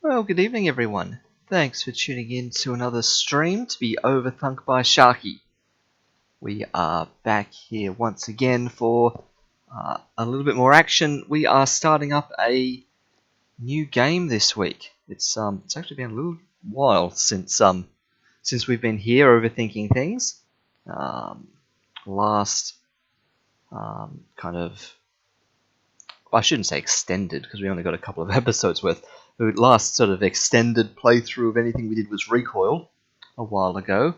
Well, good evening, everyone. Thanks for tuning in to another stream to be Overthunk by Sharky. We are back here once again for a little bit more action. We are starting up a new game this week. It's actually been a little while since we've been here overthinking things. Last kind of, I shouldn't say extended because we only got a couple of episodes worth. The last sort of extended playthrough of anything we did was Recoil a while ago.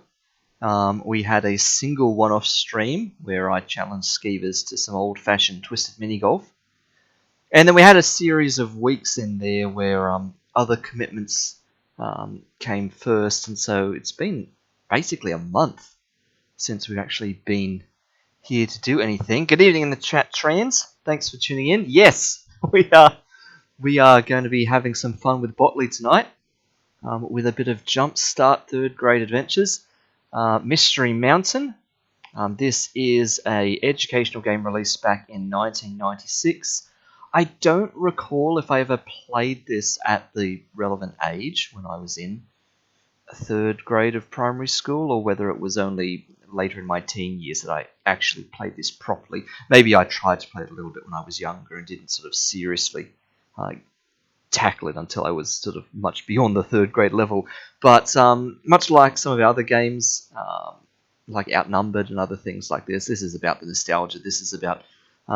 We had a single one-off stream where I challenged Skeevers to some old-fashioned twisted mini-golf. And then we had a series of weeks in there where other commitments came first, and so it's been basically a month since we've actually been here to do anything. Good evening in the chat, Trans. Thanks for tuning in. Yes, we are going to be having some fun with Botley tonight, with a bit of JumpStart third grade adventures. Mystery Mountain. This is a educational game released back in 1996. I don't recall if I ever played this at the relevant age when I was in a third grade of primary school, or whether it was only later in my teen years that I actually played this properly. Maybe I tried to play it a little bit when I was younger and didn't sort of seriously tackle it until I was sort of much beyond the third grade level. But much like some of our other games, like Outnumbered and other things like this is about the nostalgia. This is about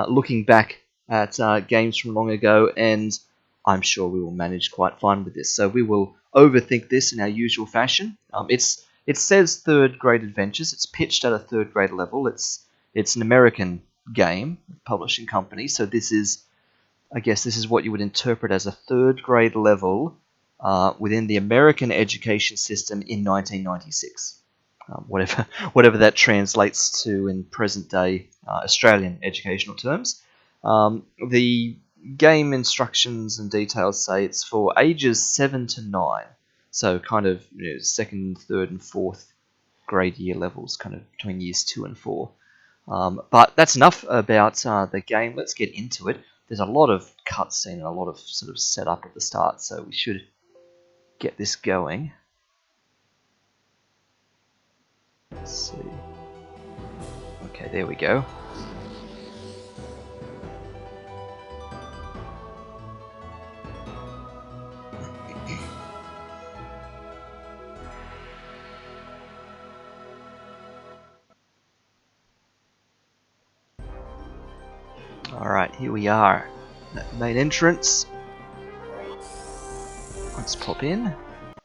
looking back at games from long ago, and I'm sure we will manage quite fine with this. So we will overthink this in our usual fashion. It says third grade adventures. It's pitched at a third grade level. It's an American game, publishing company. So this is, I guess, this is what you would interpret as a third grade level within the American education system in 1996. Whatever that translates to in present day Australian educational terms. The game instructions and details say it's for ages 7 to 9, so kind of second, third, and fourth grade year levels, kind of between years 2 and 4. But that's enough about the game. Let's get into it. There's a lot of cutscene and a lot of sort of setup at the start, so we should get this going. Let's see. Okay, there we go. Alright, here we are. That main entrance. Let's pop in.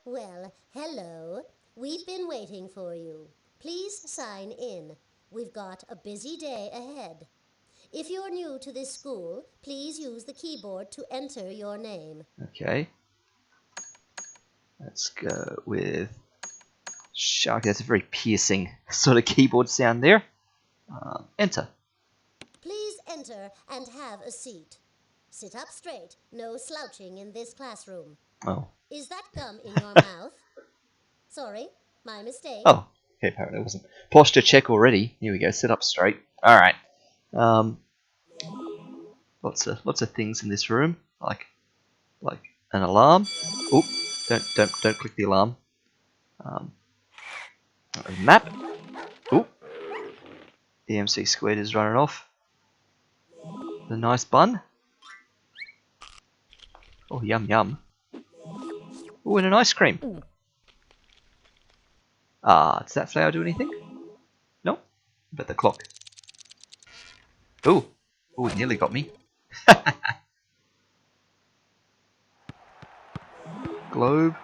Well, hello. We've been waiting for you. Please sign in. We've got a busy day ahead. If you're new to this school, please use the keyboard to enter your name. Okay. Let's go with Sharky. That's a very piercing sort of keyboard sound there. Enter. Please enter and have a seat. Sit up straight. No slouching in this classroom. Oh. Is that gum in your mouth? Sorry, my mistake. Oh, okay, apparently it wasn't. Posture check already. Here we go. Sit up straight. All right. Lots of things in this room, like an alarm. Oop! Don't click the alarm. A map. Oop! The MC squared is running off. The nice bun. Oh, yum yum. Oh, and an ice cream. Does that flower do anything? No? But the clock. Ooh, it nearly got me. Globe.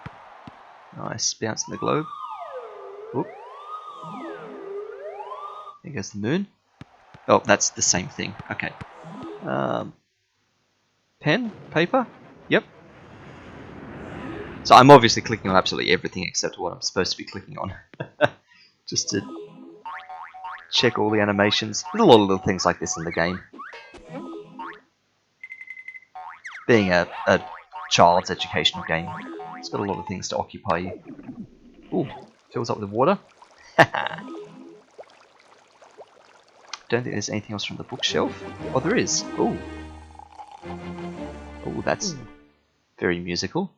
Nice, bouncing the globe. Oop. There goes the moon. Oh, that's the same thing. Okay. Pen? Paper? Yep. So I'm obviously clicking on absolutely everything except what I'm supposed to be clicking on. Just to check all the animations. There's a lot of little things like this in the game. Being a child's educational game, it's got a lot of things to occupy you. Ooh, fills up with water. Don't think there's anything else from the bookshelf. Oh, there is. Ooh. Oh, that's very musical.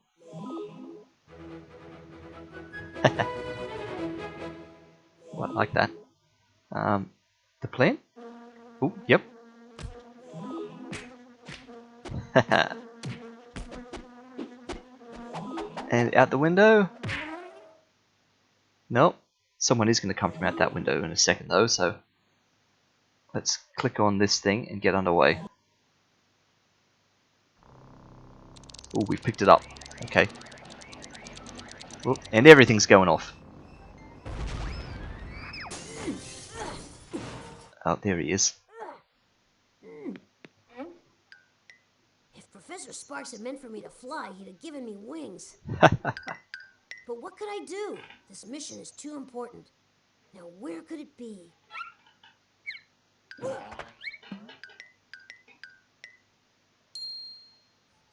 like that. The plan? Oh, yep. And out the window? Nope. Someone is going to come from out that window in a second though, so let's click on this thing and get underway. Oh, we've picked it up. Okay. Oh, and everything's going off. Oh, there he is. If Professor Sparks had meant for me to fly, he'd have given me wings. But what could I do? This mission is too important. Now, where could it be? You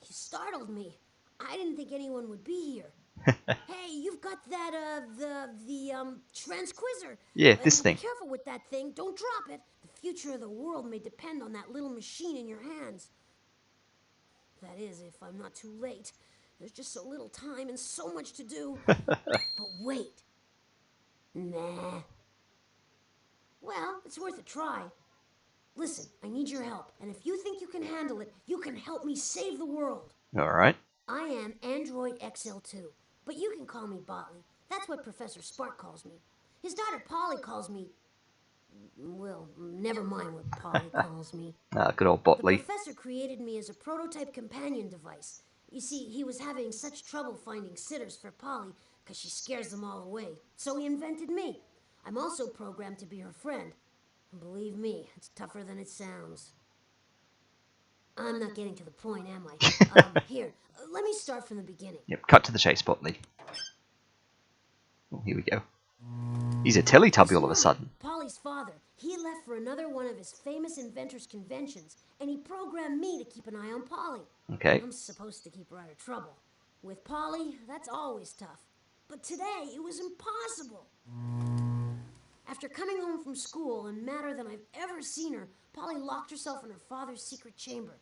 startled me. I didn't think anyone would be here. Hey, you've got that, the transquisser. Yeah, this Be thing. careful with that thing. Don't drop it. The future of the world may depend on that little machine in your hands. That is, if I'm not too late. There's just so little time and so much to do. But wait. Nah. Well, it's worth a try. Listen, I need your help. And if you think you can handle it, you can help me save the world. Alright. I am Android XL2, but you can call me Botley. That's what Professor Spark calls me. His daughter Polly calls me... Well, never mind what Polly calls me. Good old The Botley. professor created me as a prototype companion device. You see, he was having such trouble finding sitters for Polly because she scares them all away. So he invented me. I'm also programmed to be her friend. And believe me, it's tougher than it sounds. I'm not getting to the point, am I? Here, let me start from the beginning. Yep, cut to the chase, Botley. Oh, here we go. He's a Teletubby all of a sudden. Polly's father, he left for another one of his famous inventors' conventions, and he programmed me to keep an eye on Polly. Okay. I'm supposed to keep her out of trouble. With Polly, that's always tough. But today, it was impossible. After coming home from school and madder than I've ever seen her, Polly locked herself in her father's secret chamber.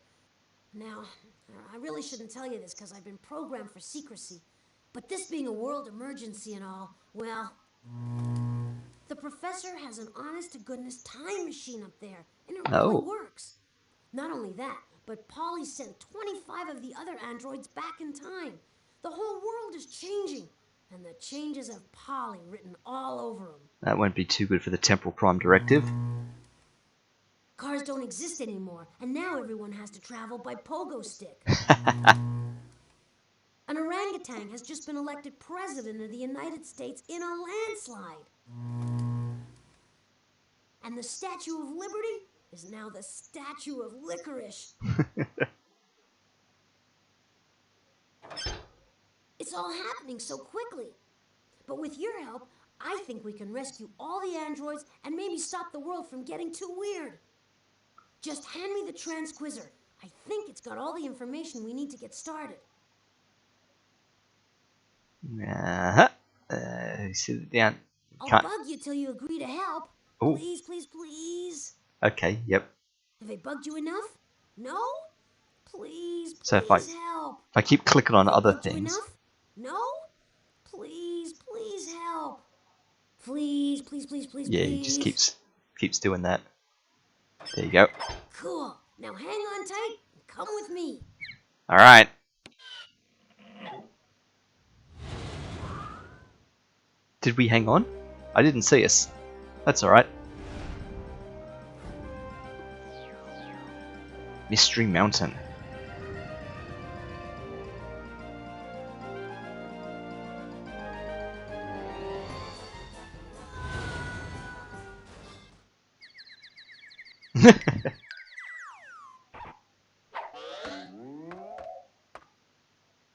Now, I really shouldn't tell you this because I've been programmed for secrecy. But this being a world emergency and all, well... The professor has an honest-to-goodness time machine up there, and it really works. Not only that, but Polly sent 25 of the other androids back in time. The whole world is changing, and the changes have Polly written all over them. That won't be too good for the Temporal Prime Directive. Cars don't exist anymore, and now everyone has to travel by pogo stick. An orangutan has just been elected president of the United States in a landslide. And the Statue of Liberty is now the Statue of Licorice. It's all happening so quickly. But with your help, I think we can rescue all the androids and maybe stop the world from getting too weird. Just hand me the transquisser. I think it's got all the information we need to get started. Sit it down. I'll bug you till you agree to help. Ooh. Please, please, please. Okay, yep. Have I bugged you enough? No? Please, please So if help. I keep clicking on Have I other bugged you things. enough? No? Please, please help. Please, please, please, please, Yeah, please. he just keeps doing that. There you go. Cool. Now hang on tight and come with me. Alright. Did we hang on? I didn't see us. That's alright. Mystery Mountain.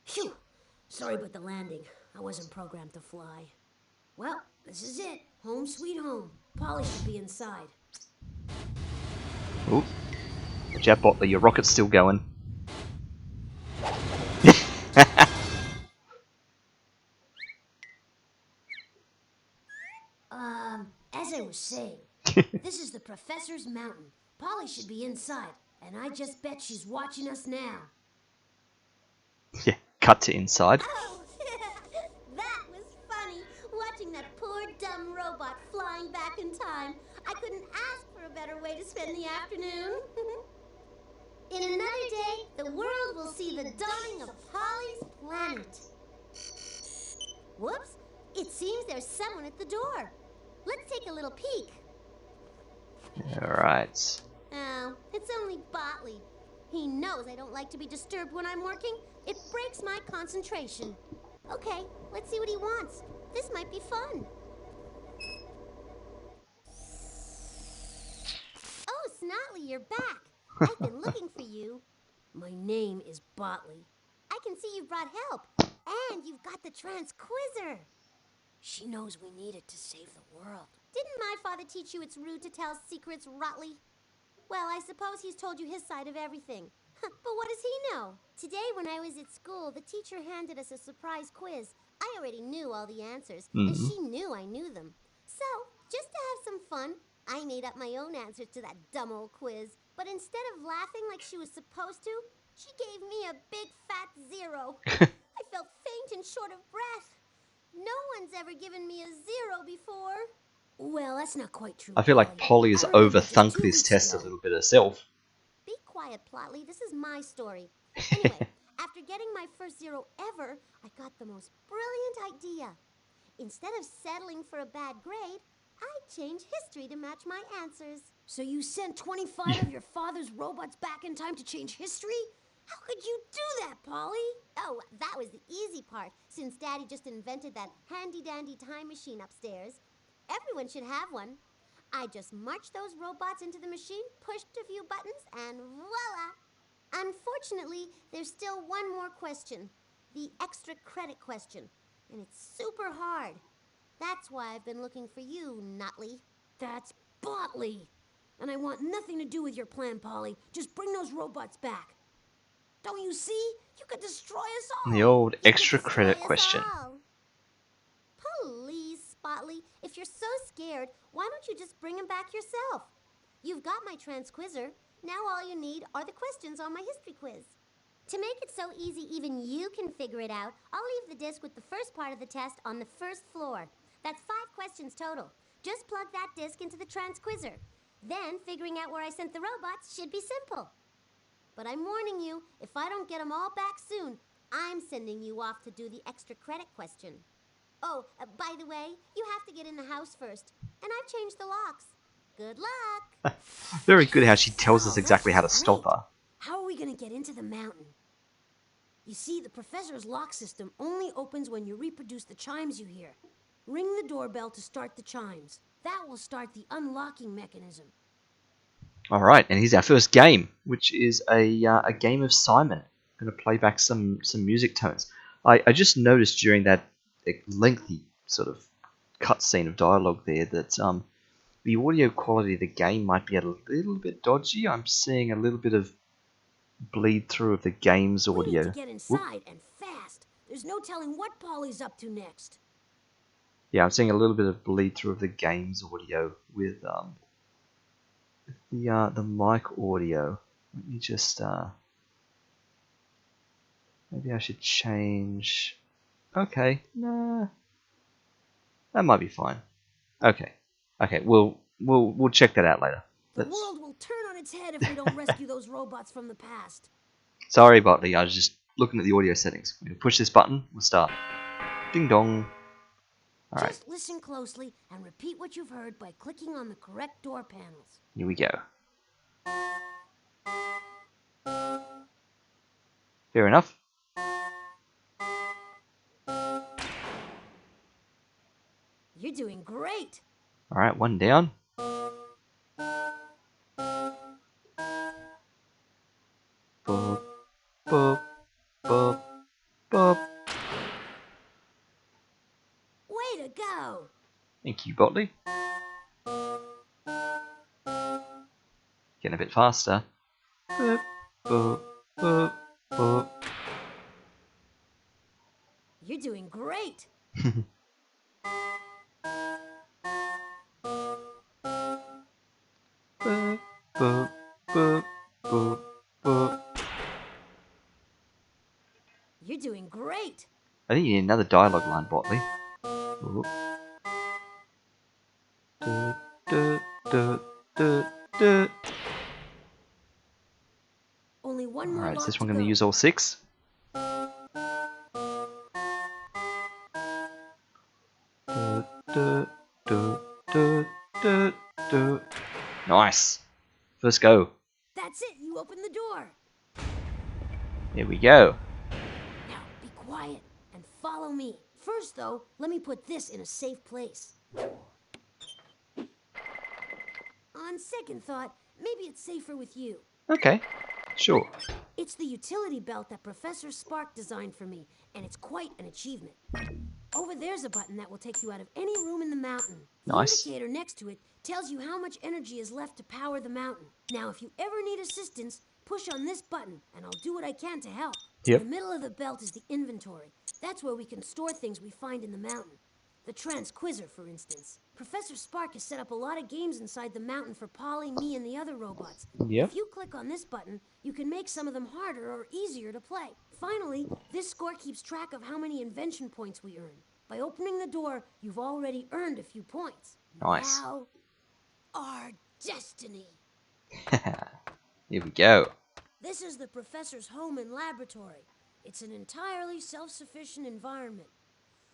Phew. Sorry about the landing. I wasn't programmed to fly. Well, this is it. Home sweet home. Polly should be inside. Ooh. Watch out, Botley, your rocket's still going. As I was saying, this is the Professor's Mountain. Polly should be inside, and I just bet she's watching us now. Yeah, cut to inside. Oh, that was funny. Watch watching that poor dumb robot flying back in time, I couldn't ask for a better way to spend the afternoon. In another day, the world will see the dawning of Polly's planet. Whoops! It seems there's someone at the door. Let's take a little peek. Alright. Oh, it's only Botley. He knows I don't like to be disturbed when I'm working. It breaks my concentration. Okay, let's see what he wants. This might be fun. Oh, Snotley, you're back. I've been looking for you. My name is Botley. I can see you brought help. And you've got the transquizzer. She knows we need it to save the world. Didn't my father teach you it's rude to tell secrets, Rotley? Well, I suppose he's told you his side of everything. But what does he know? Today when I was at school, the teacher handed us a surprise quiz. I already knew all the answers, and she knew I knew them. So, just to have some fun, I made up my own answers to that dumb old quiz. But instead of laughing like she was supposed to, she gave me a big fat 0. I felt faint and short of breath. No one's ever given me a 0 before. Well, that's not quite true, I feel like Polly has overthunk this test a little bit herself. Be quiet, Plotley. This is my story. Anyway, after getting my first 0 ever, I got the most brilliant idea. Instead of settling for a bad grade, I changed history to match my answers. So you sent 25 of your father's robots back in time to change history? How could you do that, Polly? Oh, that was the easy part, since Daddy just invented that handy-dandy time machine upstairs. Everyone should have one. I just marched those robots into the machine, pushed a few buttons, and voila! Unfortunately, there's still one more question. The extra credit question. And it's super hard. That's why I've been looking for you, Notley. That's Botley. And I want nothing to do with your plan, Polly. Just bring those robots back. Don't you see? You could destroy us all. The old extra credit question. Please, Spotley, if you're so scared, why don't you just bring him back yourself? You've got my transquizzer. Now all you need are the questions on my history quiz. To make it so easy even you can figure it out, I'll leave the disc with the first part of the test on the first floor. That's 5 questions total. Just plug that disc into the transquizzer. Then figuring out where I sent the robots should be simple. But I'm warning you, if I don't get them all back soon, I'm sending you off to do the extra credit question. Oh, by the way, you have to get in the house first. And I've changed the locks. Good luck! Very good how she tells us exactly how to stop her. How are we going to get into the mountain? You see, the professor's lock system only opens when you reproduce the chimes you hear. Ring the doorbell to start the chimes. That will start the unlocking mechanism. Alright, and here's our first game, which is a game of Simon. I'm going to play back some music tones. I just noticed during that lengthy sort of cutscene of dialogue there that the audio quality of the game might be a little bit dodgy. I'm seeing a little bit of bleed through of the game's audio. We need to get inside and fast. There's no telling what Polly's up to next. Yeah, I'm seeing a little bit of bleed through of the game's audio with the mic audio. Let me just maybe I should change. Okay, nah, that might be fine. Okay, we'll check that out later. The world will turn on its head if we don't rescue those robots from the past. Sorry, Botley, I was just looking at the audio settings. We'll push this button, we'll start. Ding dong. All right. Just listen closely and repeat what you've heard by clicking on the correct door panels. Here we go. Fair enough. You're doing great. All right, one down. Boop, boop, boop, boop. Way to go. Thank you, Botley. Getting a bit faster. Boop, boop, boop, boop. You're doing great. Boop, boop, boop, boop, boop. You're doing great. I think you need another dialogue line, Botley. Boop, Only one more Alright, is lot this to one going to go. use all 6? Nice. First go. That's it, you open the door. Here we go. Now, be quiet and follow me. First, though, let me put this in a safe place. On second thought, maybe it's safer with you. Okay, sure. It's the utility belt that Professor Spark designed for me, and it's quite an achievement. Over there's a button that will take you out of any room in the mountain. The Nice. indicator next to it tells you how much energy is left to power the mountain. Now, if you ever need assistance, push on this button, and I'll do what I can to help. In Yep. the middle of the belt is the inventory. That's where we can store things we find in the mountain. The Transquizzer, for instance. Professor Spark has set up a lot of games inside the mountain for Polly, me, and the other robots. Yep. If you click on this button, you can make some of them harder or easier to play. Finally, this score keeps track of how many invention points we earn. By opening the door, you've already earned a few points. Nice. Now, our destiny. Here we go. This is the professor's home and laboratory. It's an entirely self-sufficient environment.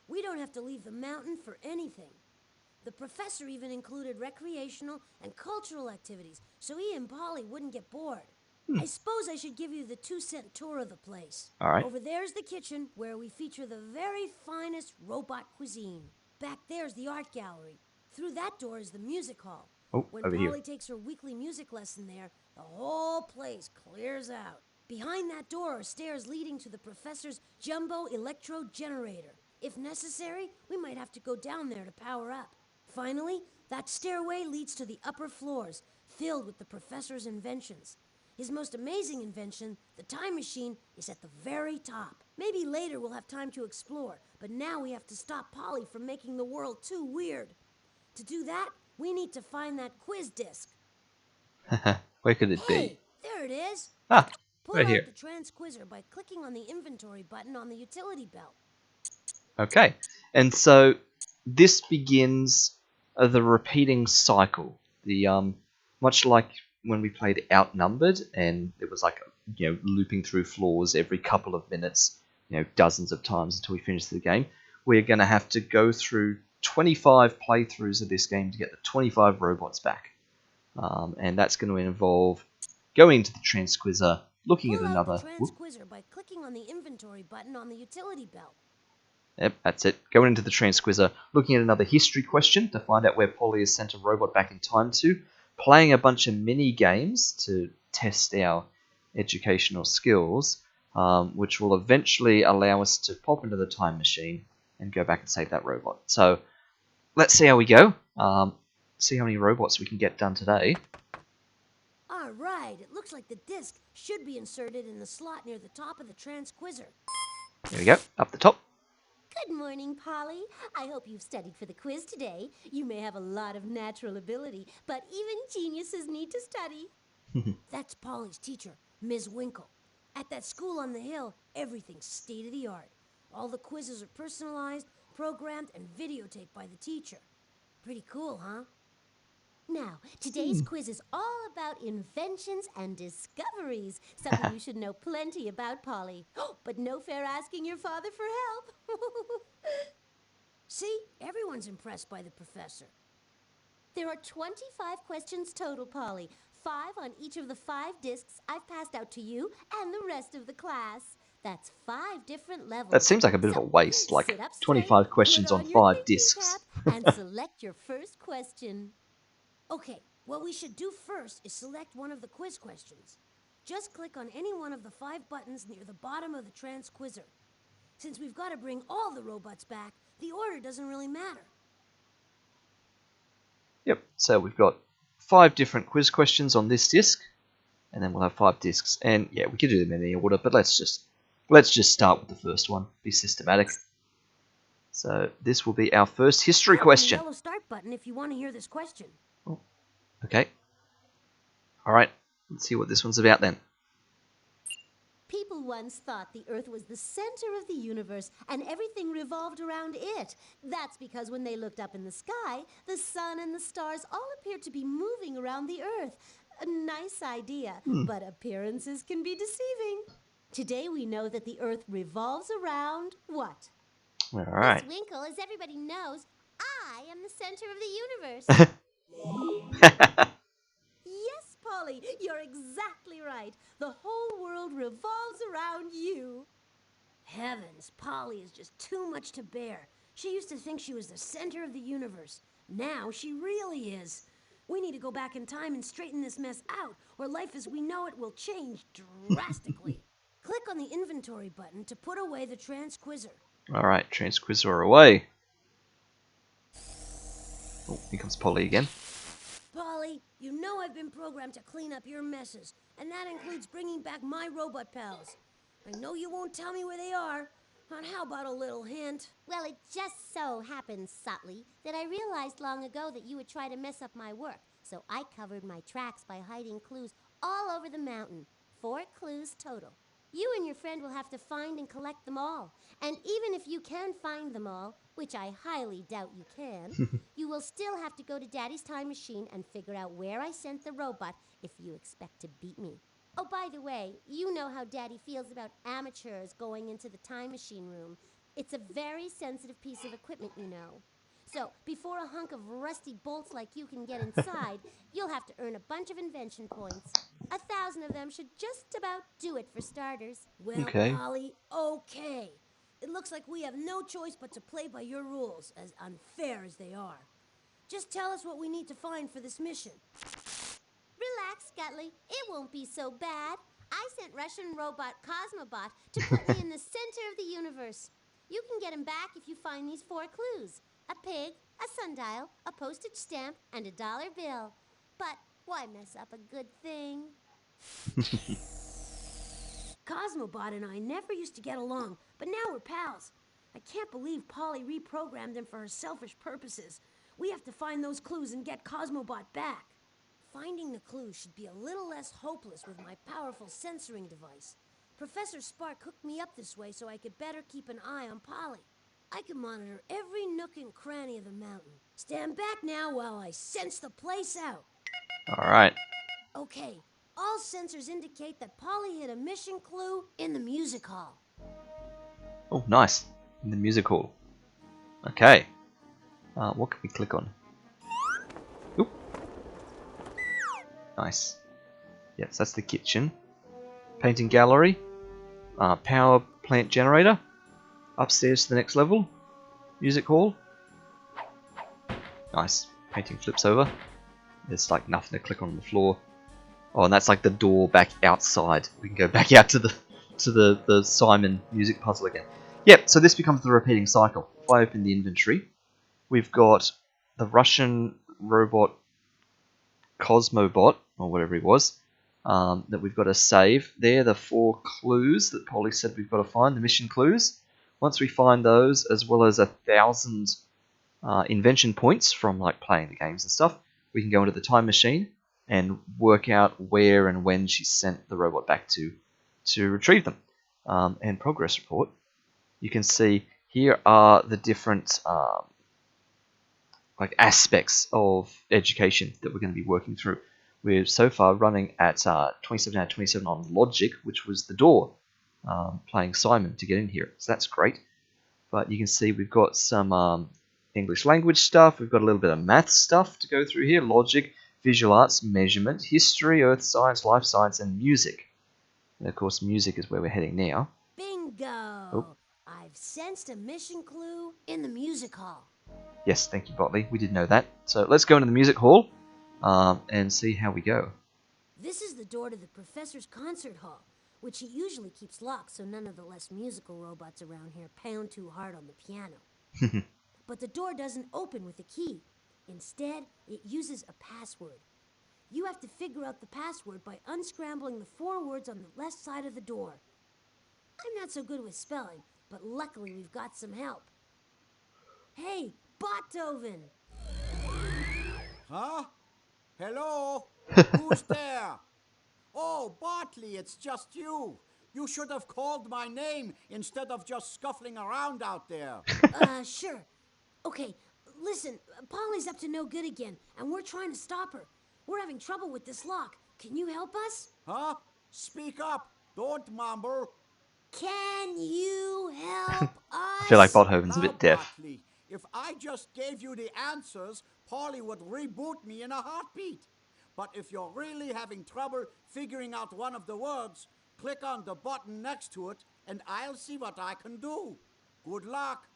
We don't have to leave the mountain for anything. The professor even included recreational and cultural activities, so he and Polly wouldn't get bored. I suppose I should give you the 2-cent tour of the place. Alright. Over there's the kitchen, where we feature the very finest robot cuisine. Back there's the art gallery. Through that door is the music hall. Oh, When over Polly here. takes her weekly music lesson there, the whole place clears out. Behind that door are stairs leading to the professor's jumbo electro generator. If necessary, we might have to go down there to power up. Finally, that stairway leads to the upper floors, filled with the professor's inventions. His most amazing invention, the time machine, is at the very top. Maybe later we'll have time to explore, but now we have to stop Polly from making the world too weird. To do that, we need to find that quiz disc. Where could it Hey, be? there it is. Ah, Pull right out here. the Transquizzer by clicking on the inventory button on the utility belt. Okay. And so this begins the repeating cycle. The much like when we played Outnumbered, and it was like looping through floors every couple of minutes, dozens of times until we finish the game. We're going to have to go through 25 playthroughs of this game to get the 25 robots back, and that's going to involve going to the Transquizzer, looking at Pull out the another. Transquizzer by clicking on the inventory button on the utility belt. Yep, that's it. Going into the Transquizzer, looking at another history question to find out where Polly has sent a robot back in time to, playing a bunch of mini games to test our educational skills, which will eventually allow us to pop into the time machine and go back and save that robot. So let's see how we go. See how many robots we can get done today. All right, it looks like the disc should be inserted in the slot near the top of the Transquizzer. There we go, up the top. Good morning, Polly. I hope you've studied for the quiz today. You may have a lot of natural ability, but even geniuses need to study. That's Polly's teacher, Ms. Winkle. At that school on the hill, everything's state of the art. All the quizzes are personalized, programmed, and videotaped by the teacher. Pretty cool, huh? Now, today's quiz is all about inventions and discoveries, something you should know plenty about, Polly. But no fair asking your father for help. See, everyone's impressed by the professor. There are 25 questions total, Polly. 5 on each of the 5 discs I've passed out to you and the rest of the class. That's 5 different levels. That seems like a bit of a waste, like sit up straight, 25 questions put on your 5 thinking discs. cap, and select your first question. Okay, what we should do first is select one of the quiz questions. Just click on any one of the 5 buttons near the bottom of the Transquizzer. Since we've got to bring all the robots back, the order doesn't really matter. Yep, so we've got 5 different quiz questions on this disc, and then we'll have 5 discs. And yeah, we could do them in any order, but let's just start with the first one. Be systematic. So this will be our first history Click question. on the yellow start button if you want to hear this question. Okay. All right. Let's see what this one's about then. People People once thought the Earth was the center of the universe and everything revolved around it. That's because when they looked up in the sky, the sun and the stars all appeared to be moving around the Earth. A nice idea, but appearances can be deceiving. Today we know that the Earth revolves around what? All Miss right. Winkle, as everybody knows, I am the center of the universe. Yes, Polly, you're exactly right. The whole world revolves around you. Heavens, Polly is just too much to bear. She used to think she was the center of the universe. Now she really is. We need to go back in time and straighten this mess out, or life as we know it will change drastically. Click on the inventory button to put away the transquizzer. All right, Transquizor away. Oh, here comes Polly again. Polly, you know I've been programmed to clean up your messes, and that includes bringing back my robot pals. I know you won't tell me where they are, but how about a little hint? Well, it just so happens, Sotley, that I realized long ago that you would try to mess up my work, so I covered my tracks by hiding clues all over the mountain. 4 clues total. You and your friend will have to find and collect them all. And even if you can find them all, which I highly doubt you can, you will still have to go to Daddy's time machine and figure out where I sent the robot if you expect to beat me. Oh, by the way, you know how Daddy feels about amateurs going into the time machine room. It's a very sensitive piece of equipment, you know. So, before a hunk of rusty bolts like you can get inside, you'll have to earn a bunch of invention points. 1,000 of them should just about do it for starters. Well, Okay. Polly, okay. It looks like we have no choice but to play by your rules, as unfair as they are. Just tell us what we need to find for this mission. Relax, Gutley. It won't be so bad. I sent Russian robot Cosmobot to put me in the center of the universe. You can get him back if you find these 4 clues. A pig, a sundial, a postage stamp, and a dollar bill. But why mess up a good thing? Cosmobot and I never used to get along, but now we're pals. I can't believe Polly reprogrammed him for her selfish purposes. We have to find those clues and get Cosmobot back. Finding the clues should be a little less hopeless with my powerful censoring device. Professor Spark hooked me up this way so I could better keep an eye on Polly. I can monitor every nook and cranny of the mountain. Stand back now while I sense the place out. All right. Okay, all sensors indicate that Polly hit a mission clue in the music hall. Oh, nice. In the music hall. Okay. What can we click on? Oop. Nice. Yes, that's the kitchen. Painting gallery. Power plant generator. Upstairs to the next level. Music hall. Nice. Painting flips over. There's like nothing to click on the floor. Oh, and that's like the door back outside. We can go back out to the Simon music puzzle again. Yep, so this becomes the repeating cycle. If I open the inventory, we've got the Russian robot Cosmobot, or whatever he was, that we've got to save. They're the 4 clues that Polly said we've got to find, the mission clues. Once we find those, as well as 1,000 invention points from like playing the games and stuff, we can go into the time machine and work out where and when she sent the robot back to retrieve them. And progress report. You can see here are the different like aspects of education that we're going to be working through. We're so far running at 27 out of 27 on logic, which was the door, playing Simon to get in here. So that's great. But you can see we've got some English language stuff. We've got a little bit of math stuff to go through here. Logic, visual arts, measurement, history, earth science, life science, and music. And of course, music is where we're heading now. Bingo! Oh. I've sensed a mission clue in the music hall. Yes, thank you, Botley. We did know that. So let's go into the music hall and see how we go. This is the door to the professor's concert hall, which he usually keeps locked so none of the less musical robots around here pound too hard on the piano. But the door doesn't open with a key. Instead, it uses a password. You have to figure out the password by unscrambling the 4 words on the left side of the door. I'm not so good with spelling, but luckily we've got some help. Hey, Beethoven! Huh? Hello? Who's there? Oh, Bartley, it's just you. You should have called my name instead of just scuffling around out there. Sure. Okay, listen, Polly's up to no good again, and we're trying to stop her. We're having trouble with this lock. Can you help us? Huh? Speak up. Don't mumble. Can you help I feel like us? Bothoven's a Now, bit deaf. Bartley, if I just gave you the answers, Polly would reboot me in a heartbeat. But if you're really having trouble figuring out one of the words, click on the button next to it, and I'll see what I can do. Good luck.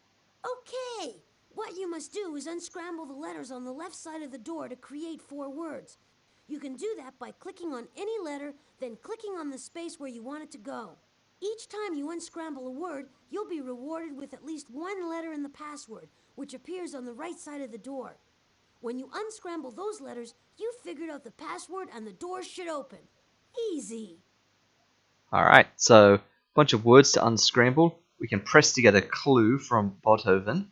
Okay. What you must do is unscramble the letters on the left side of the door to create 4 words. You can do that by clicking on any letter, then clicking on the space where you want it to go. Each time you unscramble a word, you'll be rewarded with at least 1 letter in the password, which appears on the right side of the door. When you unscramble those letters, you've figured out the password and the door should open. Easy. Alright, so a bunch of words to unscramble. We can press to get a clue from Bothoven,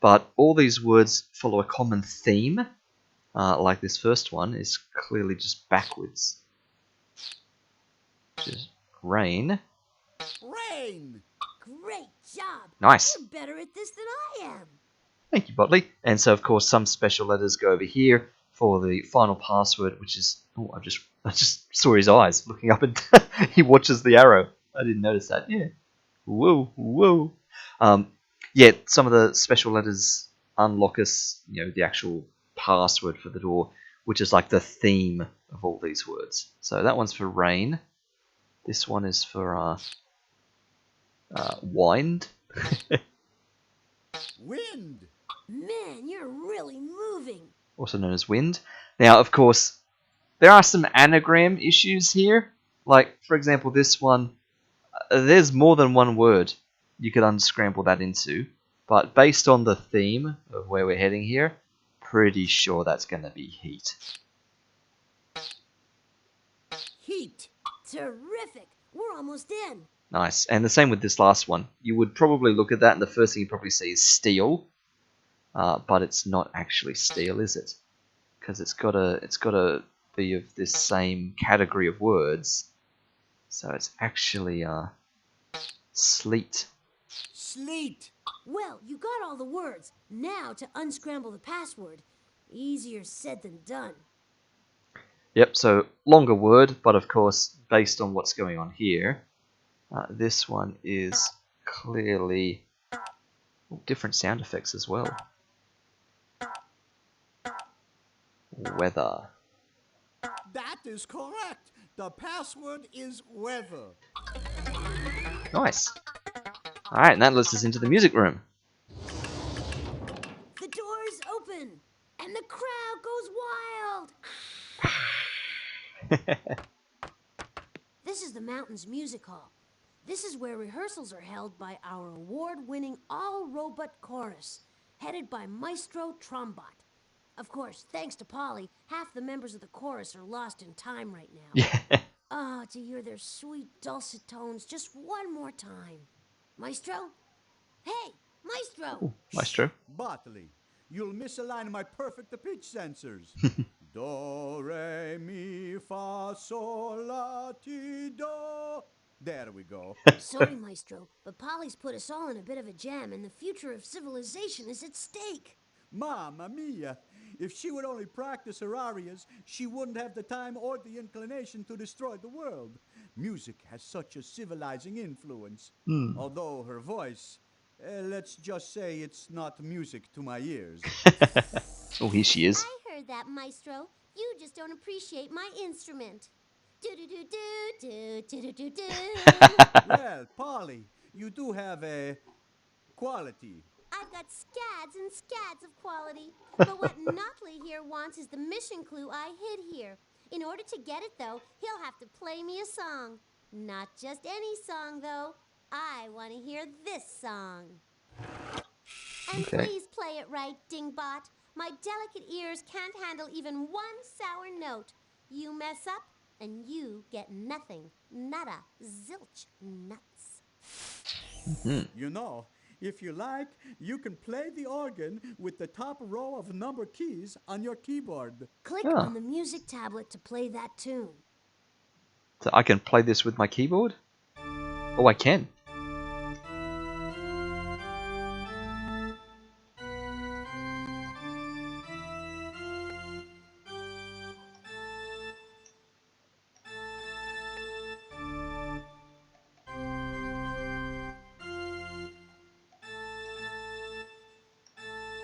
but all these words follow a common theme. Like this first one is clearly just backwards. Just rain. Rain! Great job. Nice. You're better at this than I am. Thank you, Botley. And so, of course, some special letters go over here for the final password, which is... Oh, I just saw his eyes looking up, and he watches the arrow. I didn't notice that. Yeah. Whoa, whoa. Yeah, some of the special letters unlock us, the actual password for the door, which is like the theme of all these words. So that one's for rain. This one is for wind. Wind! Man, you're really moving. Also known as wind. Now, of course, there are some anagram issues here. Like, for example, this one, there's more than one word you could unscramble that into. But based on the theme of where we're heading here, pretty sure that's going to be heat. Heat! Terrific. We're almost in. Nice. And the same with this last one. You would probably look at that, and the first thing you probably see is steel. But it's not actually steel, is it? Because it's gotta be of this same category of words. So it's actually sleet. Sleet! Well, you got all the words. Now to unscramble the password. Easier said than done. Yep, so longer word, but of course, based on what's going on here, this one is clearly different sound effects as well. Weather. That is correct. The password is weather. Nice. Alright, and that lets us into the music room. The door's open, and the crowd goes wild. This is the Mountains Music Hall. This is where rehearsals are held by our award-winning all-robot chorus, headed by Maestro Trombot. Of course, thanks to Polly, half the members of the chorus are lost in time right now. Yeah. Ah, to hear their sweet, dulcet tones just one more time. Maestro? Hey, Maestro! Ooh, Maestro. Bartley, you'll misalign my perfect pitch sensors. Do, re, mi, fa, sol, la, ti, do. There we go. Sorry, Maestro, but Polly's put us all in a bit of a jam, and the future of civilization is at stake. Mamma mia. If she would only practice her arias, she wouldn't have the time or the inclination to destroy the world. Music has such a civilizing influence. Although her voice, let's just say it's not music to my ears. Oh, here she is. I heard that, Maestro. You just don't appreciate my instrument. Do-do-do-do-do-do-do-do. Well, Polly, you do have a quality. I've got scads and scads of quality. But what Notley here wants is the mission clue I hid here. In order to get it, though, he'll have to play me a song. Not just any song, though. I want to hear this song. And Okay. please play it right, Dingbot. My delicate ears can't handle even one sour note. You mess up, and you get nothing. Nada. Zilch. Nuts. You know, if you like, you can play the organ with the top row of number keys on your keyboard. Click Ah. on the music tablet to play that tune. So I can play this with my keyboard? Oh, I can.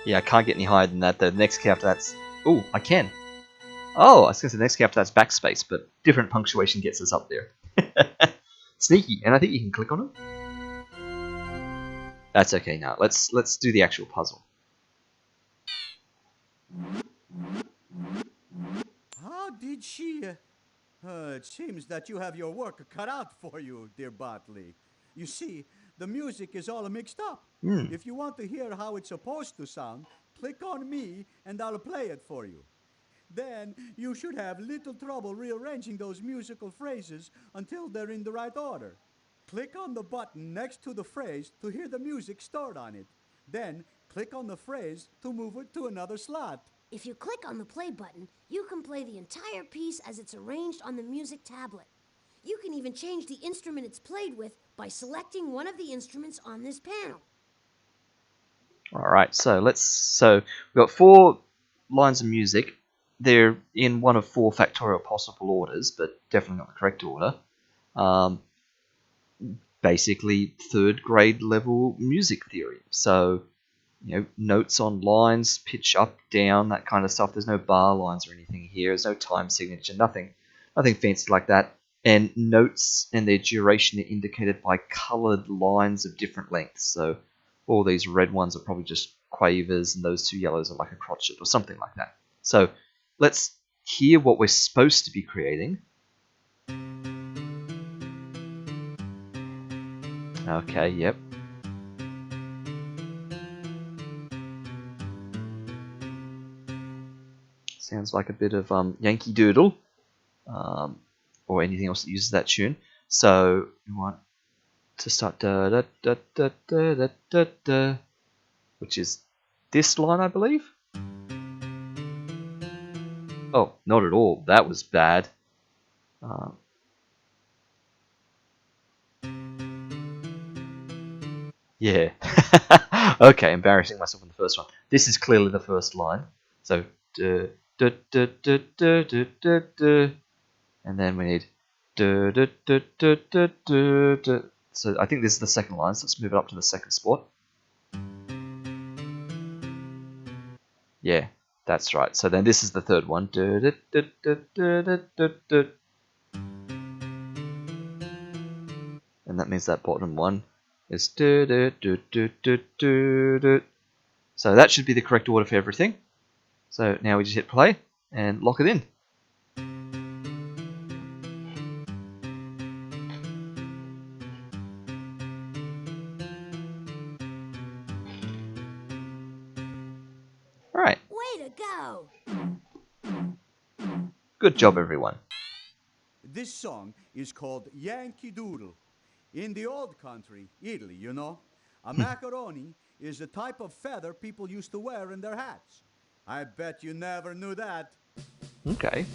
Yeah, I can't get any higher than that. The next key after that's... Oh, I can. Oh, I was going to say the next key after that's backspace, but different punctuation gets us up there. Sneaky, and I think you can click on it. That's okay now. Let's do the actual puzzle. How did she... it seems that you have your work cut out for you, dear Bartley. You see, the music is all mixed up. If you want to hear how it's supposed to sound, click on me and I'll play it for you. Then you should have little trouble rearranging those musical phrases until they're in the right order. Click on the button next to the phrase to hear the music start on it. Then click on the phrase to move it to another slot. If you click on the play button, you can play the entire piece as it's arranged on the music tablet. You can even change the instrument it's played with by selecting one of the instruments on this panel. Alright, so we've got 4 lines of music. They're in one of 4 factorial possible orders, but definitely not the correct order. Basically, 3rd grade level music theory. So, notes on lines, pitch up, down, that kind of stuff. There's no bar lines or anything here. There's no time signature, nothing fancy like that. And notes and their duration are indicated by coloured lines of different lengths. So all these red ones are probably just quavers, and those 2 yellows are like a crotchet or something like that. So let's hear what we're supposed to be creating. Okay, yep. Sounds like a bit of Yankee Doodle, or anything else that uses that tune. So we want to start da da da da da da da da, which is this line, I believe. Oh, not at all. That was bad. Yeah. Okay, embarrassing myself on the first one. This is clearly the first line. So da da da da da da da da, and then we need da da da da da da da. So I think this is the second line. So let's move it up to the second spot. Yeah, that's right. So then this is the third one. Da da da da da da da da. And that means that bottom one is do do do do do do do. So that should be the correct order for everything. So now we just hit play and lock it in. All right. Way to go! Good job, everyone. This song is called Yankee Doodle. In the old country, Italy, a macaroni is a type of feather people used to wear in their hats. I bet you never knew that. Okay.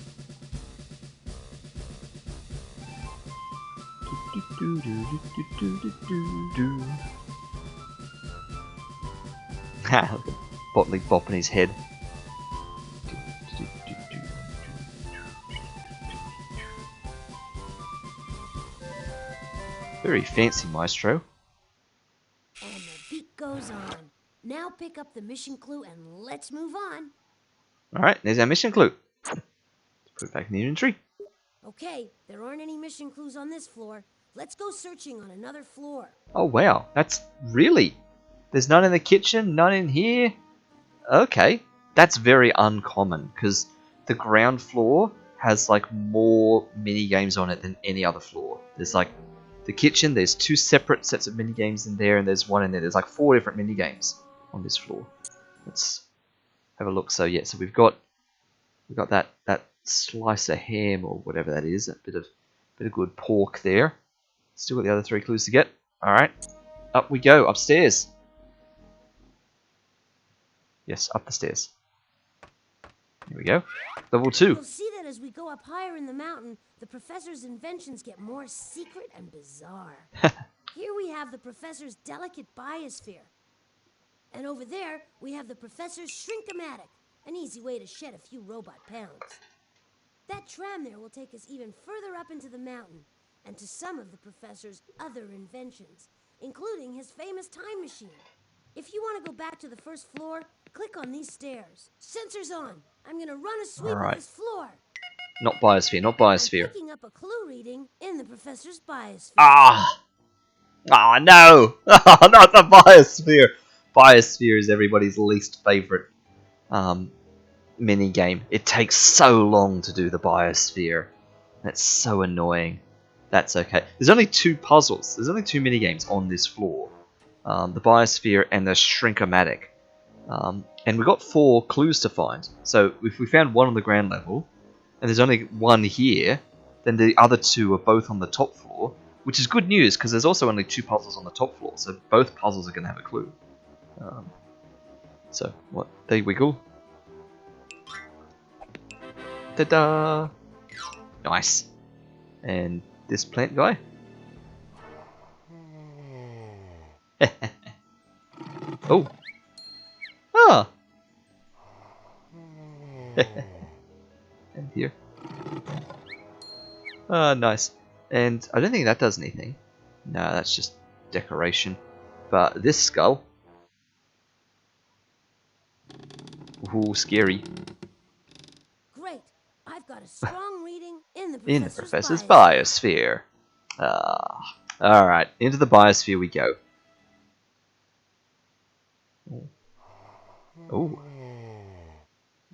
Ha! Look at Botley bopping his head. Very fancy, Maestro. And the beat goes on. Now pick up the mission clue and let's move on. Alright, there's our mission clue. Let's put it back in the inventory. Okay, there aren't any mission clues on this floor. Let's go searching on another floor. Oh wow, that's really... There's none in the kitchen, none in here. Okay, that's very uncommon, because the ground floor has like more mini games on it than any other floor. There's like the kitchen, there's 2 separate sets of mini games in there, and there's one in there. There's like 4 different mini games on this floor. Let's have a look. So yeah, so we've got that slice of ham or whatever that is, a bit of good pork there. Still got the other 3 clues to get. All right, up we go, upstairs. Yes, up the stairs. Here we go. Level 2. You'll see that as we go up higher in the mountain, the professor's inventions get more secret and bizarre. Here we have the professor's delicate biosphere. And over there, we have the professor's shrinkomatic, an easy way to shed a few robot pounds. That tram there will take us even further up into the mountain, and to some of the professor's other inventions, including his famous time machine. If you want to go back to the first floor, click on these stairs. Sensors on. I'm going to run a sweep of this floor. Not biosphere, not I'm biosphere. picking up a clue reading in the professor's biosphere. Ah! Ah, no! Not the biosphere! Biosphere is everybody's least favourite mini game. It takes so long to do the biosphere. That's so annoying. That's okay. There's only 2 puzzles. There's only 2 mini games on this floor. The biosphere and the shrinkomatic. And we've got 4 clues to find. So if we found one on the ground level, and there's only one here, then the other 2 are both on the top floor, which is good news because there's also only 2 puzzles on the top floor, so both puzzles are going to have a clue. So, what? There we go. Ta-da! Nice. And this plant guy? Oh. Ah! And here. Ah, nice. And I don't think that does anything. No, that's just decoration. But this skull... Ooh, scary. Great. I've got a strong reading in the In the professor's professor's biosphere. Alright, into the biosphere we go. Oh.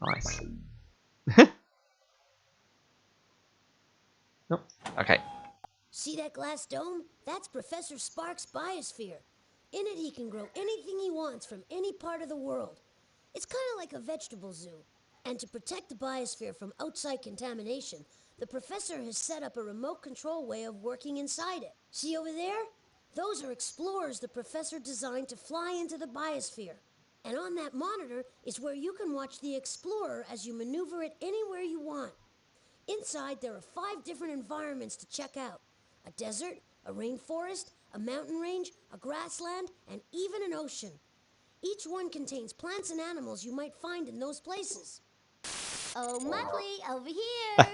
Nice. Nope. Okay. See that glass dome? That's Professor Spark's biosphere. In it, he can grow anything he wants from any part of the world. It's kind of like a vegetable zoo. And to protect the biosphere from outside contamination, the professor has set up a remote control way of working inside it. See over there? Those are explorers the professor designed to fly into the biosphere. And on that monitor is where you can watch the explorer as you maneuver it anywhere you want. Inside, there are 5 different environments to check out. A desert, a rainforest, a mountain range, a grassland, and even an ocean. Each one contains plants and animals you might find in those places. Oh, Muttley, over here.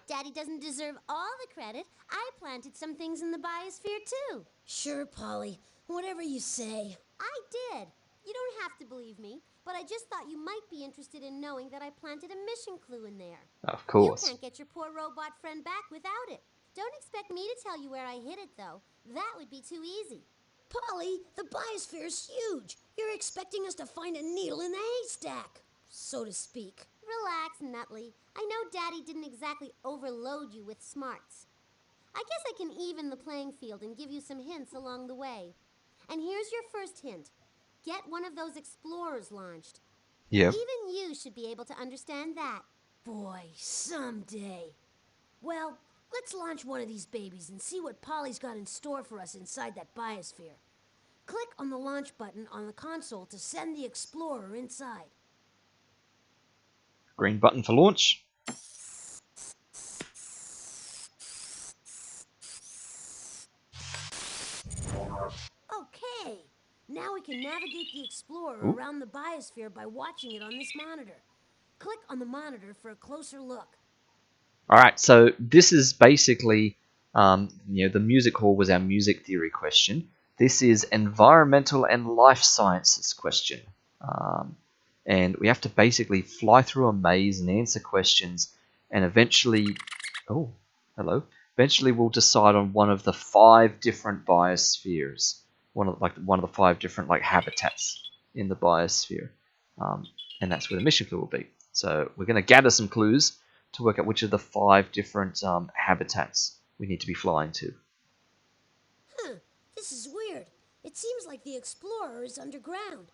Daddy doesn't deserve all the credit. I planted some things in the biosphere, too. Sure, Polly. Whatever you say. I did. You don't have to believe me, but I just thought you might be interested in knowing that I planted a mission clue in there. Of course. You can't get your poor robot friend back without it. Don't expect me to tell you where I hid it, though. That would be too easy. Polly, the biosphere is huge. You're expecting us to find a needle in the haystack, so to speak. Relax, Nutley. I know Daddy didn't exactly overload you with smarts. I guess I can even the playing field and give you some hints along the way. And here's your first hint. Get one of those explorers launched. Yep. Even you should be able to understand that. Boy, someday. Well, let's launch one of these babies and see what Polly's got in store for us inside that biosphere. Click on the launch button on the console to send the explorer inside. Green button for launch. Okay. Now we can navigate the explorer around the biosphere by watching it on this monitor. Click on the monitor for a closer look. Alright, so this is basically, the music hall was our music theory question. This is environmental and life sciences question. And we have to basically fly through a maze and answer questions, and eventually, eventually we'll decide on one of the 5 different biospheres, one of the 5 different habitats in the biosphere, and that's where the mission clue will be. So we're going to gather some clues to work out which of the 5 different habitats we need to be flying to. This is weird. It seems like the explorer is underground.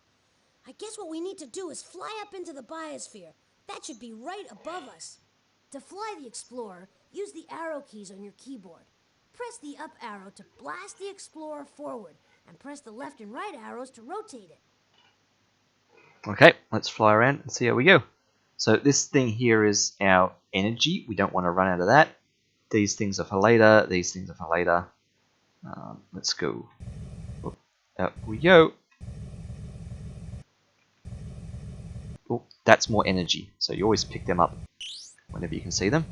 I guess what we need to do is fly up into the biosphere. That should be right above us. To fly the explorer, use the arrow keys on your keyboard. Press the up arrow to blast the explorer forward, and press the left and right arrows to rotate it. Okay, let's fly around and see how we go. So this thing here is our energy. We don't want to run out of that. These things are for later. These things are for later. Let's go. Up we go. Oh, that's more energy. So you always pick them up whenever you can see them.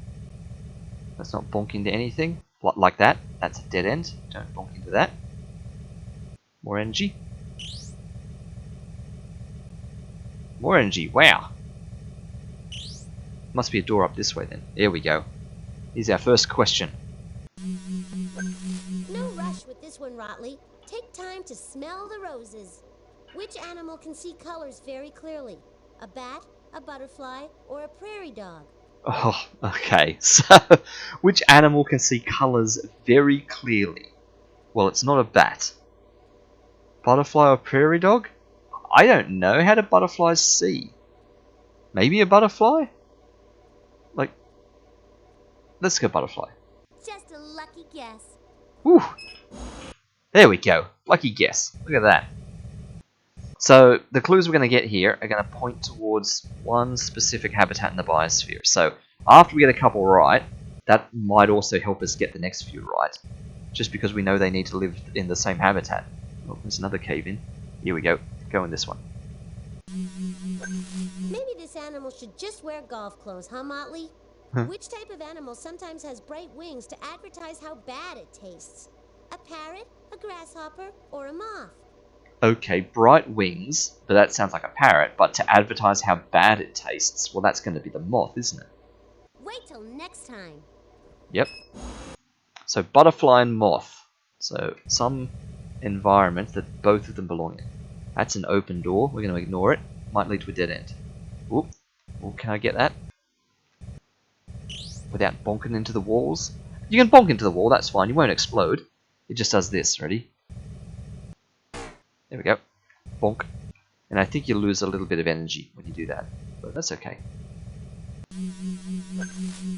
Let's not bonk into anything like that. That's a dead end. Don't bonk into that. More energy. More energy. Wow. Must be a door up this way then. There we go. Here's our first question. No rush with this one, Rotley. Take time to smell the roses. Which animal can see colors very clearly? A bat, a butterfly, or a prairie dog? Oh, okay. So, which animal can see colours very clearly? Well, it's not a bat. Butterfly or prairie dog? I don't know. How do butterflies see? Maybe a butterfly? Like, let's go butterfly. Just a lucky guess. Whew. There we go. Lucky guess. Look at that. So, the clues we're going to get here are going to point towards one specific habitat in the biosphere. So, after we get a couple right, that might also help us get the next few right. Just because we know they need to live in the same habitat. Oh, there's another cave in. Here we go. Go in this one. Maybe this animal should just wear golf clothes, huh, Motley? Huh. Which type of animal sometimes has bright wings to advertise how bad it tastes? A parrot, a grasshopper, or a moth? Okay, bright wings, but that sounds like a parrot, but to advertise how bad it tastes, well, that's going to be the moth, isn't it? Wait till next time. Yep. So, butterfly and moth. So, some environment that both of them belong in. That's an open door. We're going to ignore it. Might lead to a dead end. Oop. Well, can I get that? Without bonking into the walls? You can bonk into the wall, that's fine. You won't explode. It just does this. Ready? There we go. Bonk. And I think you lose a little bit of energy when you do that. But that's okay.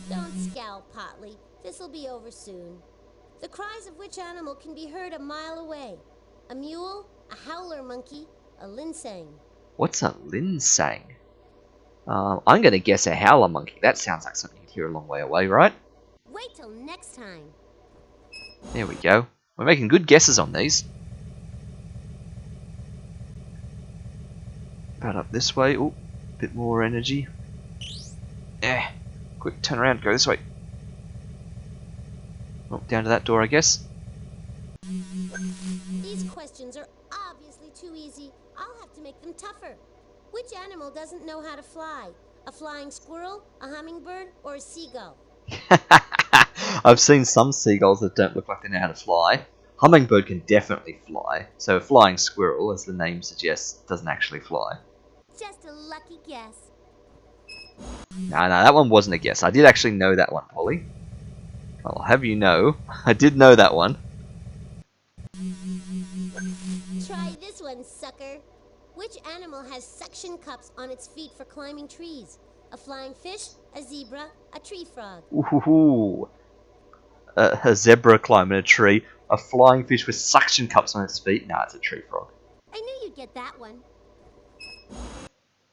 Don't scowl, Potley. This'll be over soon. The cries of which animal can be heard a mile away? A mule, a howler monkey, a linsang? What's a linsang? I'm going to guess a howler monkey. That sounds like something you'd hear a long way away, right? Wait till next time. There we go. We're making good guesses on these. About up this way. Ooh, bit more energy. Quick, turn around, go this way. Oh, down to that door, I guess. These questions are obviously too easy. I'll have to make them tougher. Which animal doesn't know how to fly? A flying squirrel, a hummingbird, or a seagull? I've seen some seagulls that don't look like they know how to fly. Hummingbird can definitely fly, so a flying squirrel, as the name suggests, doesn't actually fly. Just a lucky guess. No, that one wasn't a guess. I did actually know that one, Polly. I'll have you know, I did know that one. Try this one, sucker. Which animal has suction cups on its feet for climbing trees? A flying fish, a zebra, a tree frog? Ooh. A zebra climbing a tree, a flying fish with suction cups on its feet. Nah, it's a tree frog. I knew you'd get that one.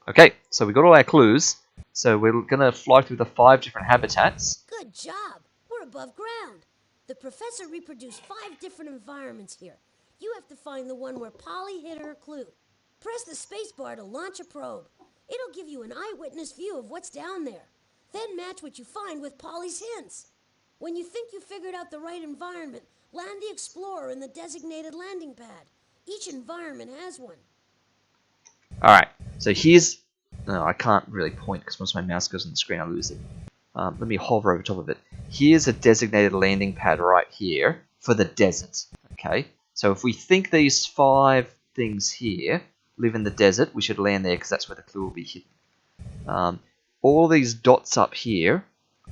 Okay, so we got all our clues. So we're going to fly through the 5 different habitats. Good job. We're above ground. The professor reproduced 5 different environments here. You have to find the one where Polly hid her clue. Press the spacebar to launch a probe. It'll give you an eyewitness view of what's down there. Then match what you find with Polly's hints. When you think you figured out the right environment, land the Explorer in the designated landing pad. Each environment has one. Alright, so here's... No, I can't really point because once my mouse goes on the screen I lose it. Let me hover over top of it. Here's a designated landing pad right here for the desert. Okay, so if we think these 5 things here live in the desert, we should land there because that's where the clue will be hidden. All these dots up here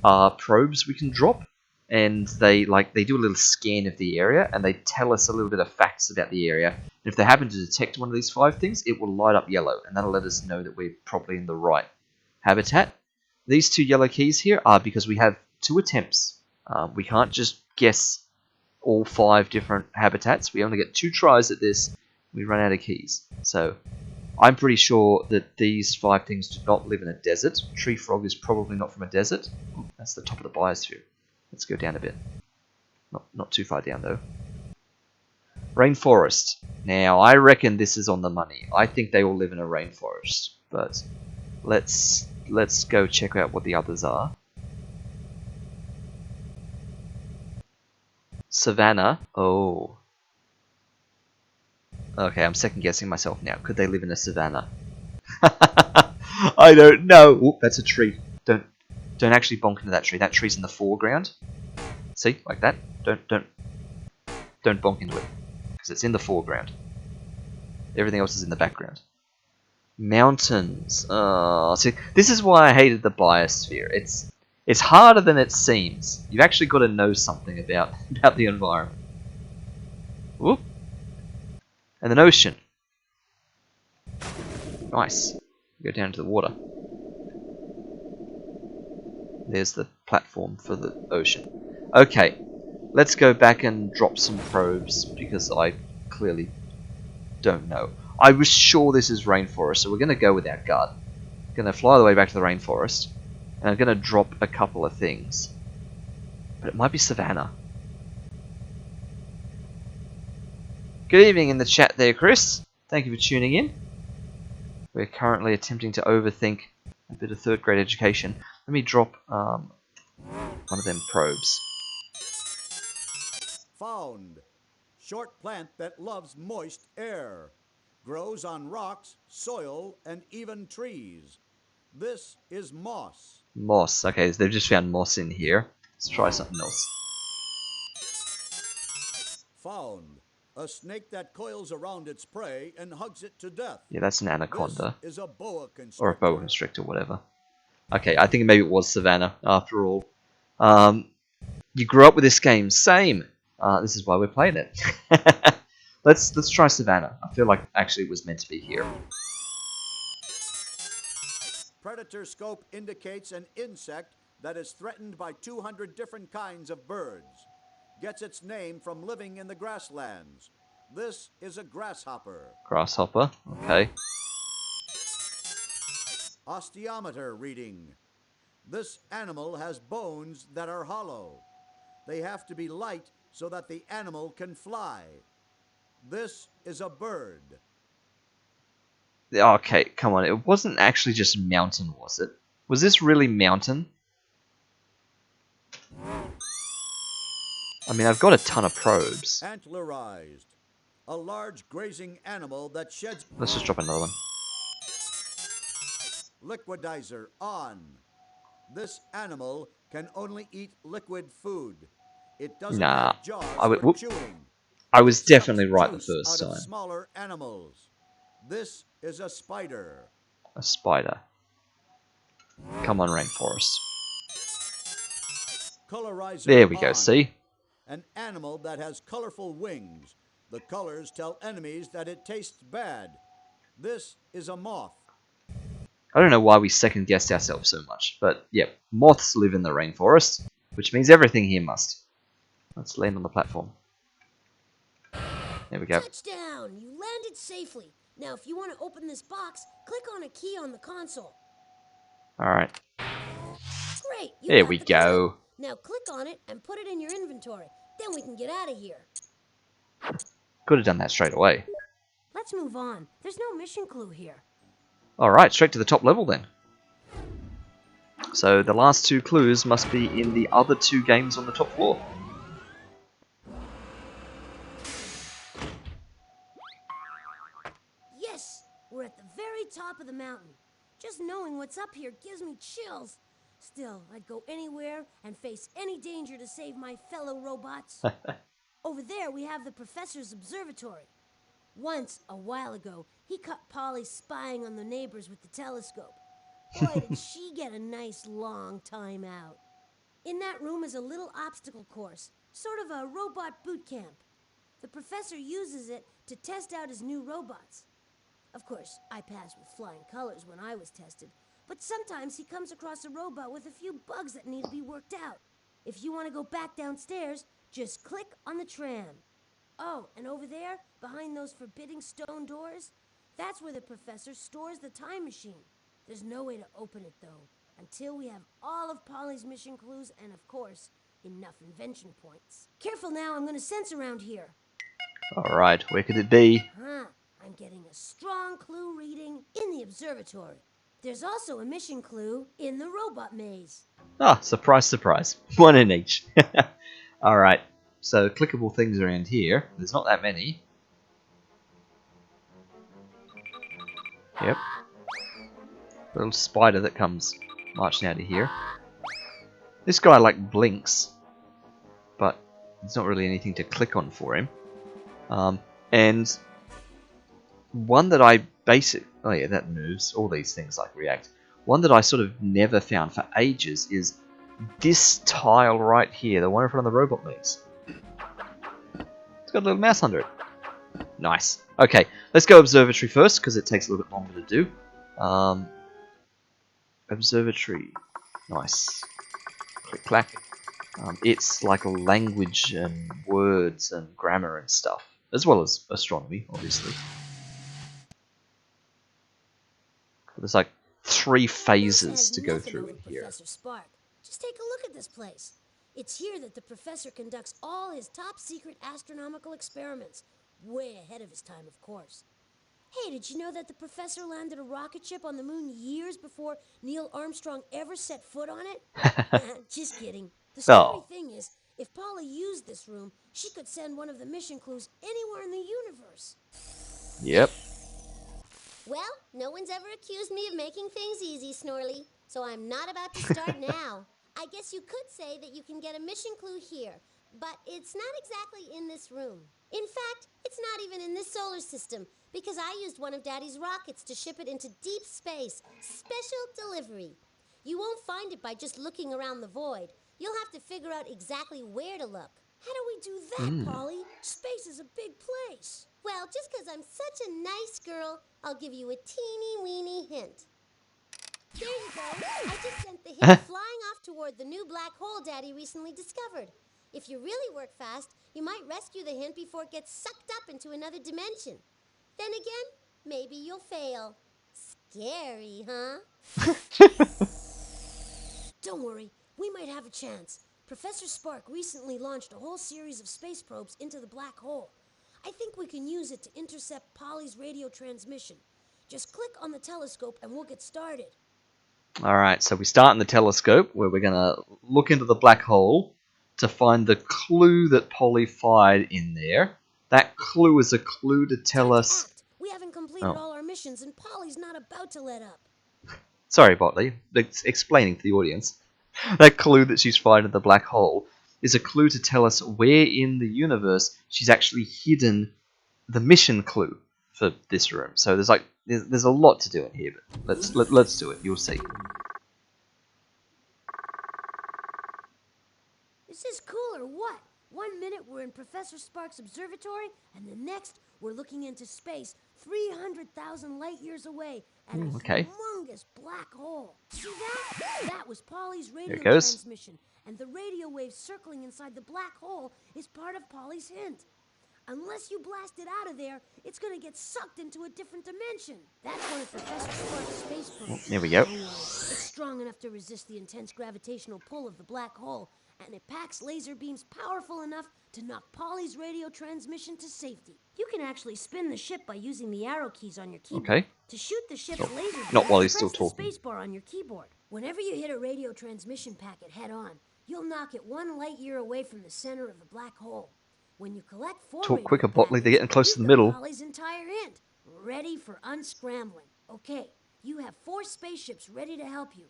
are probes we can drop, and they do a little scan of the area and they tell us a little bit of facts about the area. And if they happen to detect one of these 5 things, it will light up yellow, and that'll let us know that we're probably in the right habitat. These 2 yellow keys here are because we have 2 attempts. We can't just guess all 5 different habitats. We only get 2 tries at this. We run out of keys. So I'm pretty sure that these 5 things do not live in a desert. Tree frog is probably not from a desert. Ooh, that's the top of the biosphere. Let's go down a bit. Not too far down, though. Rainforest. Now, I reckon this is on the money. I think they all live in a rainforest. But let's go check out what the others are. Savannah. Oh. Okay, I'm second guessing myself now. Could they live in a savannah? I don't know. Oop, that's a tree. Don't actually bonk into that tree. That tree's in the foreground. See, like that. Don't bonk into it, because it's in the foreground. Everything else is in the background. Mountains. See, this is why I hated the biosphere. It's harder than it seems. You've actually got to know something about the environment. Whoop. And an ocean. Nice. Go down to the water. There's the platform for the ocean. Okay, let's go back and drop some probes, because I clearly don't know. I was sure this is rainforest, so we're going to go with our gut. Going to fly all the way back to the rainforest, and I'm going to drop a couple of things. But it might be savannah. Good evening in the chat there, Chris. Thank you for tuning in. We're currently attempting to overthink a bit of 3rd grade education. Let me drop one of them probes. Found. Short plant that loves moist air. Grows on rocks, soil, and even trees. This is moss. Moss. Okay, so they've just found moss in here. Let's try something else. Found. A snake that coils around its prey and hugs it to death. Yeah, that's an anaconda. This is a boa constrictor. Or a boa constrictor, whatever. Okay, I think maybe it was savannah, after all. You grew up with this game. Same. This is why we're playing it. Let's try savannah. I feel like actually it was meant to be here. Predator scope indicates an insect that is threatened by 200 different kinds of birds. Gets its name from living in the grasslands. This is a grasshopper. Grasshopper. Okay. Osteometer reading. This animal has bones that are hollow. They have to be light so that the animal can fly. This is a bird. Okay, come on. It wasn't actually just mountain, was it? Was this really mountain? I mean, I've got a ton of probes. Antlerized. A large grazing animal that sheds... Let's just drop another one. Liquidizer on. This animal can only eat liquid food. It doesn't have jaws for chewing. I was definitely right the first out of time. Smaller animals. This is a spider. A spider. Come on, rainforest. Colorizer There we go, on. see? An animal that has colorful wings. The colors tell enemies that it tastes bad. This is a moth. I don't know why we second guessed ourselves so much, but yeah, moths live in the rainforest, which means everything here must. Let's land on the platform. There we go. Touchdown! You landed safely. Now, if you want to open this box, click on a key on the console. Alright. Great! You There got we the go. clue. Now click on it and put it in your inventory. Then we can get out of here. Could have done that straight away. Let's move on. There's no mission clue here. Alright, straight to the top level then. So the last 2 clues must be in the other 2 games on the top floor. Yes! We're at the very top of the mountain. Just knowing what's up here gives me chills. Still, I'd go anywhere and face any danger to save my fellow robots. Over there, we have the professor's observatory. Once, a while ago, he caught Polly spying on the neighbors with the telescope. Boy, did she get a nice long time out. In that room is a little obstacle course, sort of a robot boot camp. The professor uses it to test out his new robots. Of course, I passed with flying colors when I was tested, but sometimes he comes across a robot with a few bugs that need to be worked out. If you want to go back downstairs, just click on the tram. Oh, and over there, behind those forbidding stone doors, That's where the professor stores the time machine. There's no way to open it, though, until we have all of Polly's mission clues and, of course, enough invention points. Careful now, I'm going to sense around here. Alright, where could it be? I'm getting a strong clue reading in the observatory. There's also a mission clue in the robot maze. Ah, surprise, surprise. One in each. Alright, so clickable things around here. There's not that many. Yep. A little spider that comes marching out of here. This guy, like, blinks, but there's not really anything to click on for him. And one that I oh yeah, that moves. All these things, like, react. One that I sort of never found for ages is this tile right here, the one in front of the robot maze. It's got a little mouse under it. Nice. Okay, let's go observatory first, because it takes a little bit longer to do. Observatory. Nice. Click, clack. It's like a language and words and grammar and stuff, as well as astronomy, obviously. There's like 3 phases to go through in here. Professor Spark. Just take a look at this place. It's here that the professor conducts all his top secret astronomical experiments. Way ahead of his time, of course. Hey, did you know that the professor landed a rocket ship on the moon years before Neil Armstrong ever set foot on it? Just kidding. The scary thing is, if Polly used this room, she could send one of the mission clues anywhere in the universe. Yep. Well, no one's ever accused me of making things easy, Snorley, so I'm not about to start now. I guess you could say that you can get a mission clue here, but it's not exactly in this room. In fact, it's not even in this solar system, because I used one of Daddy's rockets to ship it into deep space. Special delivery. You won't find it by just looking around the void. You'll have to figure out exactly where to look. How do we do that, Polly? Space is a big place. Well, just because I'm such a nice girl, I'll give you a teeny-weeny hint. There you go. I just sent the hint flying off toward the new black hole Daddy recently discovered. If you really work fast, you might rescue the hint before it gets sucked up into another dimension. Then again, maybe you'll fail. Scary, huh? Don't worry, we might have a chance. Professor Spark recently launched a whole series of space probes into the black hole. I think we can use it to intercept Polly's radio transmission. Just click on the telescope and we'll get started. Alright, so we start in the telescope, where we're going to look into the black hole to find the clue that Polly fired in there. That clue is a clue to tell us... We haven't completed all our missions and Polly's not about to let up. Sorry, Botley. Explaining to the audience. That clue that she's fired in the black hole is a clue to tell us where in the universe she's actually hidden the mission clue for this room. So there's a lot to do in here, but let's do it. You'll see. Is this cool or what? 1 minute we're in Professor Spark's observatory, and the next we're looking into space 300,000 light years away at a humongous black hole. See that? That was Polly's radio transmission, and the radio waves circling inside the black hole is part of Polly's hint. Unless you blast it out of there, it's going to get sucked into a different dimension. That's one of Professor Spark's space probes. There we go. It's strong enough to resist the intense gravitational pull of the black hole, and it packs laser beams powerful enough to knock Polly's radio transmission to safety. You can actually spin the ship by using the arrow keys on your keyboard. Okay. To shoot the ship's laser beams, not while he's still press talking. the spacebar on your keyboard. Whenever you hit a radio transmission packet head-on, you'll knock it 1 light year away from the center of the black hole. When you collect 4 Talk quicker, Botley. They're getting close to the middle. Polly's entire hint, ready for unscrambling. Okay, you have 4 spaceships ready to help you.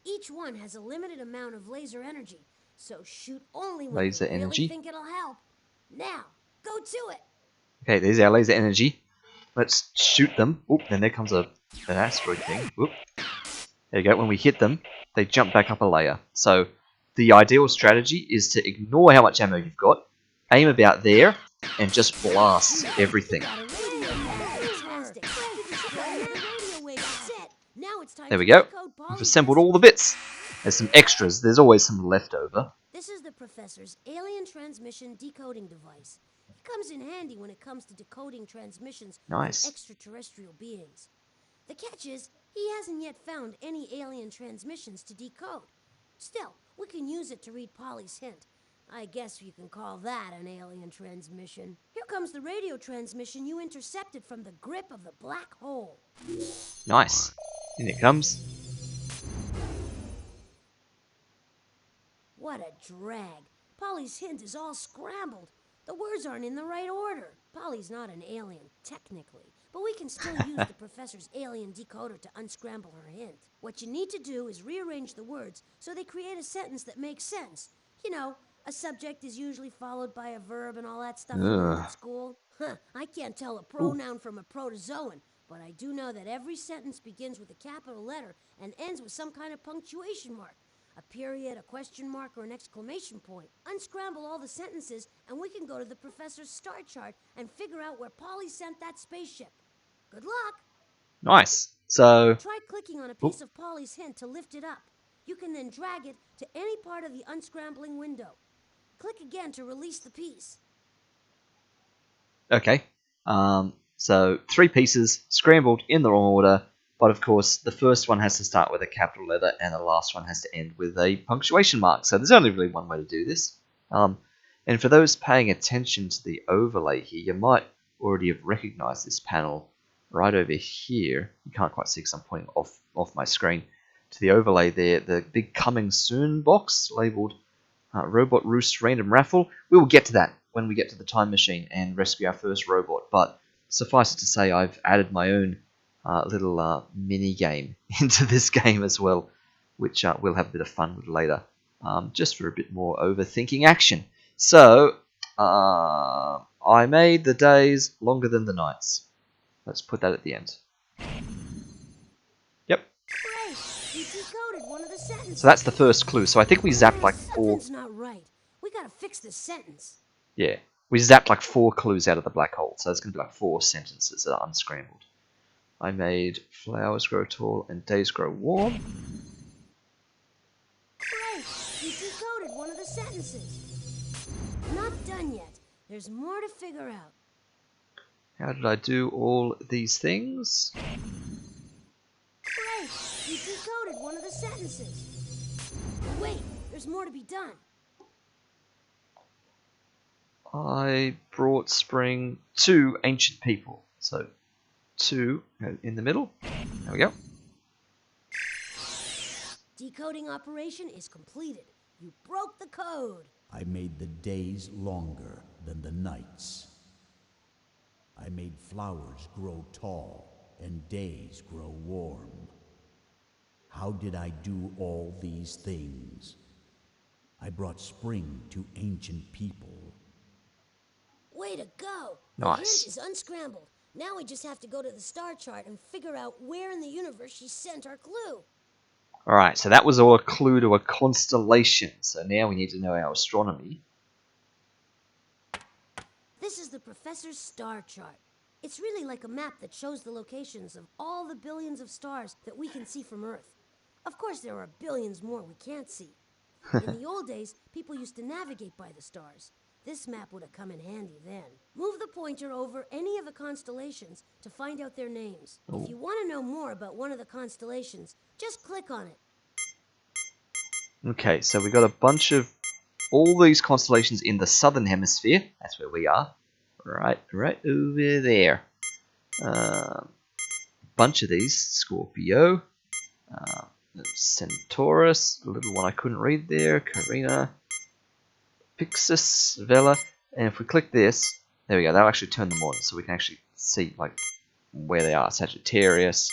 Each one has a limited amount of laser energy, so shoot only when you really think it'll help. Now, go to it. Okay, there's our laser energy. Let's shoot them. Oop, then there comes an asteroid thing. Oop. There you go. When we hit them, they jump back up a layer. So the ideal strategy is to ignore how much ammo you've got, aim about there, and just blast everything. There we go. We've assembled all the bits. There's some extras. There's always some left over. This is the professor's alien transmission decoding device. It comes in handy when it comes to decoding transmissions from Nice. extraterrestrial beings. The catch is, he hasn't yet found any alien transmissions to decode. Still, we can use it to read Polly's hint. I guess you can call that an alien transmission. Here comes the radio transmission you intercepted from the grip of the black hole. Nice. In it comes. What a drag. Polly's hint is all scrambled. The words aren't in the right order. Polly's not an alien, technically, but we can still use the professor's alien decoder to unscramble her hint. What you need to do is rearrange the words so they create a sentence that makes sense. You know, a subject is usually followed by a verb and all that stuff you learned at school. I can't tell a pronoun from a protozoan, but I do know that every sentence begins with a capital letter and ends with some kind of punctuation mark. A period, a question mark, or an exclamation point. Unscramble all the sentences, and we can go to the professor's star chart and figure out where Polly sent that spaceship. Good luck! Nice. So, Try clicking on a piece of Polly's hint to lift it up. You can then drag it to any part of the unscrambling window. Click again to release the piece. okay. So 3 pieces scrambled in the wrong order, but of course the first one has to start with a capital letter and the last one has to end with a punctuation mark. So there's only really one way to do this. And for those paying attention to the overlay here, you might already have recognized this panel right over here. You can't quite see because I'm pointing off my screen to the overlay there. The big coming soon box labeled Robot Roost Random Raffle. We will get to that when we get to the time machine and rescue our first robot. But suffice it to say, I've added my own little mini game into this game as well, which we'll have a bit of fun with later, just for a bit more overthinking action. So, I made the days longer than the nights. Let's put that at the end. Yep. Great! You decoded one of the sentences. So that's the first clue. So I think we zapped like 4. Something's not right. We gotta fix this sentence. Yeah. We zapped like 4 clues out of the black hole. So it's going to be like 4 sentences that are unscrambled. I made flowers grow tall and days grow warm. Great! You decoded one of the sentences. Not done yet. There's more to figure out. How did I do all these things? Great! You decoded one of the sentences. Wait, there's more to be done. I brought spring to ancient people. So 2 in the middle. There we go. Decoding operation is completed. You broke the code. I made the days longer than the nights. I made flowers grow tall and days grow warm. How did I do all these things? I brought spring to ancient people. Way to go! Nice. The hint is unscrambled. Now we just have to go to the star chart and figure out where in the universe she sent our clue. Alright, so that was all a clue to a constellation. So now we need to know our astronomy. This is the professor's star chart. It's really like a map that shows the locations of all the billions of stars that we can see from Earth. Of course, there are billions more we can't see. In the old days, people used to navigate by the stars. This map would have come in handy then. Move the pointer over any of the constellations to find out their names. If you want to know more about one of the constellations, just click on it. Okay, so we got a bunch of all these constellations in the southern hemisphere. That's where we are. Right over there. Bunch of these. Scorpio. Centaurus. The little one I couldn't read there. Carina. Pyxis. Vela. And if we click this, there we go. That'll actually turn them on, so we can actually see like where they are. Sagittarius.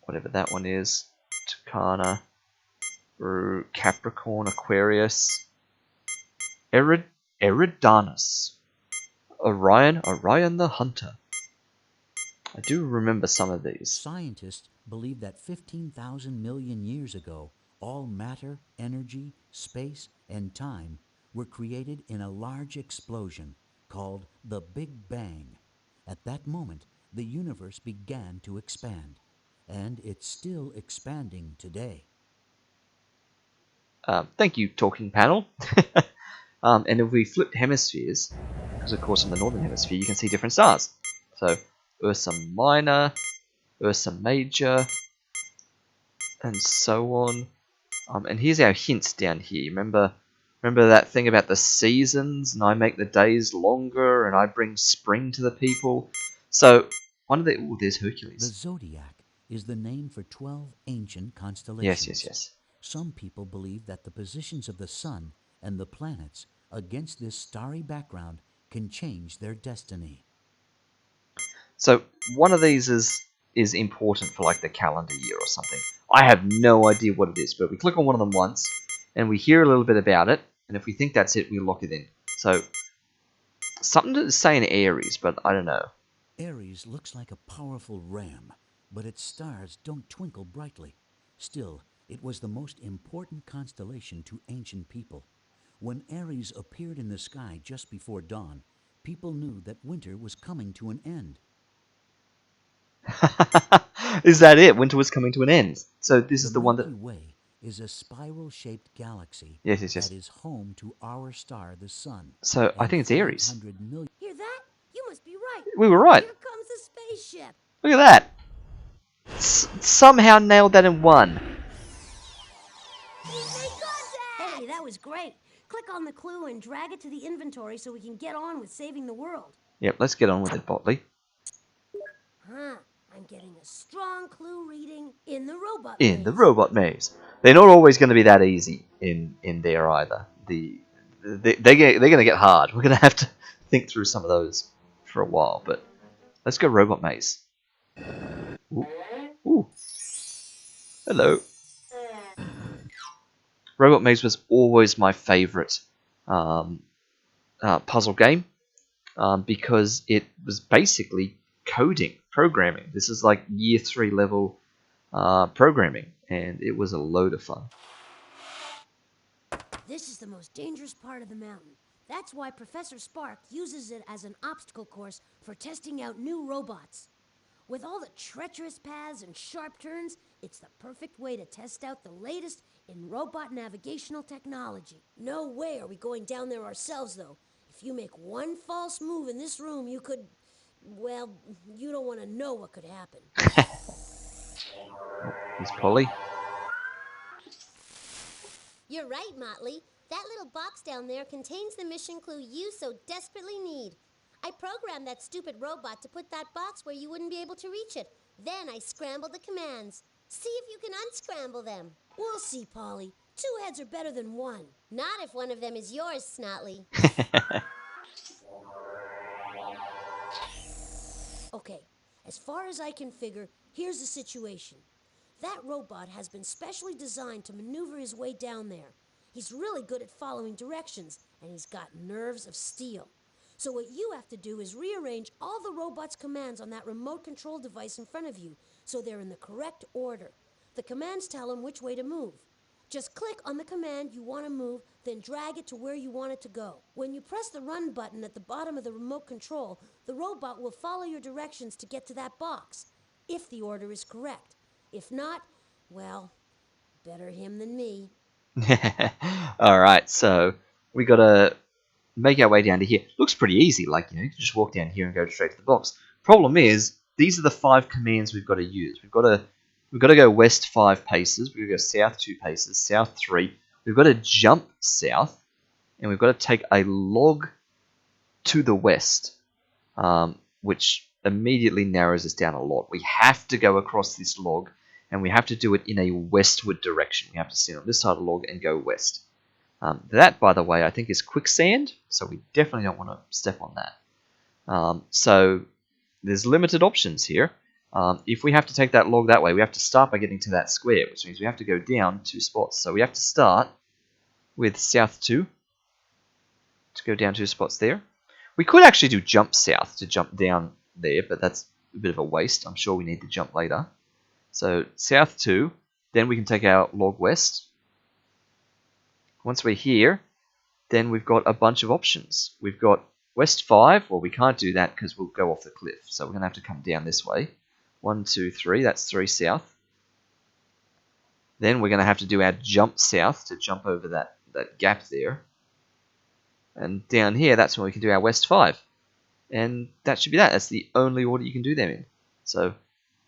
Whatever that one is. Tucana. Capricorn. Aquarius. Eridanus. Orion the Hunter. I do remember some of these. Scientists believe that 15,000 million years ago, all matter, energy, space, and time were created in a large explosion called the Big Bang. At that moment, the universe began to expand, and it's still expanding today. Thank you, talking panel. And if we flip hemispheres, because of course in the northern hemisphere you can see different stars. So Ursa Minor, Ursa Major, and so on. And here's our hints down here. Remember that thing about the seasons, and I make the days longer, and I bring spring to the people. So one of the there's The Hercules. zodiac is the name for 12 ancient Yes, constellations. yes, yes. Some people believe that the positions of the sun and the planets against this starry background can change their destiny. So one of these is important for like the calendar year or something. I have no idea what it is, but we click on one of them once, and we hear a little bit about it, and if we think that's it, we lock it in. So something to say in Aries, but I don't know. Aries looks like a powerful ram, but its stars don't twinkle brightly. Still, it was the most important constellation to ancient people. When Aries appeared in the sky just before dawn, people knew that winter was coming to an end. Is that it? Winter was coming to an end. So this The is the one that. Milky Way is a spiral-shaped galaxy Yes, yes, that yes. is home to our star, the Sun, So I and think it's Aries. 500 million. Hear that? You must be right. We were right. Here comes the spaceship. Look at that. Somehow nailed that in one. We've made contact! Hey, that was great. Click on the clue and drag it to the inventory so we can get on with saving the world. Yep, let's get on with it, Botley. Huh. I'm getting a strong clue reading in the robot In the maze. robot maze. They're not always going to be that easy in there either. They're going to get hard. We're going to have to think through some of those for a while, but let's go robot maze. Ooh. Ooh. Hello. Robot Maze was always my favorite puzzle game because it was basically coding, programming. This is like year 3 level programming, and it was a load of fun. This is the most dangerous part of the mountain. That's why Professor Spark uses it as an obstacle course for testing out new robots. With all the treacherous paths and sharp turns, it's the perfect way to test out the latest in robot navigational technology. No way are we going down there ourselves, though. If you make one false move in this room, you could... well, you don't want to know what could happen. Here's Polly. You're right, Motley. That little box down there contains the mission clue you so desperately need. I programmed that stupid robot to put that box where you wouldn't be able to reach it. Then I scrambled the commands. See if you can unscramble them. We'll see, Polly. 2 heads are better than 1. Not if one of them is yours, Snotley. Okay, as far as I can figure, here's the situation. That robot has been specially designed to maneuver his way down there. He's really good at following directions, and he's got nerves of steel. So what you have to do is rearrange all the robot's commands on that remote control device in front of you so they're in the correct order. The commands tell him which way to move. Just click on the command you want to move, then drag it to where you want it to go. When you press the run button at the bottom of the remote control, the robot will follow your directions to get to that box, if the order is correct. If not, well, better him than me. Alright, so we gotta make our way down to here. Looks pretty easy, like, you can just walk down here and go straight to the box. Problem is, these are the 5 commands we've got to use. We've got to go west 5 paces, we've got to go south 2 paces, south 3. We've got to jump south, and we've got to take a log to the west, which immediately narrows us down a lot. We have to go across this log, and we have to do it in a westward direction. We have to sit on this side of the log and go west. That, by the way, I think is quicksand, so we definitely don't want to step on that. So there's limited options here. If we have to take that log that way, we have to start by getting to that square, which means we have to go down 2 spots. So we have to start with south 2 to go down 2 spots there. We could actually do jump south to jump down there, but that's a bit of a waste. I'm sure we need to jump later. So south 2, then we can take our log west. Once we're here, then we've got a bunch of options. We've got west 5. Well, we can't do that because we'll go off the cliff. So we're going to have to come down this way. 1, 2, 3. That's 3 south. Then we're going to have to do our jump south to jump over that gap there. And down here, that's when we can do our West 5. And that should be that. That's the only order you can do them in. So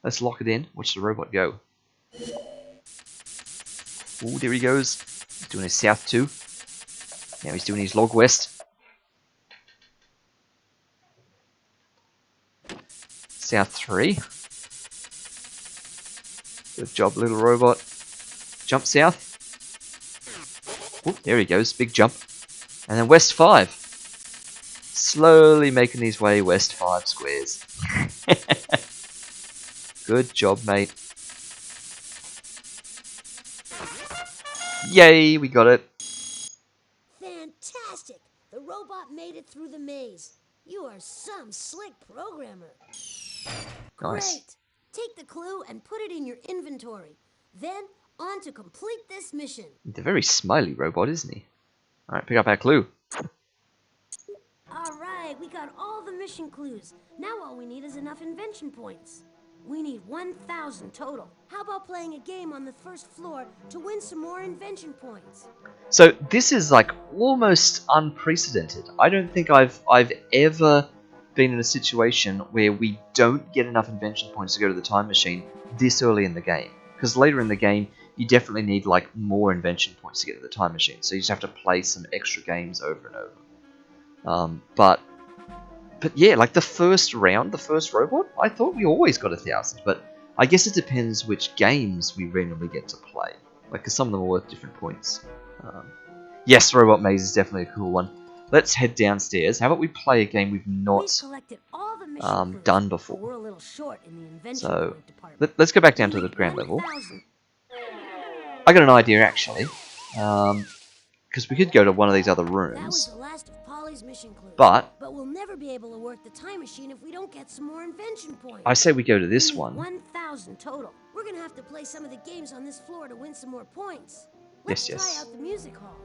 let's lock it in. Watch the robot go. Oh, there he goes. He's doing his South 2. Now he's doing his Log West. South 3. Good job, little robot. Jump south. Oh, there he goes. Big jump. And then West 5. Slowly making his way West 5 squares. Good job, mate. Yay, we got it. Fantastic! The robot made it through the maze. You are some slick programmer. Nice. Great! Take the clue and put it in your inventory. Then, on to complete this mission. He's a very smiley robot, isn't he? Alright, pick up our clue. Alright, we got all the mission clues. Now all we need is enough invention points. We need 1,000 total. How about playing a game on the first floor to win some more invention points? So this is like almost unprecedented. I don't think I've ever been in a situation where we don't get enough invention points to go to the time machine this early in the game. Because later in the game, you definitely need like more invention points to get to the time machine. So you just have to play some extra games over and over. But yeah, like the first round, the first robot, I thought we always got 1,000. But I guess it depends which games we randomly get to play. Like, because some of them are worth different points. Yes, Robot Maze is definitely a cool one. Let's head downstairs. How about we play a game we've not done before? We're a little short in the invention So, point department. let's go back down to the ground level. I got an idea, actually. Because we could go to one of these other That was rooms. the last of Polly's mission clues. But we'll never be able to work the time machine if we don't get some more invention points. I say we go to this We need one. 1,000 total. We're gonna have to play some of the games on this floor to win some more points. Let's Yes. try out the music hall.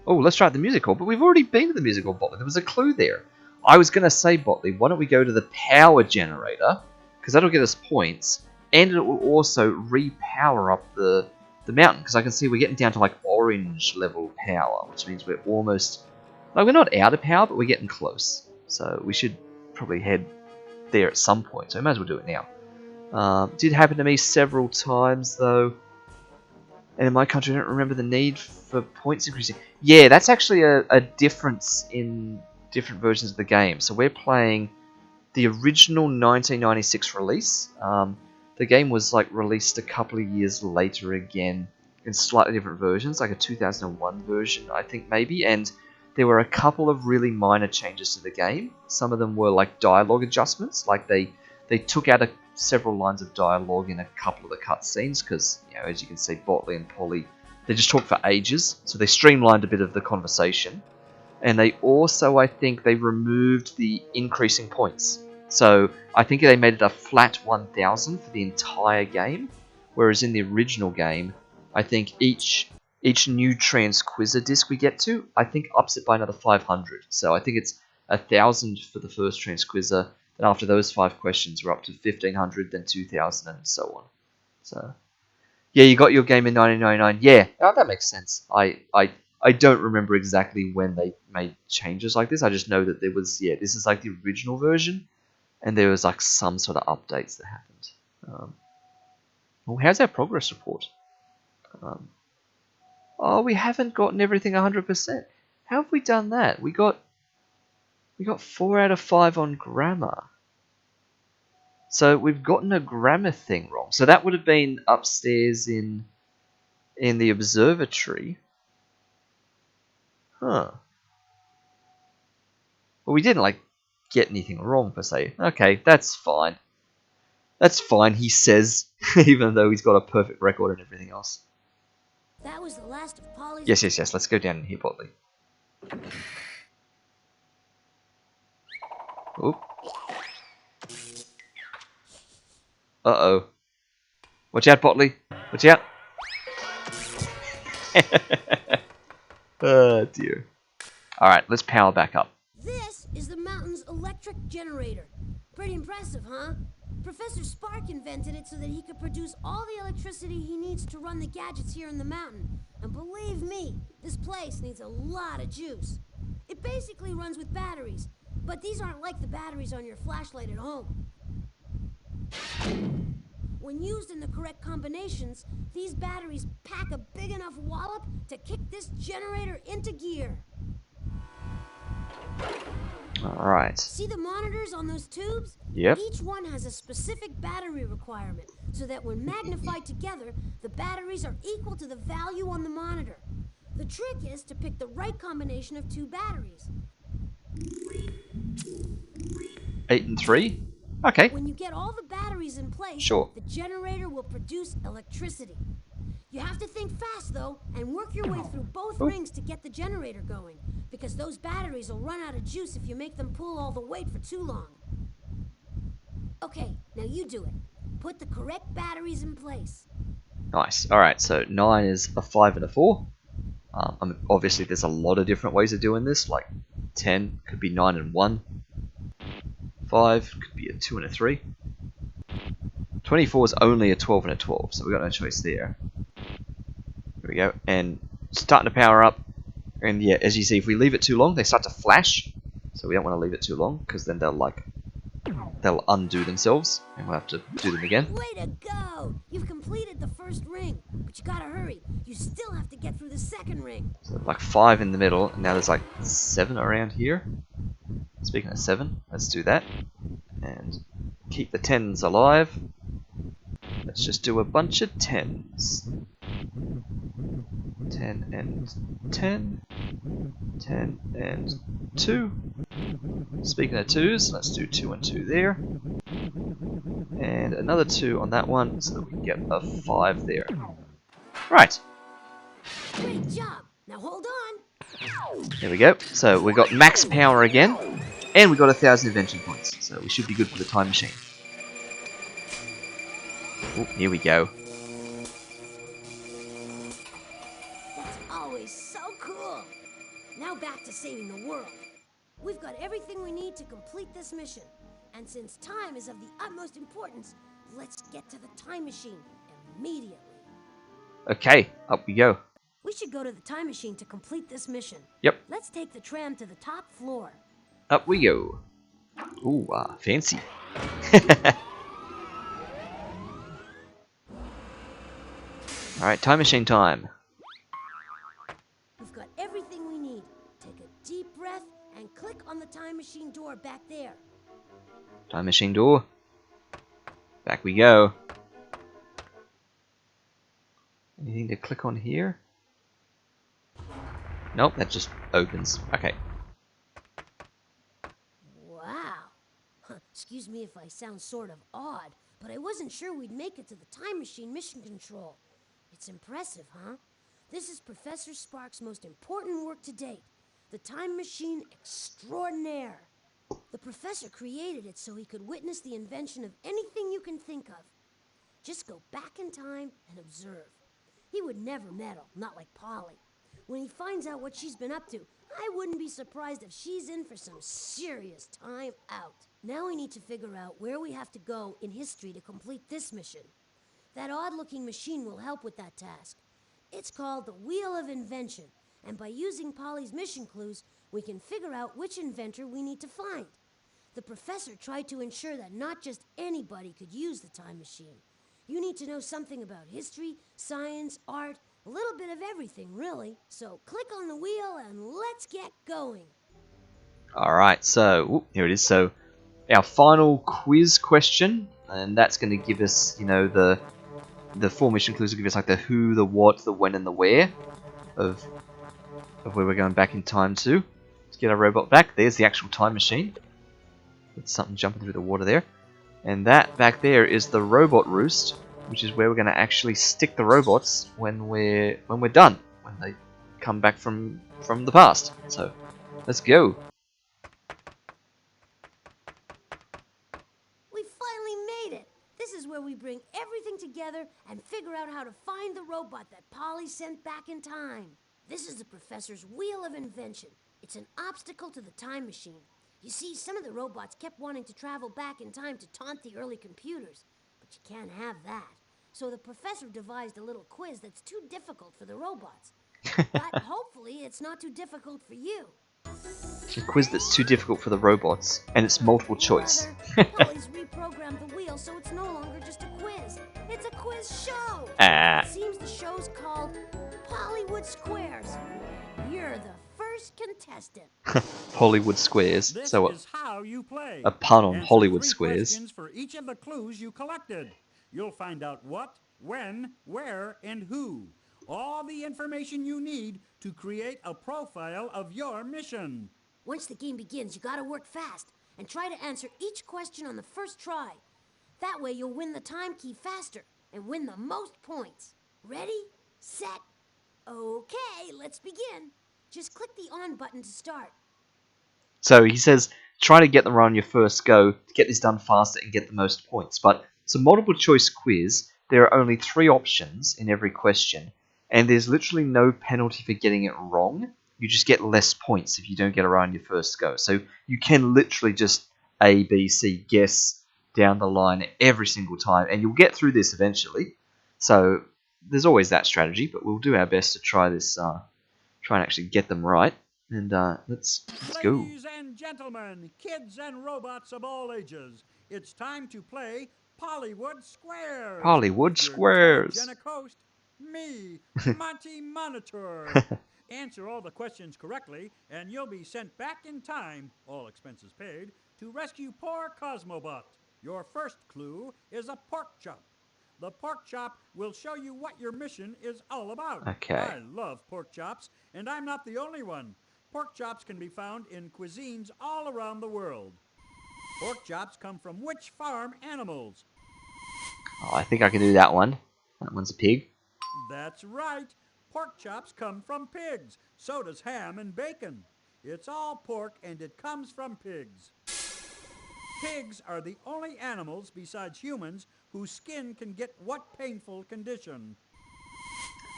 Oh, let's try the music hall. But we've already been to the music hall, Botley. There was a clue there. I was going to say, Botley, why don't we go to the power generator? Because that'll get us points. And it will also repower up the mountain. Because I can see we're getting down to like orange level power. Which means we're almost... Like, we're not out of power, but we're getting close. So we should probably head there at some point. So we might as well do it now. Did happen to me several times, though. And in my country, I don't remember the need for points increasing. Yeah, that's actually a difference in different versions of the game. So we're playing the original 1996 release. The game was like released a couple of years later again in slightly different versions, like a 2001 version, I think maybe. And there were a couple of really minor changes to the game. Some of them were like dialogue adjustments, like they took out several lines of dialogue in a couple of the cutscenes because, you know, as you can see, Botley and Polly, they just talk for ages, so they streamlined a bit of the conversation. And they also, I think, they removed the increasing points. So I think they made it a flat 1,000 for the entire game, whereas in the original game, I think each new Transquizer disc we get to, I think ups it by another 500. So I think it's 1,000 for the first Transquizer. And after those 5 questions, we're up to 1,500, then 2,000, and so on. So, yeah, you got your game in 1999. Yeah, oh, that makes sense. I don't remember exactly when they made changes like this. I just know that there was, yeah, this is like the original version, and there was like some sort of updates that happened. Well, how's our progress report? Oh, we haven't gotten everything 100%. How have we done that? We got 4 out of 5 on grammar. So we've gotten a grammar thing wrong. So that would have been upstairs in the observatory. Huh. Well, we didn't like get anything wrong per se. Okay, that's fine. That's fine, he says, even though he's got a perfect record and everything else. That was the last of Polly's... Yes. Let's go down here, Botley. Oop. Uh-oh. Watch out, Botley. Watch out. Oh, dear. Alright, let's power back up. This is the mountain's electric generator. Pretty impressive, huh? Professor Spark invented it so that he could produce all the electricity he needs to run the gadgets here in the mountain. And believe me, this place needs a lot of juice. It basically runs with batteries, but these aren't like the batteries on your flashlight at home. When used in the correct combinations, these batteries pack a big enough wallop to kick this generator into gear. Alright. See the monitors on those tubes? Yep. Each one has a specific battery requirement, so that when magnified together, the batteries are equal to the value on the monitor. The trick is to pick the right combination of two batteries. 8 and 3? Okay. When you get all the batteries in place, Sure. the generator will produce electricity. You have to think fast, though, and work your way through both rings to get the generator going, because those batteries will run out of juice if you make them pull all the weight for too long. Okay, now you do it. Put the correct batteries in place. Nice. Alright, so 9 is a 5 and a 4. Obviously, there's a lot of different ways of doing this, like 10 could be 9 and 1. 5 could be a 2 and a 3. 24 is only a 12 and a 12, so we've got no choice there. Here we go, and starting to power up. And yeah, as you see, if we leave it too long, they start to flash. So we don't want to leave it too long, because then they'll undo themselves, and we'll have to do them again. Way to go! You've completed the first ring, but you gotta hurry. You still have to get through the second ring. So like 5 in the middle, and now there's like 7 around here. Speaking of 7, let's do that. And keep the 10s alive. Let's just do a bunch of 10s. 10 and 10. 10 and 2. Speaking of 2s, let's do 2 and 2 there. And another 2 on that one, so that we can get a 5 there. Right. Great job! Now hold on. There we go. So we got max power again, and we got 1,000 invention points. So we should be good for the time machine. Oh, here we go. That's always so cool. Now back to saving the world. We've got everything we need to complete this mission. And since time is of the utmost importance, let's get to the time machine immediately. Okay, up we go. We should go to the time machine to complete this mission. Yep, Let's take the tram to the top floor. up we go. Ooh, fancy. Alright, time machine time. We've got everything we need. Take a deep breath and click on the time machine door back there. Time machine door. Back we go. Anything to click on here? Nope, that just opens. Okay. Wow. Excuse me if I sound sort of odd, but I wasn't sure we'd make it to the time machine mission control. It's impressive, huh? This is Professor Spark's most important work to date, the time machine extraordinaire. The professor created it so he could witness the invention of anything you can think of. Just go back in time and observe. He would never meddle, not like Polly. When he finds out what she's been up to, I wouldn't be surprised if she's in for some serious time out. Now we need to figure out where we have to go in history to complete this mission. That odd-looking machine will help with that task. It's called the Wheel of Invention, and by using Polly's mission clues, we can figure out which inventor we need to find. The professor tried to ensure that not just anybody could use the time machine. You need to know something about history, science, art, a little bit of everything, really. So click on the wheel and let's get going. Alright, so, here it is. So, our final quiz question, and that's going to give us, you know, the 4 mission clues will give us like the who, the what, the when, and the where of where we're going back in time to get our robot back. There's the actual time machine. There's something jumping through the water there. And that back there is the robot roost, which is where we're going to actually stick the robots when we're done, when they come back from the past. So, let's go. We finally made it. This is where we bring everything together and figure out how to find the robot that Polly sent back in time. This is the professor's Wheel of Invention. It's an obstacle to the time machine. You see, some of the robots kept wanting to travel back in time to taunt the early computers, but you can't have that. So the professor devised a little quiz that's too difficult for the robots. But hopefully it's not too difficult for you. A quiz that's too difficult for the robots, and it's multiple choice. Polly's reprogrammed the wheel so it's no longer just a quiz. It's a quiz show. Ah. It seems the show's called Hollywood Squares. You're the first contestant. Hollywood Squares. This So is how you play. a pun on Answer Hollywood 3 Squares. questions for each of the clues you collected. You'll find out what, when, where, and who. All the information you need to create a profile of your mission. Once the game begins, you gotta work fast and try to answer each question on the first try. That way you'll win the time key faster and win the most points. Ready, set, okay, let's begin. Just click the on button to start. So he says, try to get them right on your first go to get this done faster and get the most points. But it's a multiple choice quiz. There are only 3 options in every question, and there's literally no penalty for getting it wrong. You just get less points if you don't get it right on your first go. So you can literally just A, B, C, guess down the line every single time, and you'll get through this eventually. So there's always that strategy, but we'll do our best to try this, try and actually get them right. And let's go. Ladies and gentlemen, kids and robots of all ages, it's time to play Hollywood Squares. Hollywood with your Squares. telegenic host, me, Monty Monitor. Answer all the questions correctly, and you'll be sent back in time, all expenses paid, to rescue poor Cosmobot. Your first clue is a pork chop. The pork chop will show you what your mission is all about. Okay. I love pork chops, and I'm not the only one. Pork chops can be found in cuisines all around the world. Pork chops come from which farm animals? Oh, I think I can do that one. That one's a pig. That's right. Pork chops come from pigs. So does ham and bacon. It's all pork and it comes from pigs. Pigs are the only animals besides humans whose skin can get what painful condition?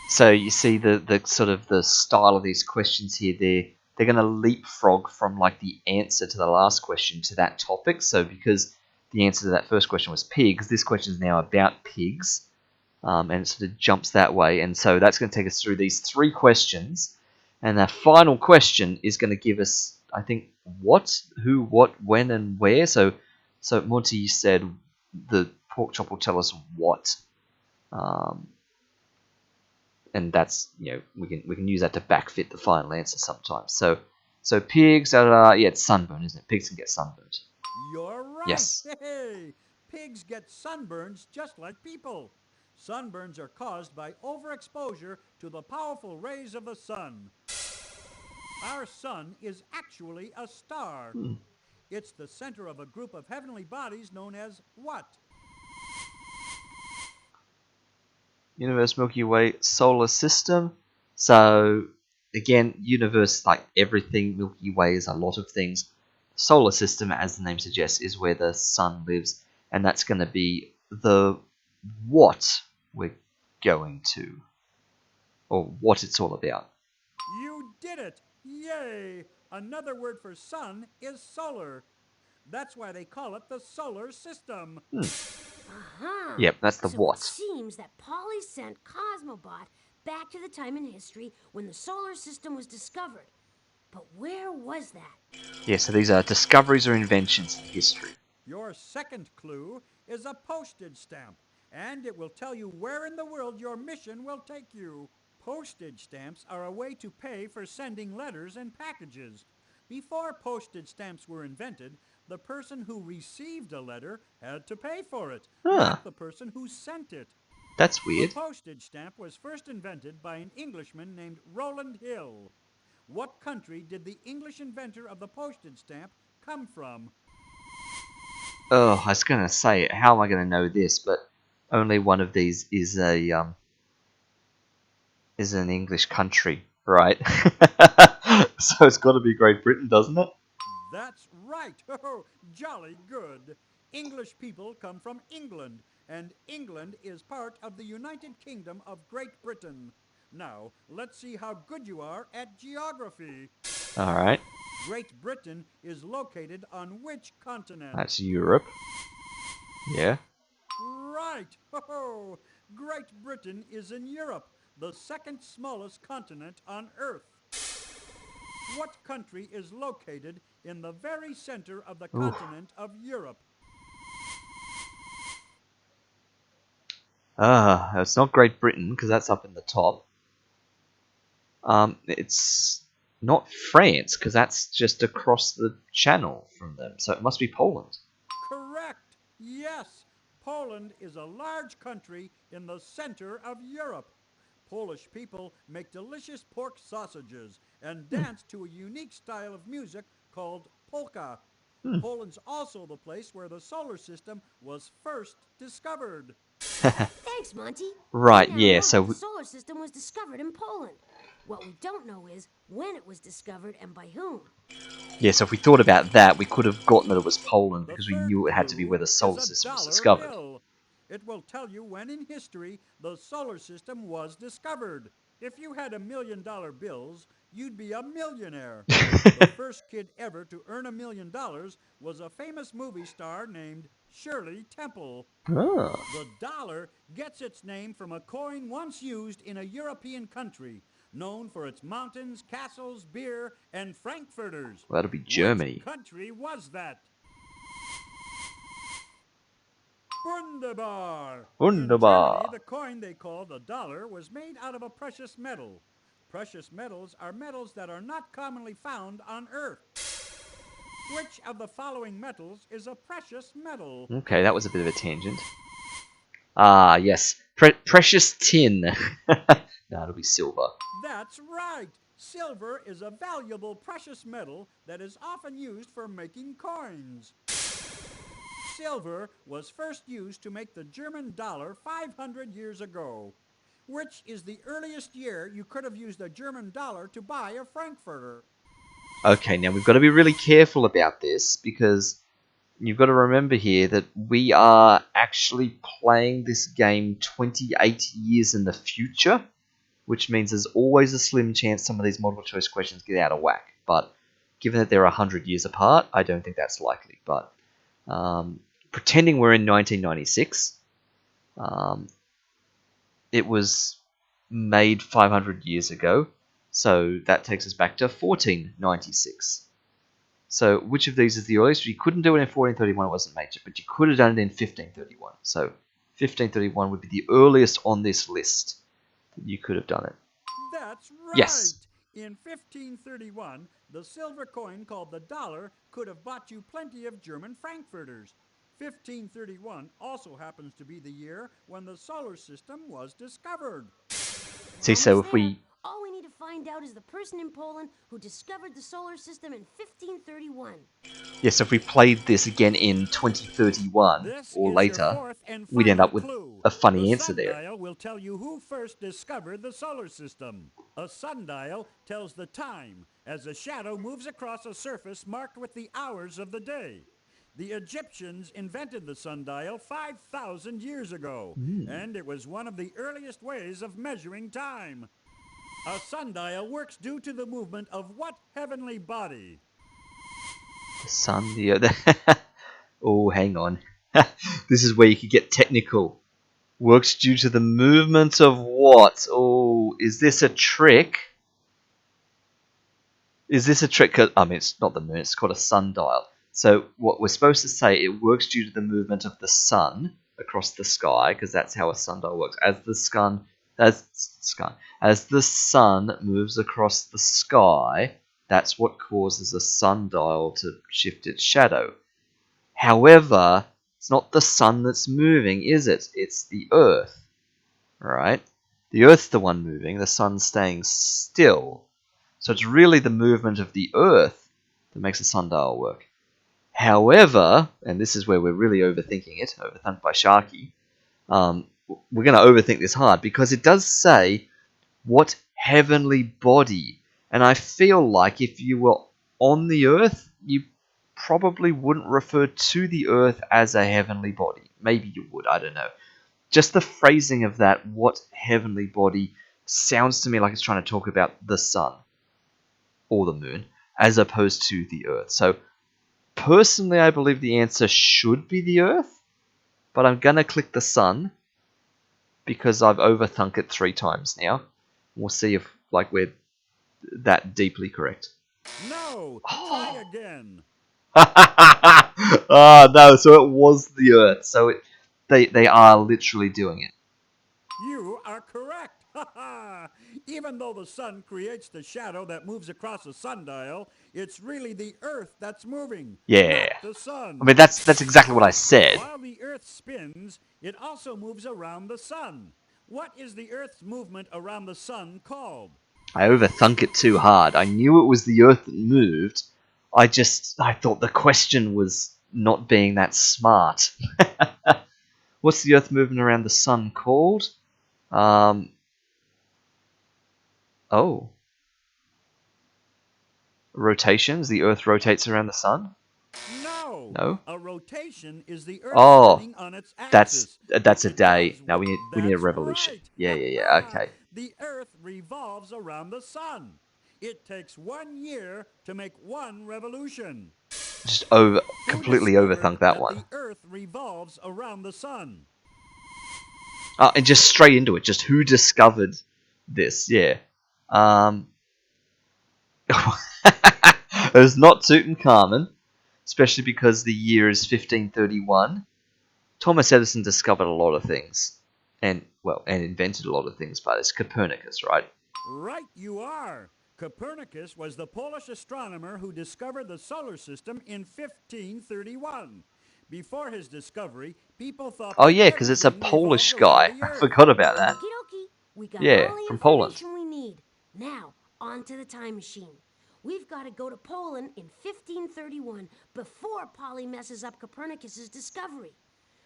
So you see the sort of the style of these questions here. They're going to leapfrog from like the answer to the last question to that topic. So because the answer to that first question was pigs, this question is now about pigs, and it sort of jumps that way. And so that's going to take us through these 3 questions, and that final question is going to give us, I think, what, who, what, when, and where. So Monty said the pork chop will tell us what. And that's, we can use that to backfit the final answer sometimes. So pigs, yeah, it's sunburn, isn't it? Pigs can get sunburned. You're right. Yes. Hey, pigs get sunburns just like people. Sunburns are caused by overexposure to the powerful rays of the sun. Our sun is actually a star. It's the center of a group of heavenly bodies known as what? Universe, Milky Way, solar system. So again, universe, like everything, Milky Way is a lot of things. Solar system, as the name suggests, is where the sun lives, and that's going to be the what we're going to, or what it's all about. You did it! Yay! Another word for sun is solar. That's why they call it the solar system. Uh-huh. Yep, that's the so what. It seems that Polly sent Cosmobot back to the time in history when the solar system was discovered. But where was that? Yeah, so these are discoveries or inventions in history. Your second clue is a postage stamp, and it will tell you where in the world your mission will take you. Postage stamps are a way to pay for sending letters and packages. Before postage stamps were invented, the person who received a letter had to pay for it, not the person who sent it. That's weird. The postage stamp was first invented by an Englishman named Rowland Hill. What country did the English inventor of the postage stamp come from? Oh, I was gonna say, how am I gonna know this? But only one of these is an English country, right? So it's got to be Great Britain, doesn't it? That's right. Oh, jolly good. English people come from England, and England is part of the United Kingdom of Great Britain. Now, let's see how good you are at geography. All right, Great Britain is located on which continent? that's Europe. Yeah. Right. Oh, Great Britain is in Europe, the second smallest continent on Earth. What country is located in the very center of the Ooh. continent of Europe? It's not Great Britain, because that's up in the top. It's not France, because that's just across the channel from them. So it must be Poland. Correct. Yes. Poland is a large country in the center of Europe. Polish people make delicious pork sausages and dance to a unique style of music called polka. Poland's also the place where the solar system was first discovered. Thanks, Monty. Right, We now yeah, know so that the solar system was discovered in Poland. What we don't know is when it was discovered and by whom. so if we thought about that, we could have gotten that it was Poland The because we third knew it had to be clue where the is solar a system was dollar discovered. bill. It will tell you when in history the solar system was discovered. If you had $1,000,000 bills, you'd be a millionaire. The first kid ever to earn $1,000,000 was a famous movie star named Shirley Temple. Ah. The dollar gets its name from a coin once used in a European country, known for its mountains, castles, beer, and frankfurters. Well, that'll be Which Germany. country was that? Wunderbar! In Germany, Wunderbar. the coin they called a dollar was made out of a precious metal. Precious metals are metals that are not commonly found on Earth. Which of the following metals is a precious metal? Okay, that was a bit of a tangent. Yes. Precious tin. No, it'll be silver. That's right! Silver is a valuable precious metal that is often used for making coins. Silver was first used to make the German dollar 500 years ago. Which is the earliest year you could have used a German dollar to buy a frankfurter? Okay, now we've got to be really careful about this because you've got to remember here that we are actually playing this game 28 years in the future, which means there's always a slim chance some of these multiple choice questions get out of whack. But given that they're 100 years apart, I don't think that's likely. But pretending we're in 1996, it was made 500 years ago, so that takes us back to 1496. So which of these is the earliest? You couldn't do it in 1431, it wasn't made, but you could have done it in 1531. So 1531 would be the earliest on this list that you could have done it. That's right! Yes. In 1531, the silver coin called the dollar could have bought you plenty of German frankfurters. 1531 also happens to be the year when the solar system was discovered. See, so if we... All we need to find out is the person in Poland who discovered the solar system in 1531. Yes, so if we played this again in 2031 This or is your later, fourth and we'd end final up with clue. a funny The answer there. sundial will tell you who first discovered the solar system. A sundial tells the time as a shadow moves across a surface marked with the hours of the day. The Egyptians invented the sundial 5,000 years ago, and it was one of the earliest ways of measuring time. A sundial works due to the movement of what heavenly body? The sun, the earth... Oh, hang on. This is where you could get technical. Works due to the movement of what? Oh, is this a trick? Is this a trick? I mean, it's not the moon, it's called a sundial. So what we're supposed to say, it works due to the movement of the sun across the sky, because that's how a sundial works. As the sun moves across the sky, that's what causes a sundial to shift its shadow. However, it's not the sun that's moving, is it? It's the earth, right? The earth's the one moving, the sun's staying still. So it's really the movement of the earth that makes a sundial work. However, and this is where we're really overthinking it, Overthunk by Sharky, we're going to overthink this hard because it does say what heavenly body. And I feel like if you were on the earth, you probably wouldn't refer to the earth as a heavenly body. Maybe you would, I don't know. Just the phrasing of that, what heavenly body, sounds to me like it's trying to talk about the sun or the moon as opposed to the earth. So personally, I believe the answer should be the earth, but I'm going to click the sun because I've overthunk it 3 times now. We'll see if we're that deeply correct. No, try again. Oh no, so it was the Earth. So they are literally doing it. You are correct. Even though the sun creates the shadow that moves across a sundial, it's really the Earth that's moving, Yeah. not the I sun. mean that's exactly what I said. While the Earth spins, it also moves around the sun. What is the Earth's movement around the sun called? I overthunk it too hard. I knew it was the Earth that moved. I thought the question was not being that smart. What's the Earth moving around the sun called? Um. Oh. Rotations. The Earth rotates around the sun. No. No. A rotation is the Earth Oh, spinning on its that's axis, that's which a it does day. Now with. we need a That's revolution. right. Yeah. Okay. The Earth revolves around the sun. It takes 1 year to make one revolution. Just Who completely overthunk discovered that that one. the Earth revolves around the sun? And just straight into it. Just who discovered this? Yeah. Um. It was not Tutankhamun, especially because the year is 1531. Thomas Edison discovered a lot of things, and invented a lot of things, but it's Copernicus, right? Right you are. Copernicus was the Polish astronomer who discovered the solar system in 1531. Before his discovery, people thought Oh that yeah, because it's a everything revolved Polish around guy. the I Earth. forgot about that. Okie dokie. We got Yeah, all the from Poland. information we need. Now, on to the time machine. We've got to go to Poland in 1531 before Polly messes up Copernicus's discovery.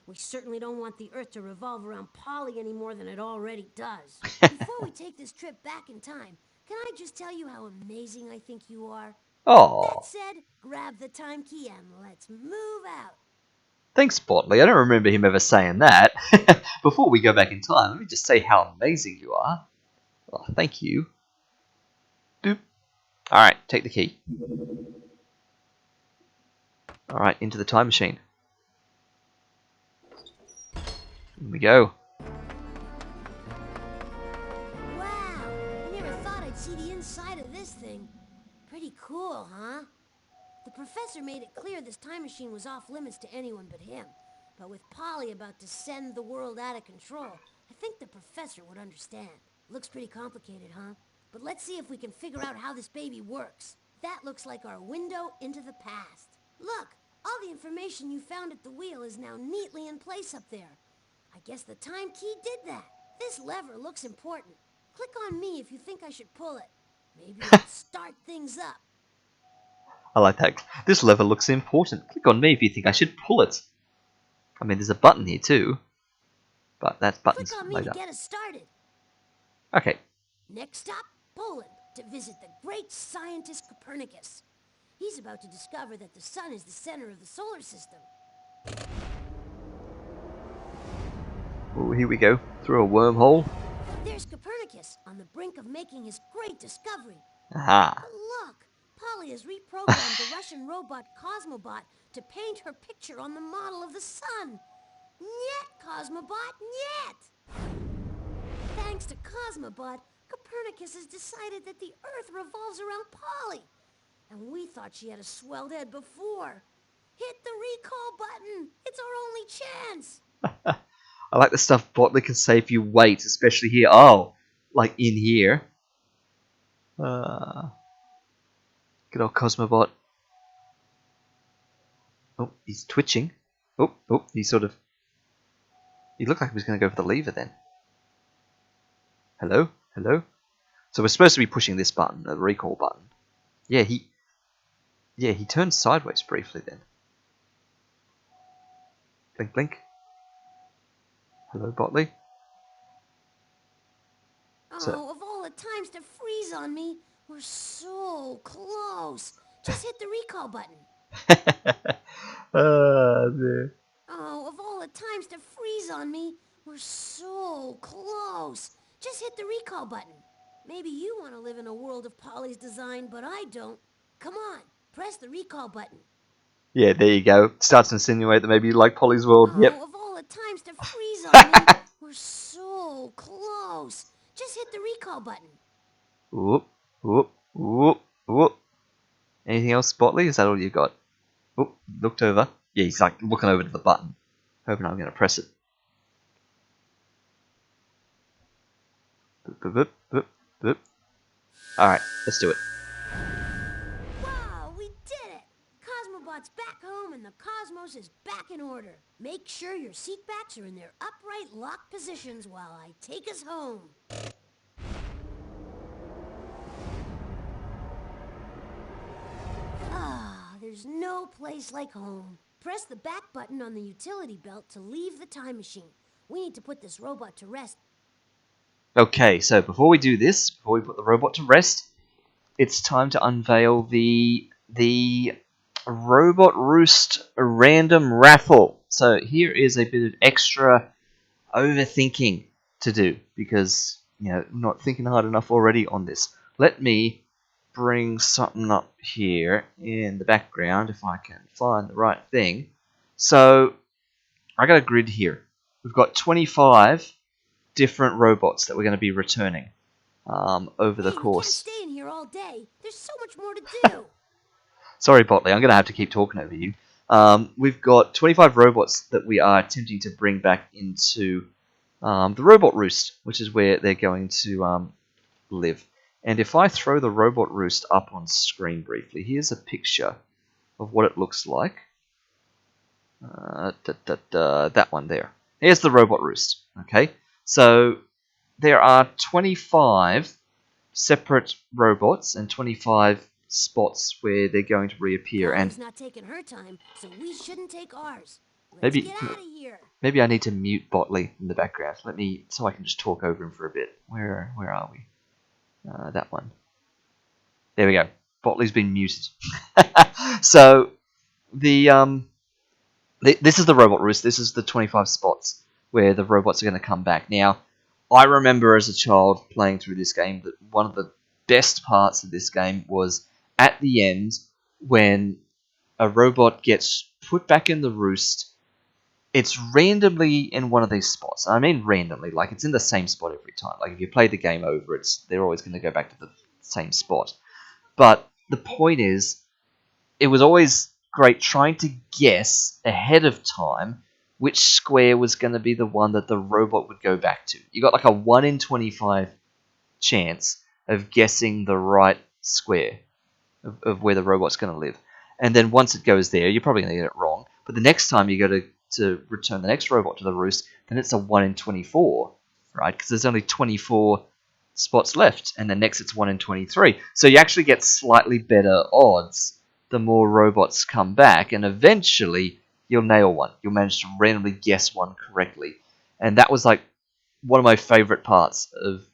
We certainly don't want the Earth to revolve around Polly any more than it already does. Before we take this trip back in time, can I just tell you how amazing I think you are? That Oh, said, grab the time key and let's move out. thanks, Botley. I don't remember him ever saying that. Before we go back in time, let me just say how amazing you are. Oh, thank you. Doop. All right, take the key. All right, into the time machine. Here we go. Wow, I never thought I'd see the inside of this thing. Pretty cool, huh? The professor made it clear this time machine was off limits to anyone but him. But with Polly about to send the world out of control, I think the professor would understand. Looks pretty complicated, huh? But let's see if we can figure out how this baby works. That looks like our window into the past. Look, all the information you found at the wheel is now neatly in place up there. I guess the time key did that. This lever looks important. Click on me if you think I should pull it. Maybe it'll start things up. I like that. This lever looks important. Click on me if you think I should pull it. I mean, there's a button here too, but that Click button's on me to later. get us started. Okay. Next stop, Poland, to visit the great scientist Copernicus. He's about to discover that the sun is the center of the solar system. Oh, here we go. Through a wormhole. There's Copernicus on the brink of making his great discovery. Aha. But look, Polly has reprogrammed the Russian robot Cosmobot to paint her picture on the model of the sun. Nyet, Cosmobot, nyet! Thanks to Cosmobot, Copernicus has decided that the Earth revolves around Polly. And we thought she had a swelled head before. Hit the recall button. It's our only chance. I like the stuff Botley can say if you wait, especially here. Oh, like in here. Good old Cosmobot. Oh, he's twitching. Oh, he sort of... He looked like he was going to go for the lever then. Hello? Hello? So we're supposed to be pushing this button, the recall button. Yeah, he turned sideways briefly then. Blink, blink. Hello, Botley? So, Oh, of all the times to freeze on me, we're so close. Just hit the recall button. there. Oh, of all the times to freeze on me, we're so close. Just hit the recall button. Maybe you want to live in a world of Polly's design, but I don't. Come on, press the recall button. Yeah, there you go. Starts to insinuate that maybe you like Polly's World. Yep. Oh, of all the times to freeze on me, we're so close. Just hit the recall button. Whoop, whoop, whoop, whoop. Anything else, Botley? Is that all you got? Oh, looked over. Yeah, he's like looking over to the button, hoping I'm going to press it. Boop, boop, boop, boop, boop. All right, let's do it. Wow, we did it! Cosmobot's back home and the cosmos is back in order. Make sure your seat backs are in their upright locked positions while I take us home. Ah, there's no place like home. Press the back button on the utility belt to leave the time machine. We need to put this robot to rest. Okay, so before we do this, before we put the robot to rest, it's time to unveil the Robot Roost random raffle. So here is a bit of extra overthinking to do because I'm not thinking hard enough already on this. Let me bring something up here in the background if I can find the right thing. So I got a grid here. We've got 25 different robots that we're going to be returning over the Hey, we can't course. stay in here all day. There's so much more to do. Sorry, Botley, I'm going to have to keep talking over you. We've got 25 robots that we are attempting to bring back into the Robot Roost, which is where they're going to live. And if I throw the Robot Roost up on screen briefly, here's a picture of what it looks like. That one there. Here's the Robot Roost. Okay, so there are 25 separate robots and 25 spots where they're going to reappear. Polly's And not taking her time, so we shouldn't take ours. Let's maybe get out of here. maybe I need to mute Botley in the background. So I can just talk over him for a bit. Where are we? That one. There we go. Botley's been muted. So this is the Robot Roost. This is the 25 spots where the robots are going to come back. Now, I remember as a child playing through this game that one of the best parts of this game was at the end when a robot gets put back in the roost. It's randomly in one of these spots. I mean randomly, like it's in the same spot every time. Like if you play the game over, they're always going to go back to the same spot. But the point is, it was always great trying to guess ahead of time which square was going to be the one that the robot would go back to. You got like a 1 in 25 chance of guessing the right square of where the robot's going to live. And then once it goes there, you're probably going to get it wrong. But the next time you go to return the next robot to the roost, then it's a 1 in 24, right? Because there's only 24 spots left, and then next it's 1 in 23. So you actually get slightly better odds the more robots come back, and eventually you'll nail one. You'll manage to randomly guess one correctly. And that was like one of my favorite parts of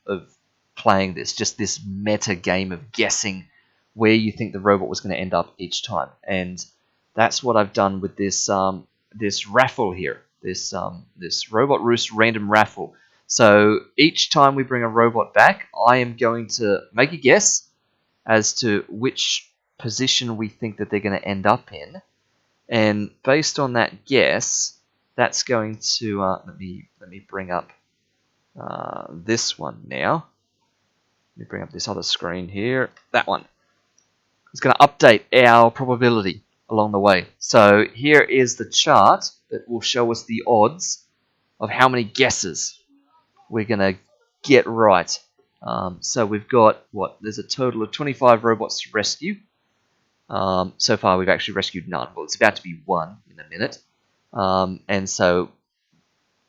playing this, just this meta game of guessing where you think the robot was going to end up each time. And that's what I've done with this this raffle here, this Robot Roost random raffle. So each time we bring a robot back, I am going to make a guess as to which position we think that they're going to end up in, and based on that guess, that's going to let me bring up this one now. Let me bring up this other screen here. That one. It's going to update our probability along the way. So here is the chart that will show us the odds of how many guesses we're going to get right. So we've got, there's a total of 25 robots to rescue. So far we've actually rescued none. Well, it's about to be one in a minute. And so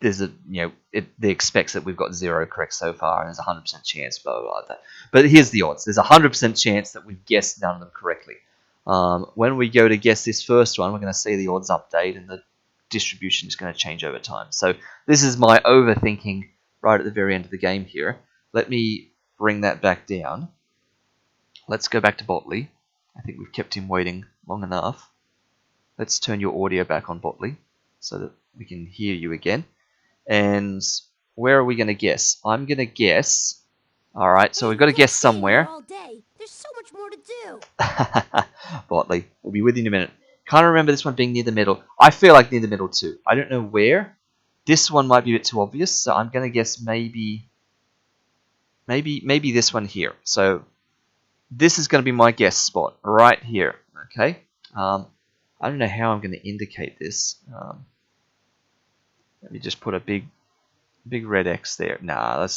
there's it expects that we've got 0 correct so far, and there's a 100% chance, blah, blah, blah, like that. But here's the odds. There's a 100% chance that we've guessed none of them correctly. When we go to guess this first one, we're going to see the odds update, and the distribution is going to change over time. So this is my overthinking right at the very end of the game here. Let me bring that back down. Let's go back to Botley. I think we've kept him waiting long enough. Let's turn your audio back on, Botley, so that we can hear you again. And where are we going to guess? I'm going to guess. All right, so we've got to guess somewhere. All day. There's so much more to do. Botley, we'll be with you in a minute. Can't remember this one being near the middle. I feel like near the middle too. I don't know where. This one might be a bit too obvious, so I'm going to guess maybe this one here. So this is going to be my guess spot right here. Okay. I don't know how I'm going to indicate this. Let me just put a big red X there. Nah,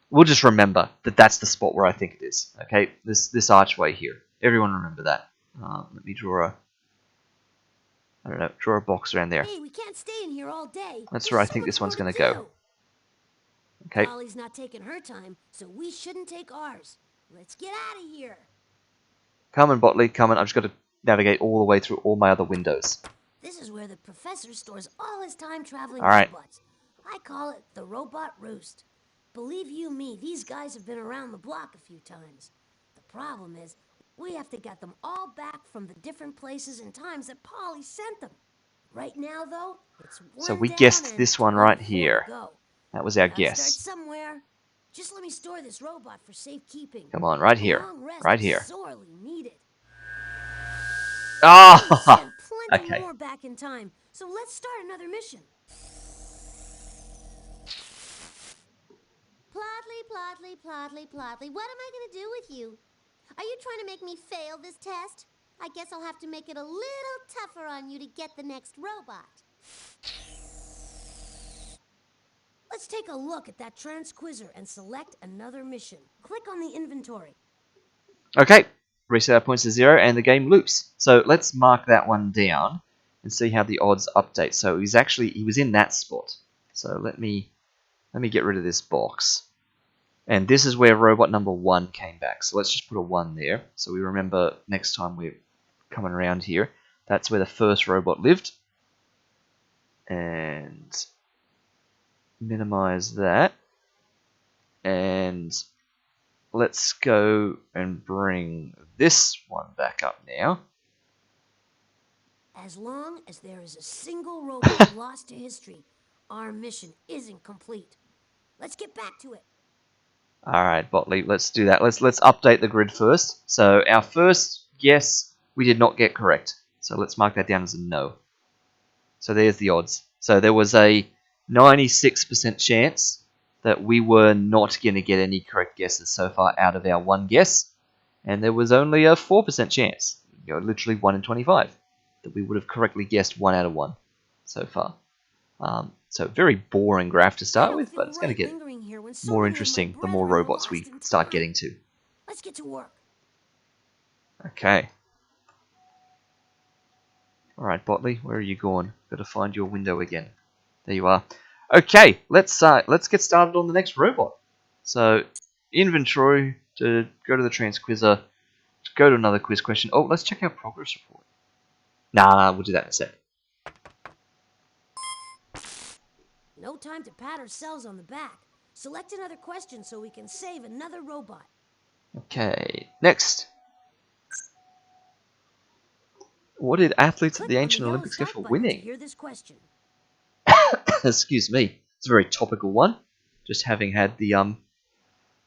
we'll just remember that that's the spot where I think it is. Okay, this archway here. Everyone remember that. Let me draw a box around there. Hey, we can't stay in here all day. That's There's where I so think much this one's more going to to go. do. Okay. Polly's not taking her time, so we shouldn't take ours. Let's get out of here. Come on, Botley, come on. I've just got to navigate all the way through all my other windows. This is where the professor stores all his time-traveling All right. robots. I call it the Robot Roost. Believe you me, these guys have been around the block a few times. The problem is, we have to get them all back from the different places and times that Polly sent them. Right now, though, it's one So we down guessed and this one right 24 here. to go. That was our Gotta start guess. somewhere. Just let me store this robot for safekeeping. Come on, right A here. long rest Right is here. sorely needed. Oh! We sent plenty Okay. more back in time, so let's start another mission. Plotley, what am I going to do with you? Are you trying to make me fail this test? I guess I'll have to make it a little tougher on you to get the next robot. Let's take a look at that transquizzer and select another mission. Click on the inventory. Okay. Reset our points to 0 and the game loops. So let's mark that one down and see how the odds update. So he was in that spot. So let me get rid of this box. And this is where robot number 1 came back. So let's just put a 1 there. So we remember next time we're coming around here. That's where the first robot lived. And minimize that. And let's go and bring this one back up now. As long as there is a single robot lost to history, our mission isn't complete. Let's get back to it. Alright, Botley, let's do that. Let's update the grid first. So our first guess we did not get correct. So let's mark that down as a no. So there's the odds. So there was a 96% chance that we were not going to get any correct guesses so far out of our one guess. And there was only a 4% chance, literally 1 in 25, that we would have correctly guessed 1 out of 1 so far. So very boring graph to start with, but it's going to get more interesting the more robots we start getting to. Let's get to work. Okay. Alright, Botley, where are you going? Got to find your window again. There you are. Okay, let's get started on the next robot. So, inventory, to go to the transquizzer, to go to another quiz question. Oh, let's check our progress report. Nah, we'll do that in a sec. No time to pat ourselves on the back. Select another question so we can save another robot. Okay, next. What did athletes at Click the on ancient yellow Olympics get start for button to winning? hear this question. Excuse me. It's a very topical one. Just having had the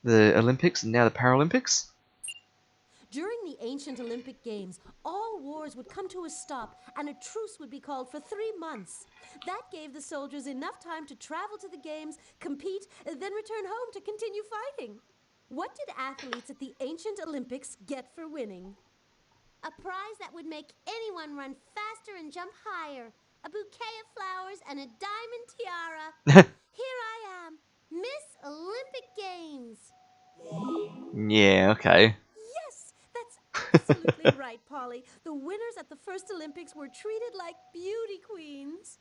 Olympics and now the Paralympics. During the ancient Olympic Games, all wars would come to a stop and a truce would be called for 3 months. That gave the soldiers enough time to travel to the games, compete, and then return home to continue fighting. What did athletes at the ancient Olympics get for winning? A prize that would make anyone run faster and jump higher. A bouquet of flowers and a diamond tiara. Here I am, Miss Olympic Games. Yeah, okay. Yes, that's absolutely right, Polly. The winners at the first Olympics were treated like beauty queens.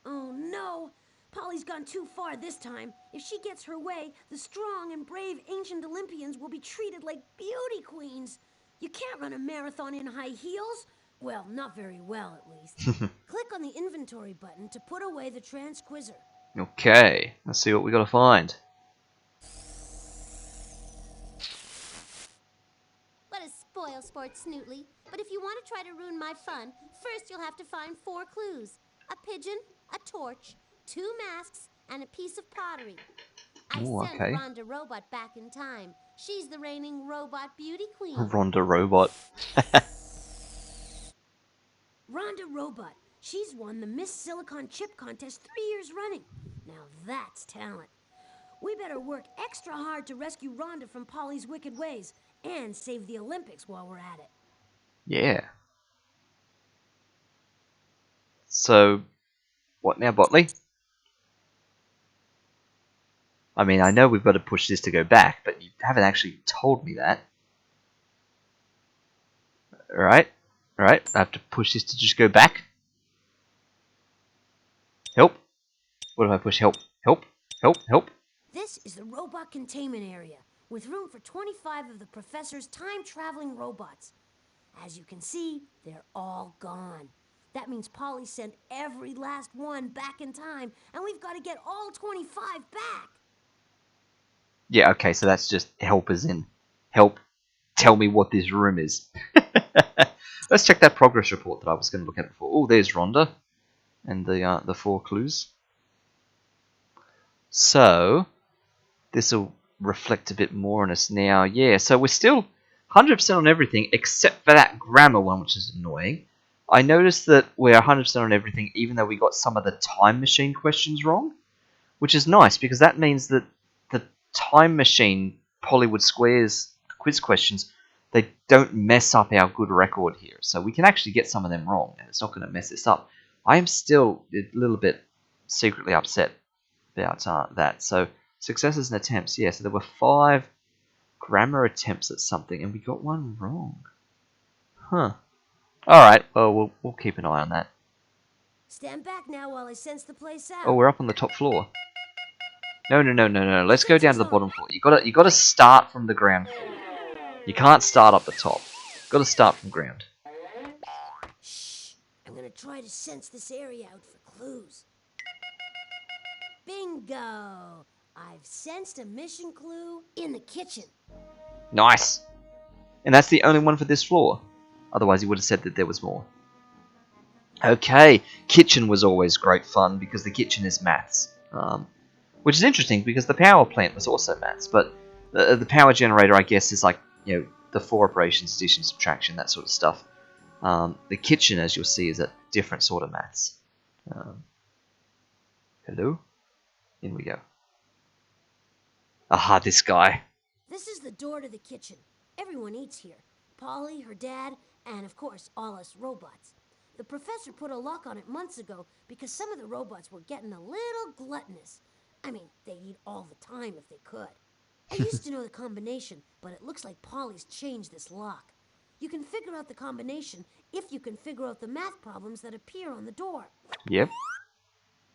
Oh no, Polly's gone too far this time. If she gets her way, the strong and brave ancient Olympians will be treated like beauty queens. You can't run a marathon in high heels. Well, not very well, at least. Click on the inventory button to put away the transquizzer. Okay, let's see what we got to find. What a spoil sport, Snootly. But if you want to try to ruin my fun, first you'll have to find 4 clues. A pigeon, a torch, 2 masks, and a piece of pottery. I Ooh, sent okay. Rhonda Robot back in time. She's the reigning robot beauty queen. Rhonda Robot. Rhonda Robot. She's won the Miss Silicon Chip contest 3 years running. Now that's talent. We better work extra hard to rescue Rhonda from Polly's wicked ways. and save the Olympics while we're at it. Yeah. So, what now, Botley? I mean, I know we've got to push this to go back, but you haven't actually told me that. Alright. Alright, I have to push this to just go back. Help. What if I push help? Help. Help. Help. This is the robot containment area, with room for 25 of the professor's time-traveling robots. As you can see, they're all gone. That means Polly sent every last one back in time, and we've got to get all 25 back. Yeah, okay, so that's just help as in help tell me what this room is. Let's check that progress report that I was going to look at before. Oh, there's Rhonda and the 4 clues. So, this will reflect a bit more on us now. Yeah, so we're still 100% on everything except for that grammar one, which is annoying. I noticed that we're 100% on everything even though we got some of the time machine questions wrong, which is nice because that means that the time machine Pollywood Squares quiz questions, they don't mess up our good record here. So we can actually get some of them wrong and it's not going to mess this up. I am still a little bit secretly upset about that. So successes and attempts. Yeah, so there were 5 grammar attempts at something and we got one wrong. Huh. Alright, well, we'll keep an eye on that. Stand back now while I sense the place out. Oh, we're up on the top floor. No. Let's go down to the bottom floor. You gotta start from the ground floor. You can't start up the top. You gotta start from ground. Shh. I'm gonna try to sense this area out for clues. Bingo! I've sensed a mission clue in the kitchen. Nice. And that's the only one for this floor. Otherwise, he would have said that there was more. Okay, kitchen was always great fun because the kitchen is maths. Which is interesting because the power plant was also maths, but the power generator, I guess, is like, the 4 operations, addition, subtraction, that sort of stuff. The kitchen, as you'll see, is a different sort of maths. Hello? In we go. Aha, this guy. This is the door to the kitchen. Everyone eats here. Polly, her dad, and of course, all us robots. The professor put a lock on it months ago because some of the robots were getting a little gluttonous. I mean, they'd eat all the time if they could. I used to know the combination, but it looks like Polly's changed this lock. You can figure out the combination if you can figure out the math problems that appear on the door. Yep.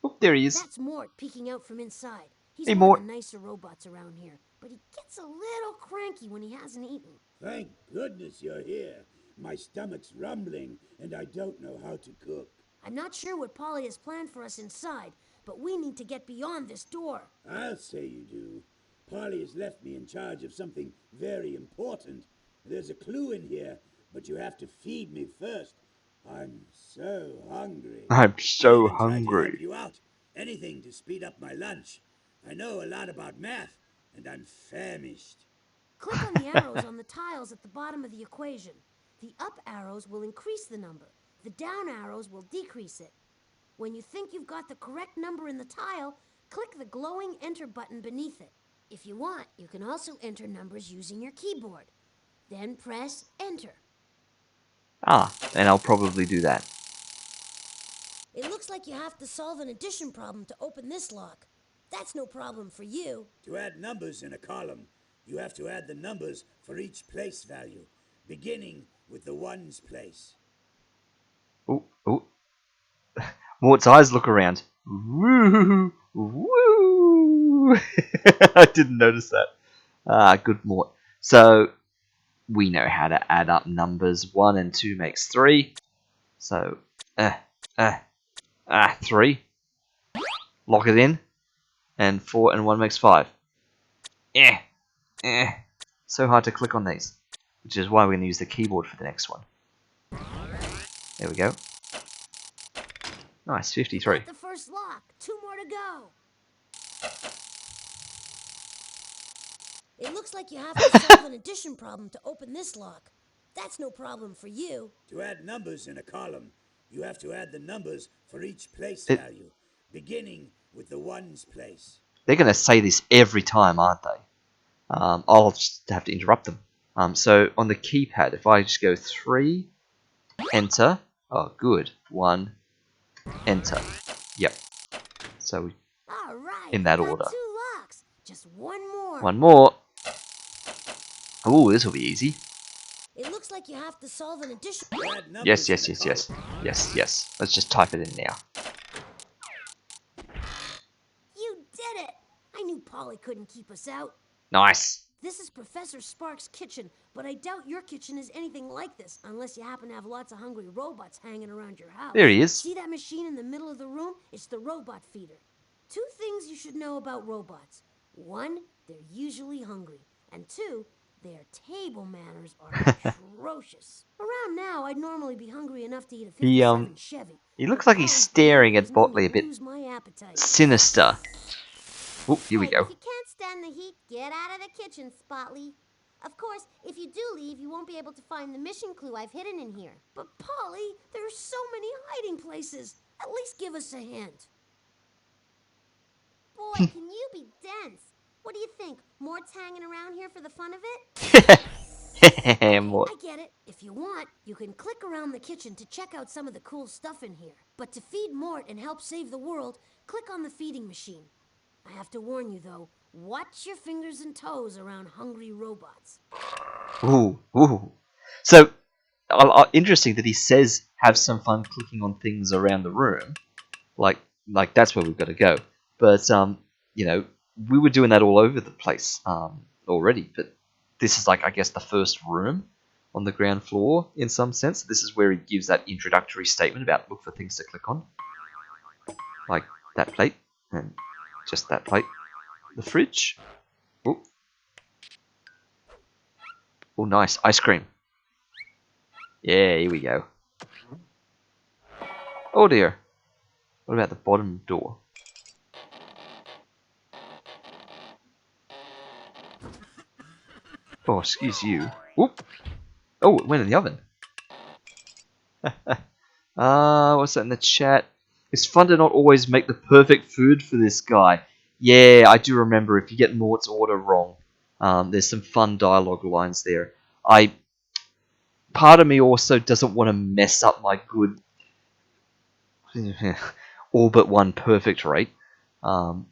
Oh, there he is. That's Mort peeking out from inside. He's Hey, one Mort. of the nicer robots around here, but he gets a little cranky when he hasn't eaten. Thank goodness you're here. My stomach's rumbling, and I don't know how to cook. I'm not sure what Polly has planned for us inside, but we need to get beyond this door. I'll say you do. Polly has left me in charge of something very important. There's a clue in here, but you have to feed me first. I'm so hungry. I'm so I'll even try to help hungry. you out. Anything to speed up my lunch. I know a lot about math, and I'm famished. Click on the arrows on the tiles at the bottom of the equation. The up arrows will increase the number. The down arrows will decrease it. When you think you've got the correct number in the tile, click the glowing enter button beneath it. If you want, you can also enter numbers using your keyboard. Then press enter. Ah, and I'll probably do that. It looks like you have to solve an addition problem to open this lock. That's no problem for you. To add numbers in a column, you have to add the numbers for each place value, beginning with the ones place. Ooh. Mort's eyes look around. Woo! Woo! I didn't notice that. Ah, good Mort. So, we know how to add up numbers. 1 and 2 makes 3. So, 3. Lock it in. And 4 and 1 makes 5. So hard to click on these. Which is why we're going to use the keyboard for the next one. There we go. Nice, 53. Got the first lock. 2 more to go. It looks like you have to solve an addition problem to open this lock. That's no problem for you. To add numbers in a column, you have to add the numbers for each place value, beginning with the ones place. They're going to say this every time, aren't they? I'll just have to interrupt them. So on the keypad, if I just go 3, enter. Oh, good. 1, enter. Yep. So All right, in we that got order. 2 locks. Just one more. One more. Ooh, this will be easy. It looks like you have to solve an addition. Add Yes, numbers in yes, the yes, column. yes. Yes, yes. Let's just type it in now. You did it! I knew Polly couldn't keep us out. Nice. This is Professor Sparks' kitchen, but I doubt your kitchen is anything like this unless you happen to have lots of hungry robots hanging around your house. There he is. See that machine in the middle of the room? It's the robot feeder. 2 things you should know about robots. 1, they're usually hungry. And 2, their table manners are atrocious. Around now, I'd normally be hungry enough to eat a He 57 Chevy. he looks But like he's Polly's staring behavior at has made Botley me a bit lose my appetite. sinister. Oh, here we Hey, go. if you can't stand the heat, get out of the kitchen, Spotly. Of course, if you do leave, you won't be able to find the mission clue I've hidden in here. But Polly, there are so many hiding places. At least give us a hint. Boy, can you be dense. What do you think? Mort's hanging around here for the fun of it? Okay, Mort. I get it. If you want, you can click around the kitchen to check out some of the cool stuff in here. But to feed Mort and help save the world, click on the feeding machine. I have to warn you though, watch your fingers and toes around hungry robots. Ooh, ooh. So, interesting that he says have some fun clicking on things around the room. Like that's where we've got to go. But you know, we were doing that all over the place already. But this is like, I guess, the first room on the ground floor in some sense. This is where he gives that introductory statement about look for things to click on, like that plate and just that plate. The fridge. Oh, oh, nice ice cream. Yeah, here we go. Oh dear. What about the bottom door? Oh, excuse you. Whoop. Oh, it went in the oven. What's that in the chat? It's fun to not always make the perfect food for this guy. Yeah, I do remember if you get Mort's order wrong. There's some fun dialogue lines there. Part of me also doesn't want to mess up my good all but one perfect rate on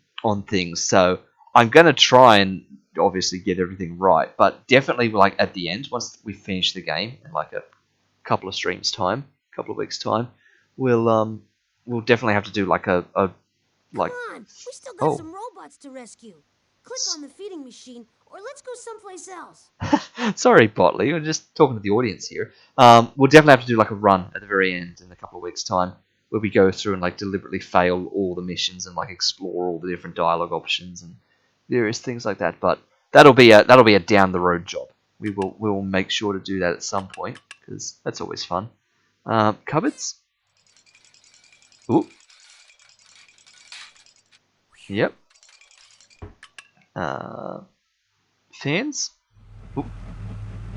things. So I'm going to try and obviously get everything right. But definitely like at the end, once we finish the game in like a couple of streams time, couple of weeks time, we'll definitely have to do like a like Come on, we still got oh some robots to rescue. Click on the feeding machine, or let's go someplace else. sorry Botley, we're just talking to the audience here. We'll definitely have to do like a run at the very end in a couple of weeks time where we go through and like deliberately fail all the missions and like explore all the different dialogue options and various things like that. But that'll be a down the road job. We will make sure to do that at some point because that's always fun. Cupboards. Ooh. Yep. Fans. Ooh.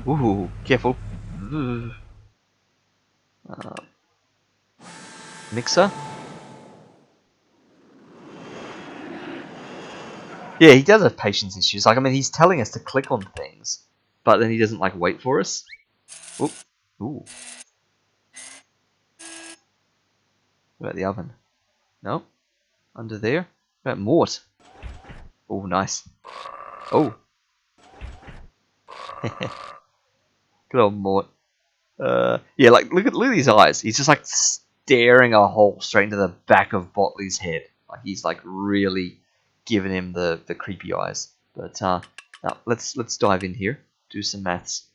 Ooh. Careful. Mixer. Yeah, he does have patience issues. Like, I mean, he's telling us to click on things, but then he doesn't like wait for us. Ooh. Ooh. What about the oven? No. Under there. What about Mort? Oh, nice. Oh. Good old Mort. Yeah, like look at his eyes. He's just like staring a hole straight into the back of Botley's head. Like he's like really giving him the creepy eyes. But now let's dive in here. Do some maths.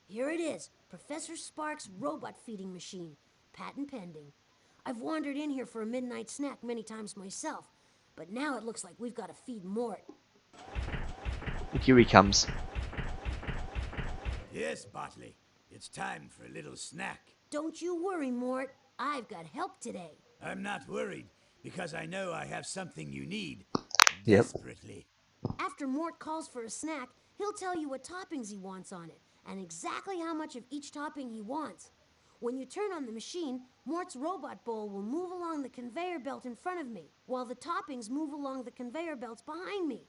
Here it is, Professor Sparks' robot feeding machine. Patent pending. I've wandered in here for a midnight snack many times myself, but now it looks like we've got to feed Mort. Here he comes. Yes, Botley. It's time for a little snack. Don't you worry, Mort. I've got help today. I'm not worried because I know I have something you need Yep. desperately. After Mort calls for a snack, he'll tell you what toppings he wants on it and exactly how much of each topping he wants. When you turn on the machine, Mort's robot bowl will move along the conveyor belt in front of me, while the toppings move along the conveyor belts behind me.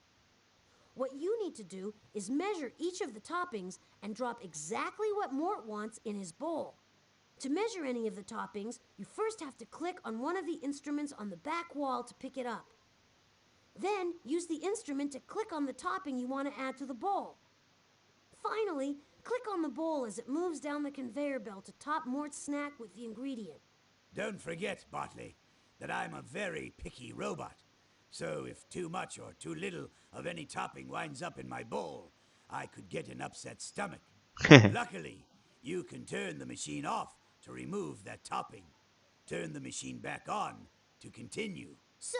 What you need to do is measure each of the toppings and drop exactly what Mort wants in his bowl. To measure any of the toppings, you first have to click on one of the instruments on the back wall to pick it up. Then, use the instrument to click on the topping you want to add to the bowl. Finally, click on the bowl as it moves down the conveyor belt to top Mort's snack with the ingredient. Don't forget, Bartley, that I'm a very picky robot. So if too much or too little of any topping winds up in my bowl, I could get an upset stomach. Luckily, you can turn the machine off to remove that topping. Turn the machine back on to continue. So,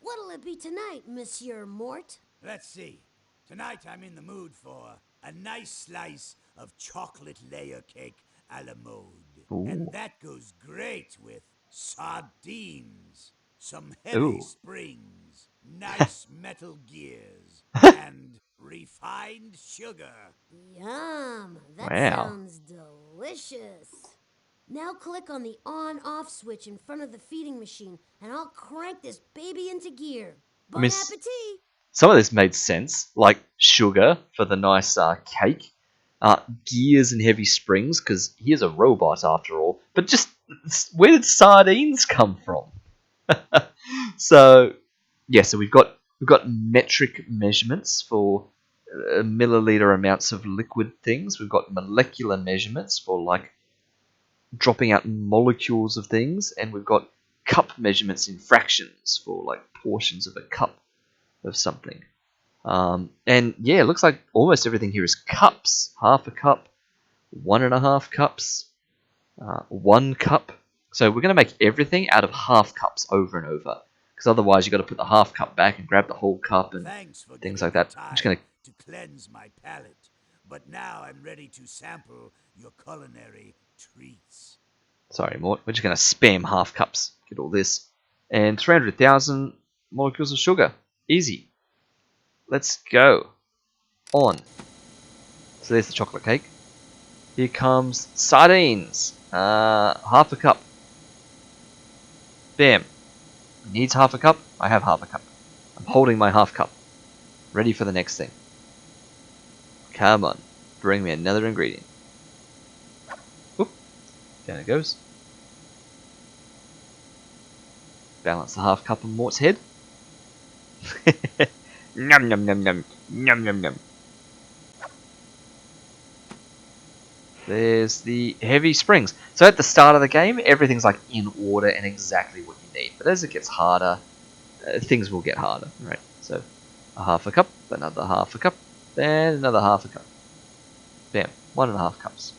what'll it be tonight, Monsieur Mort? Let's see. Tonight I'm in the mood for a nice slice of chocolate layer cake a la mode. Ooh. And that goes great with sardines, some heavy Ooh. springs, nice metal gears, and refined sugar. Yum! That Wow. sounds delicious. Now click on the on-off switch in front of the feeding machine, and I'll crank this baby into gear. Bon mean, appetit! Some of this made sense, like sugar for the nice cake, gears and heavy springs, because he is a robot after all. But just, where did sardines come from? So we've got metric measurements for milliliter amounts of liquid things. We've got molecular measurements for like dropping out molecules of things, and we've got cup measurements in fractions for like portions of a cup of something. And yeah, it looks like almost everything here is cups. Half a cup, 1.5 cups, 1 cup. So we're going to make everything out of half cups over and over, because otherwise you've got to put the half cup back and grab the whole cup and Thanks for things giving like me that. time I'm just going to cleanse my palate. But now I'm ready to sample your culinary treats. Sorry, Mort. We're just going to spam half cups. Get all this. And 300,000 molecules of sugar. Easy. Let's go. On. So there's the chocolate cake. Here comes sardines. Half a cup. Bam. Needs half a cup. I have half a cup. I'm holding my half cup. Ready for the next thing. Come on. Bring me another ingredient. Oop. Down it goes. Balance the half cup on Mort's head. Num num num num. Num num num. There's the heavy springs. So at the start of the game, everything's like in order and exactly what you need. But as it gets harder, things will get harder, right? So a half a cup, another half a cup, and another half a cup. Bam, 1.5 cups.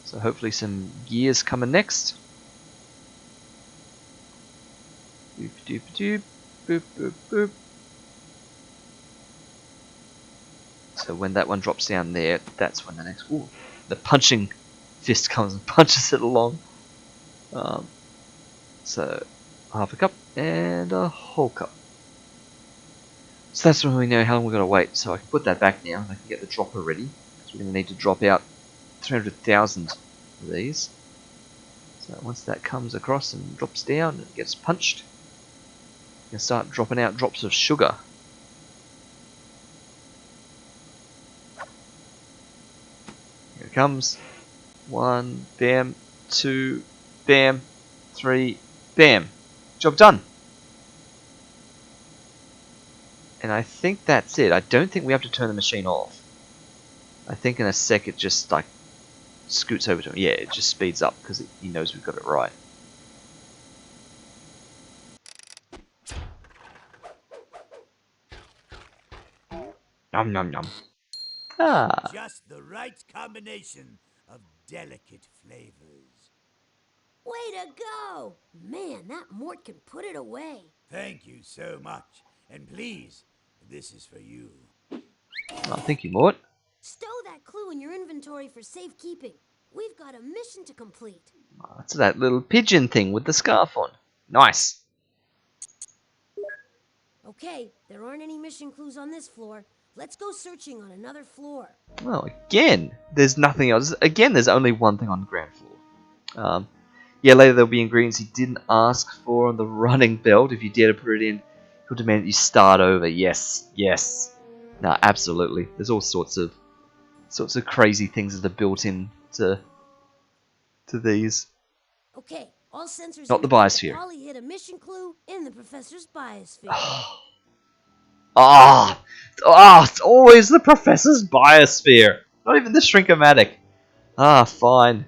So hopefully some gears coming next. Doop doop doop, boop boop boop. So when that one drops down there, that's when the next... Ooh, the punching fist comes and punches it along. So half a cup and a whole cup. So that's when we know how long we've got to wait. So I can put that back now and I can get the dropper ready. So we're going to need to drop out 300,000 of these. So once that comes across and drops down and gets punched, you can start dropping out drops of sugar. Here it comes. 1, bam, 2, bam, 3, bam. Job done. And I think that's it. I don't think we have to turn the machine off. I think in a sec it just like scoots over to him. Yeah, it just speeds up because he knows we've got it right. Nom nom nom. Ah. Just the right combination of delicate flavors. Way to go! Man, that Mort can put it away. Thank you so much. And please, this is for you. Oh, thank you, Mort. Stow that clue in your inventory for safekeeping. We've got a mission to complete. Oh, it's that little pigeon thing with the scarf on. Nice. Okay, there aren't any mission clues on this floor. Let's go searching on another floor. Well, again, there's nothing else. Again, there's only one thing on the ground floor. Yeah, later there'll be ingredients he didn't ask for on the running belt if you dare to put it in. He'll demand that you start over. Yes, yes. No, absolutely. There's all sorts of crazy things that are built in to these. Okay, all sensors Not the indicate that biosphere. Polly hit a mission clue in the professor's biosphere. It's always the professor's biosphere. Not even the shrinkomatic. Fine.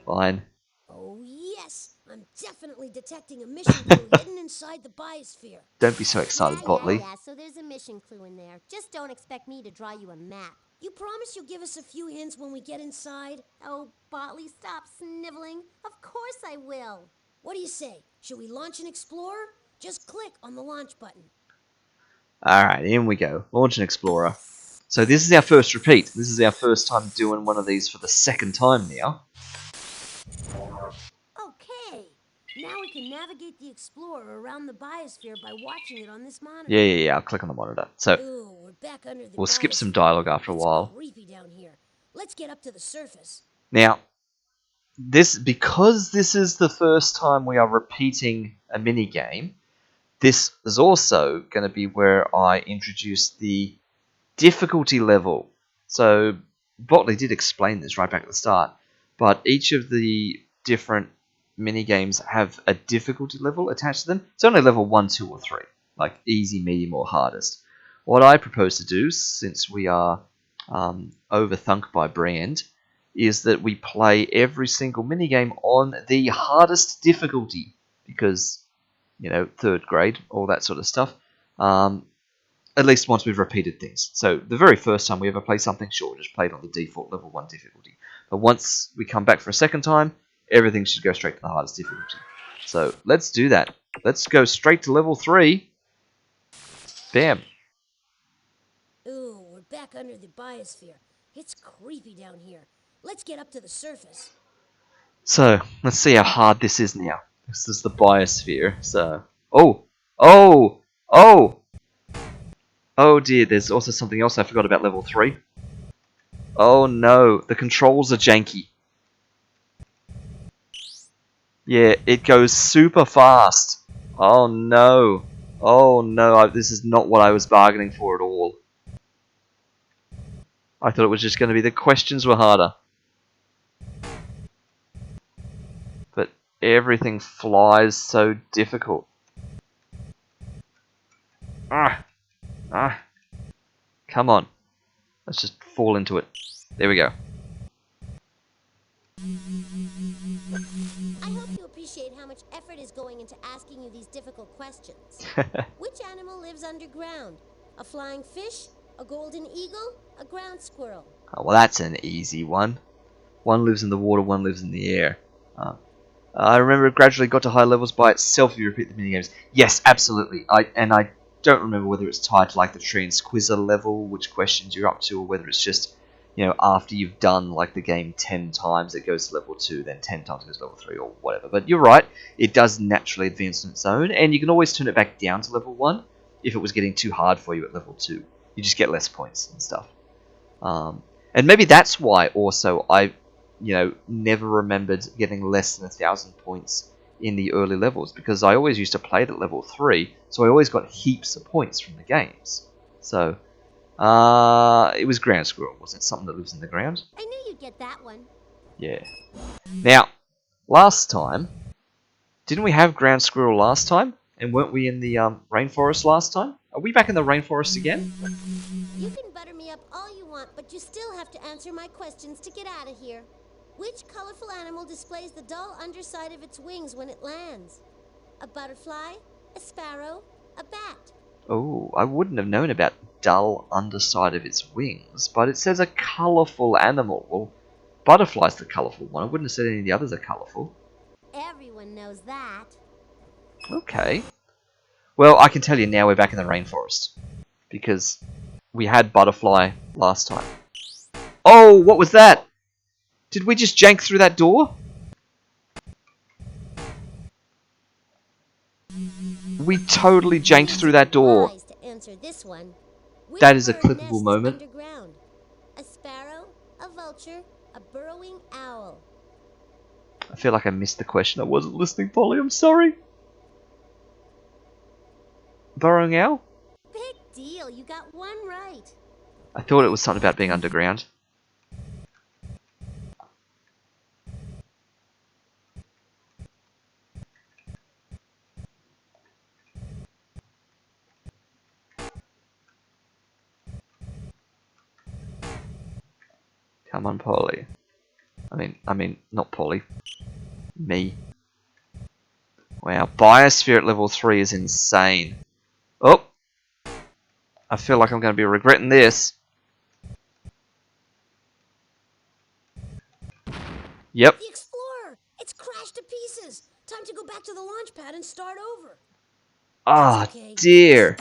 Fine. Oh, yes! I'm definitely detecting a mission clue hidden inside the biosphere. Don't be so excited, Botley. Yeah, so there's a mission clue in there. Just don't expect me to draw you a map. You promise you'll give us a few hints when we get inside? Oh, Botley, stop sniveling. Of course I will. What do you say? Should we launch an explorer? Just click on the launch button. Alright, in we go. Launch an explorer. So this is our first repeat. This is our first time doing one of these for the second time now. Okay. Now we can navigate the explorer around the biosphere by watching it on this monitor. Yeah. I'll click on the monitor. So Ooh, we're back under the we'll skip some biosphere. dialogue after a while. It's creepy down here. Let's get up to the surface. Now, because this is the first time we are repeating a mini game, this is also going to be where I introduce the difficulty level. So Botley did explain this right back at the start, but each of the different mini games have a difficulty level attached to them. It's only level 1, 2, or 3, like easy, medium, or hardest. What I propose to do, since we are Overthunk by brand, is that we play every single minigame on the hardest difficulty, because, third grade, all that sort of stuff, at least once we've repeated things. So the very first time we ever play something, sure, just play it on the default level 1 difficulty. But once we come back for a second time, everything should go straight to the hardest difficulty. So let's do that. Let's go straight to level 3. Bam. Ooh, we're back under the biosphere. It's creepy down here. Let's get up to the surface. So, let's see how hard this is now. This is the biosphere, so... Oh dear, there's also something else I forgot about level 3. Oh no, the controls are janky. Yeah, it goes super fast. Oh no. This is not what I was bargaining for at all. I thought it was just going to be the questions were harder. But everything flies so difficult. Come on. Let's just fall into it. There we go. I hope you appreciate how much effort is going into asking you these difficult questions. Which animal lives underground? A flying fish? A golden eagle? A ground squirrel? Oh, well, that's an easy one. One lives in the water, one lives in the air. I remember it gradually got to high levels by itself if you repeat the minigames. Yes, absolutely. I don't remember whether it's tied to like the Transquizzer level, which questions you're up to, or whether it's just, after you've done like the game 10 times it goes to level 2, then 10 times it goes to level 3 or whatever. But you're right, it does naturally advance on its own, and you can always turn it back down to level 1 if it was getting too hard for you at level 2. You just get less points and stuff. And maybe that's why also I never remembered getting less than 1,000 points in the early levels, because I always used to play it at level 3, so I always got heaps of points from the games. So, it was ground squirrel, wasn't it? Something that lives in the ground? I knew you'd get that one. Yeah. Now, last time, didn't we have ground squirrel last time? And weren't we in the rainforest last time? Are we back in the rainforest again? You can butter me up all you want, but you still have to answer my questions to get out of here. Which colorful animal displays the dull underside of its wings when it lands? A butterfly? A sparrow? A bat? Oh, I wouldn't have known about dull underside of its wings, but it says a colourful animal. Well, butterfly's the colourful one. I wouldn't have said any of the others are colourful. Everyone knows that. Okay. Well, I can tell you now we're back in the rainforest, because we had butterfly last time. Oh, what was that? Did we just jank through that door? We totally janked through that door. Wise to answer this one. Which That is a bird clippable nests moment. Underground? A sparrow? A vulture? A burrowing owl? I feel like I missed the question. I wasn't listening, Polly. I'm sorry. burrowing owl? Big deal, you got one right. I thought it was something about being underground. Come on, Polly. I mean, not Polly. Me. Wow, Biosphere at level 3 is insane. Oh! I feel like I'm going to be regretting this. Yep. The Explorer! It's crashed to pieces! Time to go back to the launch pad and start over. Ah, That's okay. dear.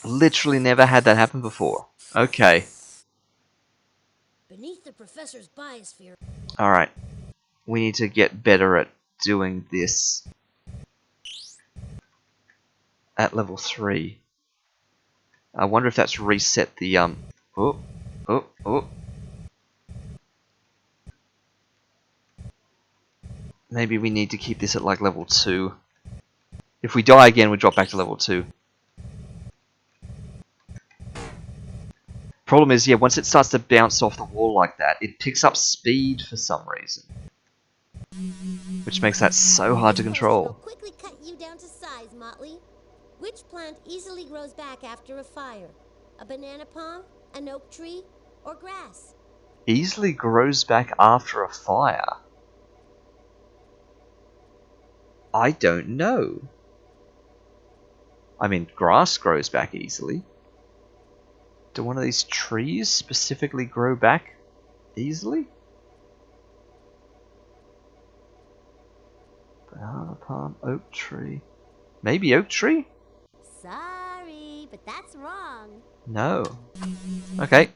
Literally never had that happen before. Okay. Beneath the professor's biosphere. Alright. We need to get better at doing this. At level 3. I wonder if that's reset the, Oh. Maybe we need to keep this at, like, level 2. If we die again, we drop back to level 2. Problem is, yeah, once it starts to bounce off the wall like that, it picks up speed for some reason. Which makes that so hard to This poster will control. quickly cut you down to size, Motley. Which plant easily grows back after a fire? A banana palm, an oak tree, or grass? Easily grows back after a fire. I don't know. I mean, grass grows back easily. Do one of these trees specifically grow back easily? Banana palm, oak tree. Maybe oak tree? Sorry, but that's wrong. No. Okay.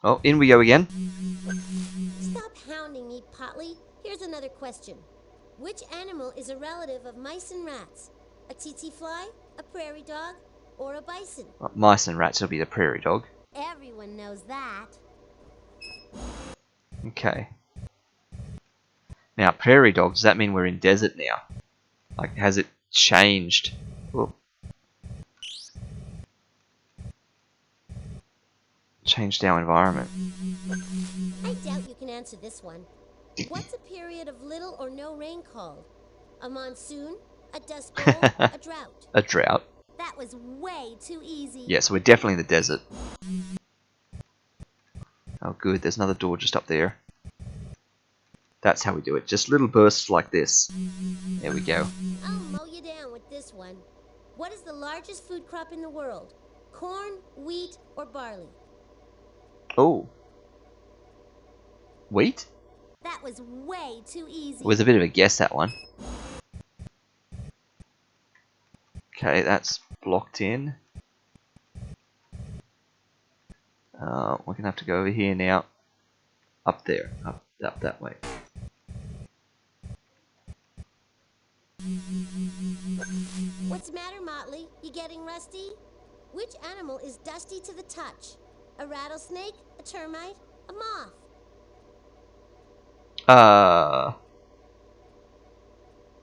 Well, in we go again. Stop hounding me, Potley. Here's another question. Which animal is a relative of mice and rats? A tsetse fly, a prairie dog, or a bison? Well, mice and rats will be the prairie dog. Everyone knows that. Okay. Now, prairie dog, does that mean we're in desert now? Like, has it changed? Whoop. Changed our environment. I doubt you can answer this one. What's a period of little or no rain called? A monsoon, a dust bowl, a drought? A drought. That was way too easy. Yeah, so we're definitely in the desert. Oh good, there's another door just up there. That's how we do it. Just little bursts like this. There we go. I'll mow you down with this one. What is the largest food crop in the world? Corn, wheat, or barley? Oh. Wheat? That was way too easy. It was a bit of a guess, that one. Okay, that's blocked in. We're gonna have to go over here now. Up there. Up that way. What's the matter, Motley? You getting rusty? Which animal is dusty to the touch? A rattlesnake, a termite, a moth? A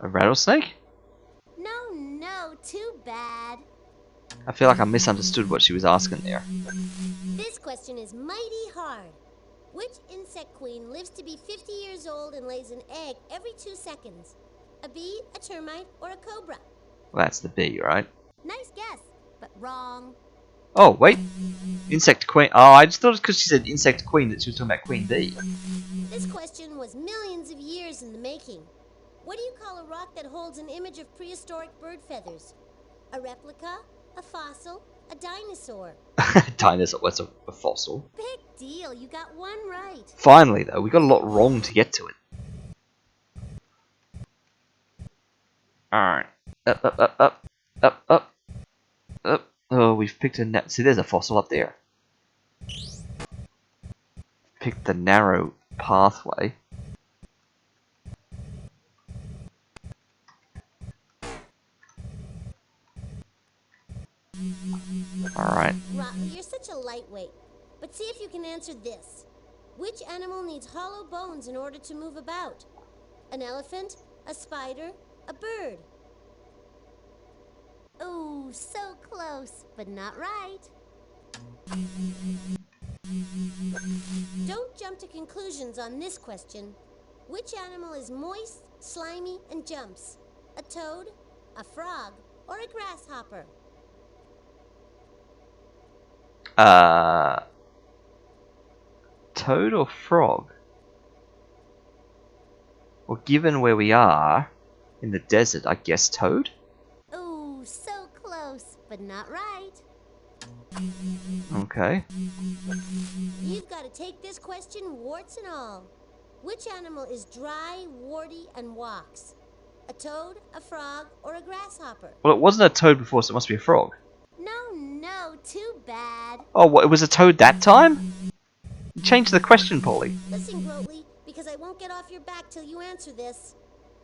rattlesnake? No, too bad. I feel like I misunderstood what she was asking there. This question is mighty hard. Which insect queen lives to be 50 years old and lays an egg every 2 seconds? A bee, a termite, or a cobra? Well, that's the bee, right? Nice guess, but wrong. Oh, wait. Insect queen. Oh, I just thought it was because she said insect queen that she was talking about queen bee. This question was millions of years in the making. What do you call a rock that holds an image of prehistoric bird feathers? A replica, a fossil, a dinosaur? Dinosaur. What's a fossil? Big deal, you got one right. Finally, though, we got a lot wrong to get to it. Alright. Up. Oh, we've picked a... See, there's a fossil up there. Picked the narrow pathway. Alright. Rotley, you're such a lightweight. But see if you can answer this. Which animal needs hollow bones in order to move about? An elephant, a spider, a bird? Ooh, so close, but not right. Don't jump to conclusions on this question. Which animal is moist, slimy, and jumps? A toad, a frog, or a grasshopper? Toad or frog? Well, given where we are in the desert, I guess toad? Ooh, so close, but not right. Okay. You've got to take this question warts and all. Which animal is dry, warty, and walks? A toad, a frog, or a grasshopper? Well, it wasn't a toad before, so it must be a frog. No, too bad. Oh, what, it was a toad that time? Change the question, Polly. Listen, Grotely, because I won't get off your back till you answer this.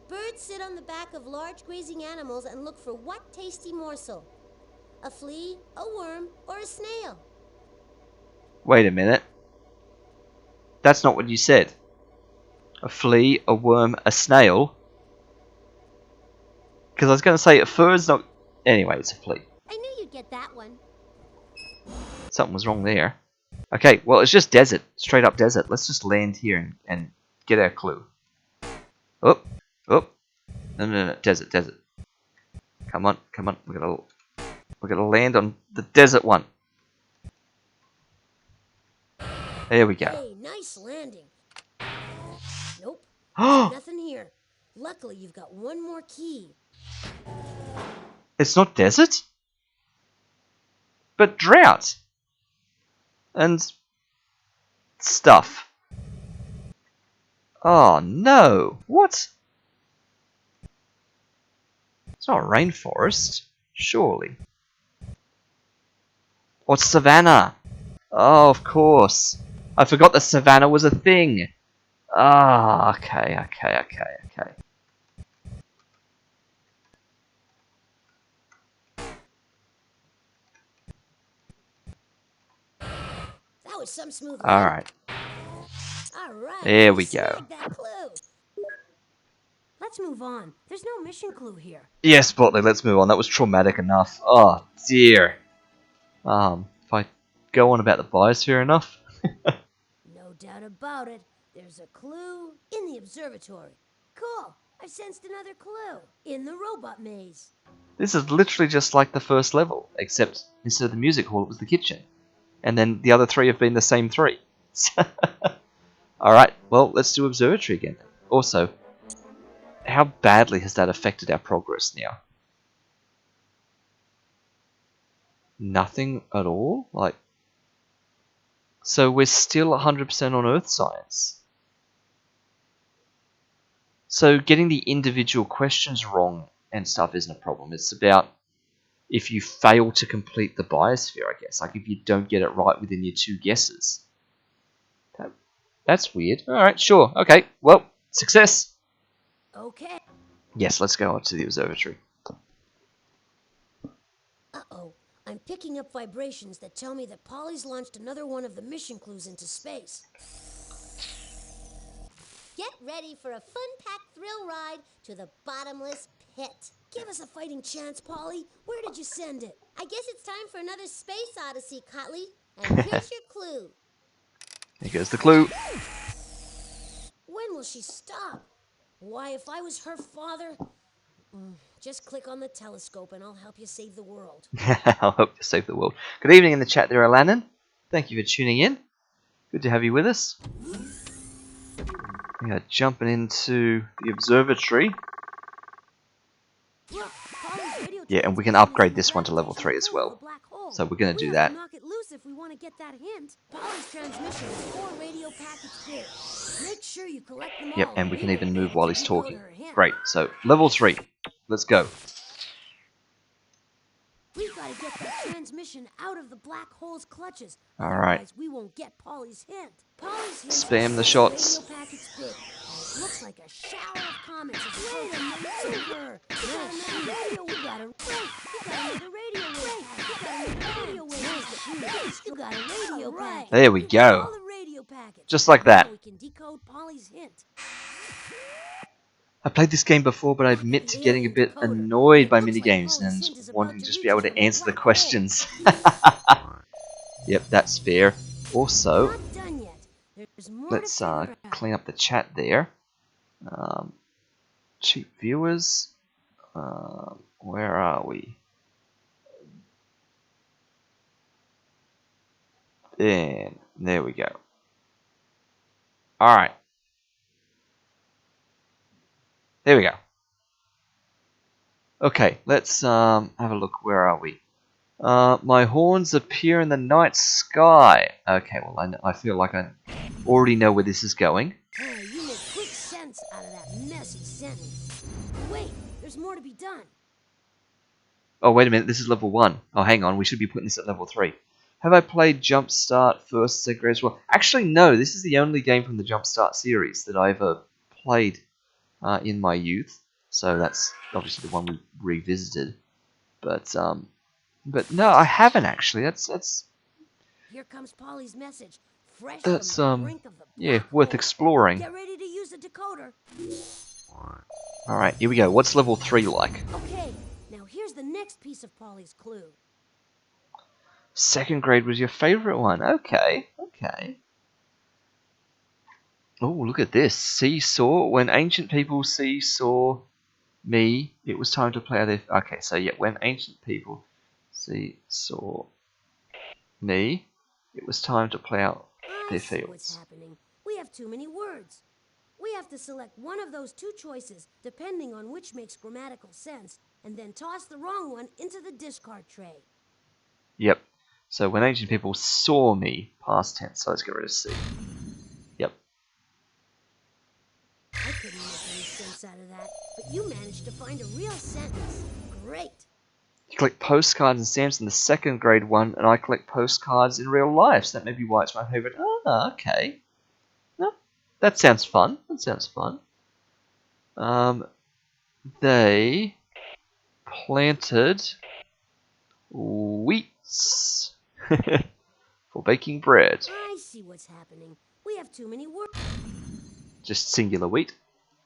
Birds sit on the back of large grazing animals and look for what tasty morsel? A flea, a worm, or a snail? Wait a minute. That's not what you said. A flea, a worm, a snail. Because I was going to say a fur's not... Anyway, it's a flea. I knew you'd get that one. Something was wrong there. Okay, well, it's just desert. Straight up desert. Let's just land here and get our clue. Oh. No. Desert. Come on. We're gonna land on the desert one. There we go. Hey, nice landing. Nope, there's nothing here. Luckily, you've got one more key. It's not desert? But drought. And stuff. Oh no. What? It's not rainforest. Surely. Or savannah. Oh, of course. I forgot that savannah was a thing. Ah, okay. That was some smooth Alright. All right. There we snagged go. that clue. Let's move on. There's no mission clue here. Yes, Botley, let's move on. That was traumatic enough. Oh, dear. If I go on about the biosphere enough... No doubt about it. There's a clue in the observatory. Cool. I've sensed another clue in the robot maze. This is literally just like the first level, except instead of the music hall, it was the kitchen. And then the other three have been the same three. Alright, well, let's do observatory again. Also, how badly has that affected our progress now? Nothing at all? Like, so we're still 100% on Earth science. So getting the individual questions wrong and stuff isn't a problem. It's about if you fail to complete the biosphere, I guess. Like if you don't get it right within your two guesses. That's weird. Alright, sure. Okay, well, success. Okay. Yes, let's go up to the observatory. Uh-oh. I'm picking up vibrations that tell me that Polly's launched another one of the mission clues into space. Get ready for a fun-packed thrill ride to the bottomless pit. Give us a fighting chance, Polly. Where did you send it? I guess it's time for another space odyssey, Cotley. And here's your clue. Here goes the clue. When will she stop? Why, if I was her father... just click on the telescope and I'll help you save the world. I'll help you save the world. Good evening in the chat there, Alanin. Thank you for tuning in. Good to have you with us. We are jumping into the observatory. Look, Polly's radio Yeah, and we can transmission upgrade is this one to right level outside 3 the as portal well. of the black hole. So we're going to do We that. have to knock it loose if we want to get that hint. Polly's transmission is 4 radio packets big. Make sure you collect them all. Yep, and we can even move manage while to he's decode talking. her hint. Great, so level 3. Let's go. We've got to get that transmission out of the black hole's clutches. All right. Otherwise, we won't get Polly's hint. Polly's hint Spam is the 6 shots. radio packets big. It looks like a shower of comments is over. You got another radio. We got another radio wave. You got a radio packet. There we You got all go. the radio packets. Just like Now that. we can decode Polly's hint. I played this game before, but I Look at admit the to getting a alien bit decoder. annoyed It by looks like minigames Polly's and hint is about wanting to to just be reach able us to from a answer the black hole. questions. Yep, that's fair. Also, Not done yet. There's more to let's figure out. clean up the chat there. Cheap viewers. Where are we? And there we go. Alright. There we go. Okay, let's have a look. Where are we? My horns appear in the night sky. Okay, well, I feel like I already know where this is going. Hey, you make quick sense out of that messy sentence. Wait, there's more to be done. Oh, wait a minute, this is level 1. Oh, hang on, we should be putting this at level 3. Have I played JumpStart first, second grade as well? Actually, no, this is the only game from the JumpStart series that I ever played in my youth. So that's obviously the one we revisited. But no, I haven't actually. Here comes Polly's message, fresh That's from the brink of the yeah, black worth hole. exploring. Get ready to use the decoder. Alright, here we go. What's level 3 like? Okay, now here's the next piece of Polly's clue. Second grade was your favorite one. Okay. Oh, look at this. Seesaw. When ancient people seesaw me, it was time to play out their... Okay, so yeah, when ancient people seesaw me, it was time to play out I their see what's fields. happening. We have too many words. We have to select one of those two choices, depending on which makes grammatical sense, and then toss the wrong one into the discard tray. Yep. So when ancient people saw me, past tense. So let's get rid of C. Yep. I couldn't make any sense out of that, but you managed to find a real sentence. Great. You collect postcards and stamps in the second grade one, and I collect postcards in real life. So that may be why it's my favorite. Ah, okay. No, that sounds fun. They planted wheats for baking bread. I see what's happening. We have too many words. Just singular wheat.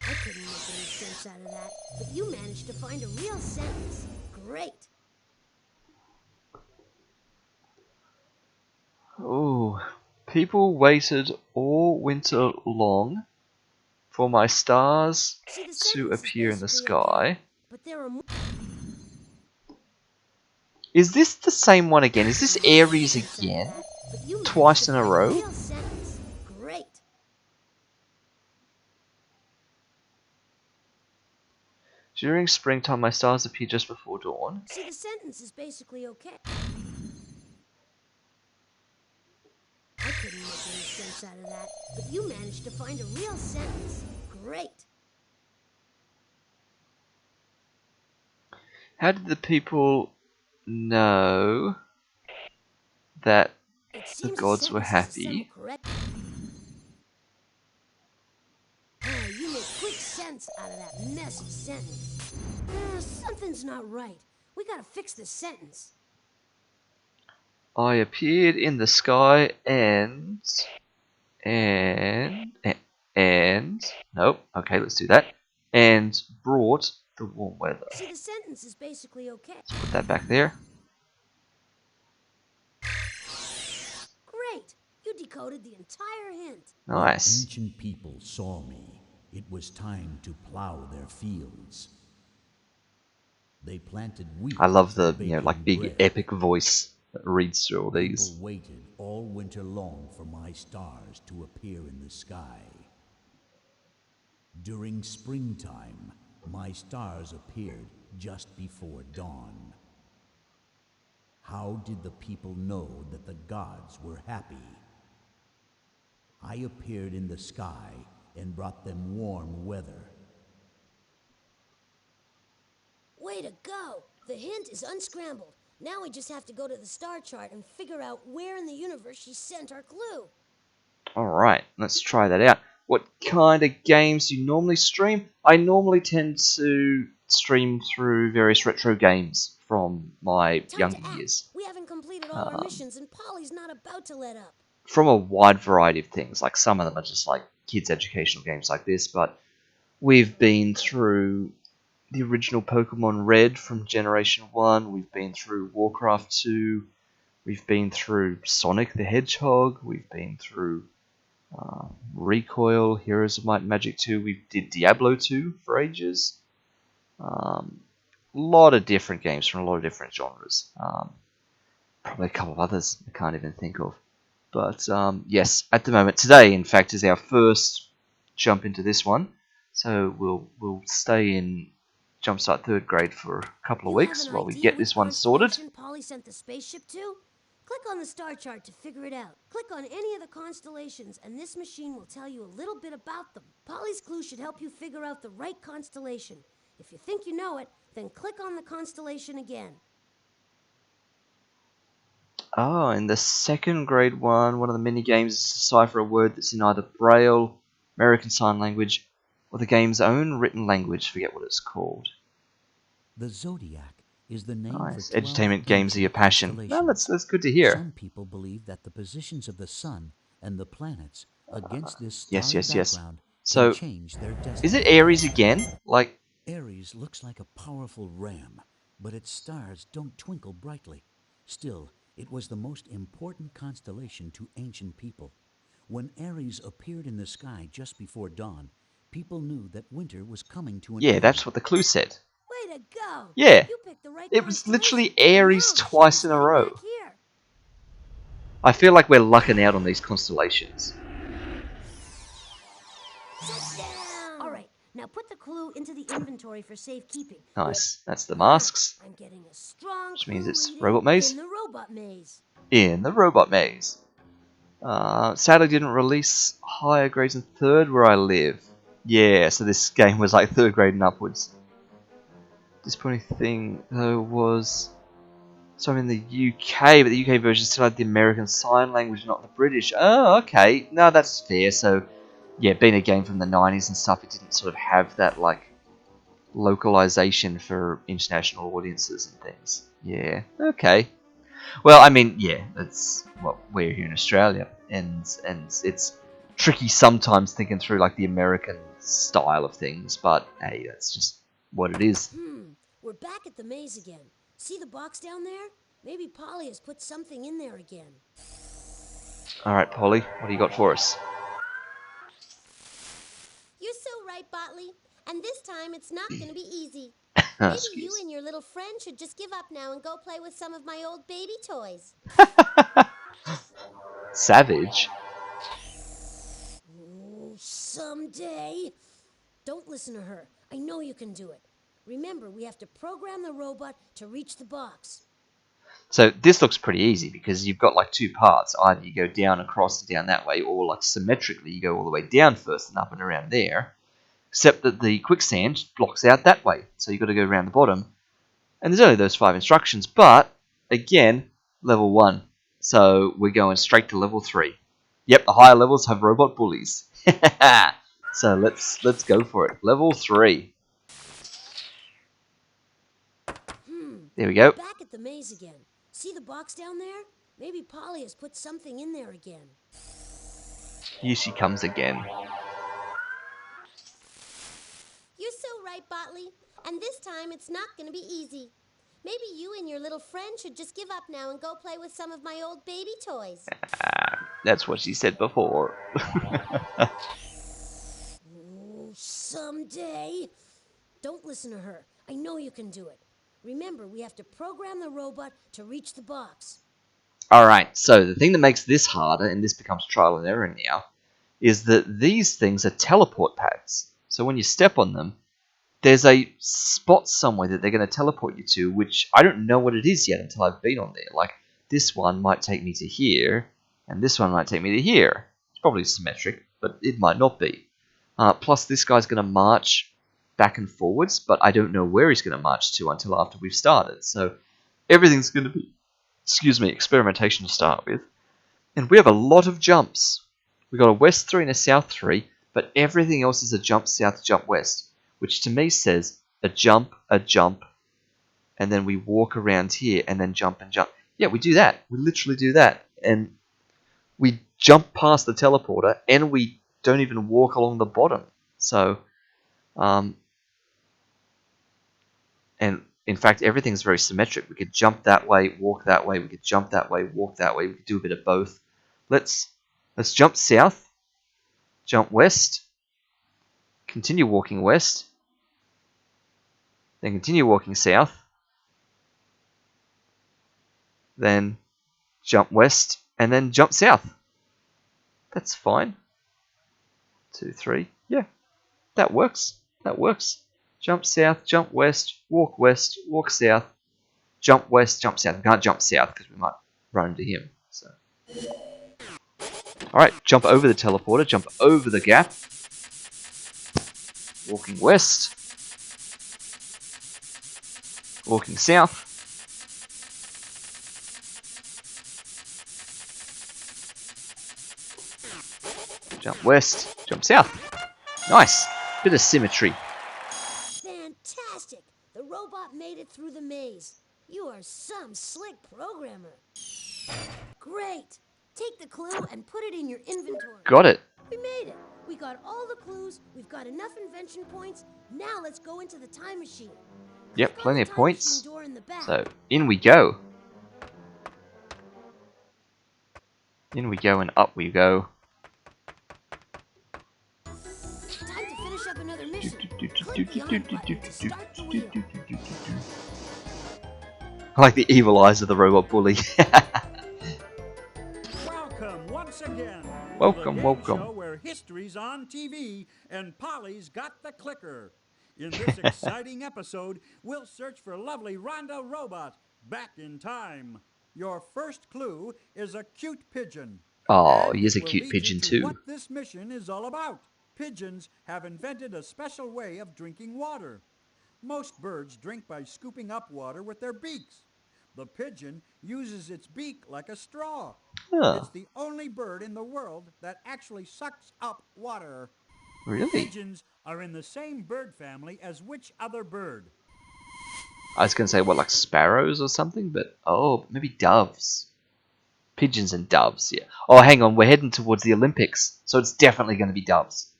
I couldn't make any sense out of that, but you managed to find a real sentence. Great. Oh, people waited all winter long for my stars See, the to sentence is appear in the basically okay, sky. but there are more. Is this the same one again? Is this Aries Sense out of again? that, but you managed Twice to in a find row? real sentence. Great. During springtime, my stars appear just before dawn. See, the sentence is basically okay. I couldn't make any sense out of that, but you managed to find a real sentence. Great. How did the people know that It the seems gods were happy? correct. Hey, you make quick sense out of that messy sentence. Something's not right. We gotta fix this sentence. I appeared in the sky and nope. Okay, let's do that. And brought the warm weather. See, the sentence is basically okay. Put that back there. Great. You decoded the entire hint. Nice. Ancient people saw me. It was time to plow their fields. They planted wheat. I love the for baking like big bread. epic voice that reads through all People these. waited all winter long for my stars to appear in the sky. During springtime, my stars appeared just before dawn. How did the people know that the gods were happy? I appeared in the sky and brought them warm weather. Way to go. The hint is unscrambled. Now we just have to go to the star chart and figure out where in the universe she sent our clue. Alright, let's try that out. What kind of games do you normally stream? I normally tend to stream through various retro games from my Time younger to act. years. We haven't completed all our missions and Polly's not about to let up. From a wide variety of things. Like some of them are just like kids' educational games like this, but We've been through the original Pokemon Red from Generation 1. We've been through Warcraft 2. We've been through Sonic the Hedgehog. We've been through Recoil, Heroes of Might and Magic 2. We did Diablo 2 for ages. A lot of different games from a lot of different genres. Probably a couple of others I can't even think of. But yes, at the moment, today, in fact, is our first jump into this one. So we'll stay in JumpStart 3rd grade for a couple of weeks while we get this one sorted. Polly sent the spaceship to? Click on the star chart to figure it out. Click on any of the constellations, and this machine will tell you a little bit about them. Polly's clue should help you figure out the right constellation. If you think you know it, then click on the constellation again. Oh, in the 2nd grade one of the mini games is to decipher a word that's in either Braille, American Sign Language, or the game's own written language. Forget what it's called. The zodiac is the name Nice. for 12 Edutainment games are your ancient passion. Well, constellations. that's good to hear. Some people believe that the positions of the sun and the planets against this Yes. starry background So, can change their destiny. is it Aries again? Like, Aries looks like a powerful ram, but its stars don't twinkle brightly. Still, it was the most important constellation to ancient people. When Aries appeared in the sky just before dawn, people knew that winter was coming to an yeah, end. that's what the clue said. Way to go! Yeah. You picked the right It was literally constellation. Aries Now the twice ship is in a heading row. back here. I feel like we're lucking out on these constellations. Sit down! All right, now put the clue into the inventory for safekeeping. Nice. That's the masks, I'm getting a strong which clue means it's reading Robot Maze. in the robot maze. In the Robot Maze. Sadly didn't release higher grades than 3rd where I live. Yeah, so this game was like 3rd grade and upwards. Disappointing thing though was, so I'm in the UK, but the UK version still had the American Sign Language, not the British. Oh, okay. No, that's fair. So, yeah, being a game from the 90s and stuff, it didn't sort of have that, like, localization for international audiences and things. Yeah, okay. Well, I mean, yeah, that's what we're here in Australia, and it's tricky sometimes thinking through, like, the American style of things, but, hey, that's just what it is. We're back at the maze again. See the box down there? Maybe Polly has put something in there again. Alright, Polly, what do you got for us? You're so right, Botley. And this time it's not going to be easy. Maybe you and your little friend should just give up now and go play with some of my old baby toys. Savage. Oh, someday. Don't listen to her. I know you can do it. Remember, we have to program the robot to reach the box. So this looks pretty easy because you've got like two parts. Either you go down, across, and down that way, or like symmetrically you go all the way down first and up and around there. Except that the quicksand blocks out that way, so you've got to go around the bottom. And there's only those 5 instructions, but again, level 1. So we're going straight to level 3. Yep, the higher levels have robot bullies. So let's go for it. Level 3. There we go. Back at the maze again. See the box down there? Maybe Polly has put something in there again. Here she comes again. You're so right, Botley. And this time it's not going to be easy. Maybe you and your little friend should just give up now and go play with some of my old baby toys. That's what she said before. Oh, someday. Don't listen to her. I know you can do it. Remember, we have to program the robot to reach the box. Alright, so the thing that makes this harder, and this becomes trial and error now, is that these things are teleport pads. So when you step on them, there's a spot somewhere that they're going to teleport you to, which I don't know what it is yet until I've been on there. Like, this one might take me to here, and this one might take me to here. It's probably symmetric, but it might not be. Plus, this guy's going to march back and forwards, but I don't know where he's going to march to until after we've started. So everything's going to be, experimentation to start with. And we have a lot of jumps. We've got a west 3 and a south 3, but everything else is a jump south, jump west, which to me says a jump, and then we walk around here and then jump and jump. Yeah, we do that. We literally do that. And we jump past the teleporter and we don't even walk along the bottom. So And in fact, everything's very symmetric. We could jump that way, walk that way. We could jump that way, walk that way. We could do a bit of both. Let's jump south, jump west, continue walking west, then continue walking south, then jump west, and then jump south. That's fine. 2, 3. Yeah, that works. That works. Jump south, jump west, walk south, jump west, jump south. We can't jump south because we might run into him. So, all right, jump over the teleporter, jump over the gap, walking west, walking south, jump west, jump south. Nice, bit of symmetry. Fantastic! The robot made it through the maze. You are some slick programmer. Great! Take the clue and put it in your inventory. Got it. We made it. We got all the clues. We've got enough invention points. Now let's go into the time machine. Yep, Click on plenty the of time points. machine door in the back. So in we go. In we go and up we go. Time to finish up another mission. Click the on button to start the wheel. I like the evil eyes of the robot bully. Welcome once again. Welcome, to the game welcome. Show where history's on TV and Polly's got the clicker. In this exciting episode, we'll search for lovely Rhonda Robot back in time. Your first clue is a cute pigeon. Oh, And he is a it will cute lead pigeon you to too. what this mission is all about. Pigeons have invented a special way of drinking water. Most birds drink by scooping up water with their beaks. The pigeon uses its beak like a straw. Huh. It's the only bird in the world that actually sucks up water. Really? Pigeons are in the same bird family as which other bird? I was going to say, what, like sparrows or something? But, oh, maybe doves. Pigeons and doves, yeah. Oh, hang on, we're heading towards the Olympics, so it's definitely going to be doves.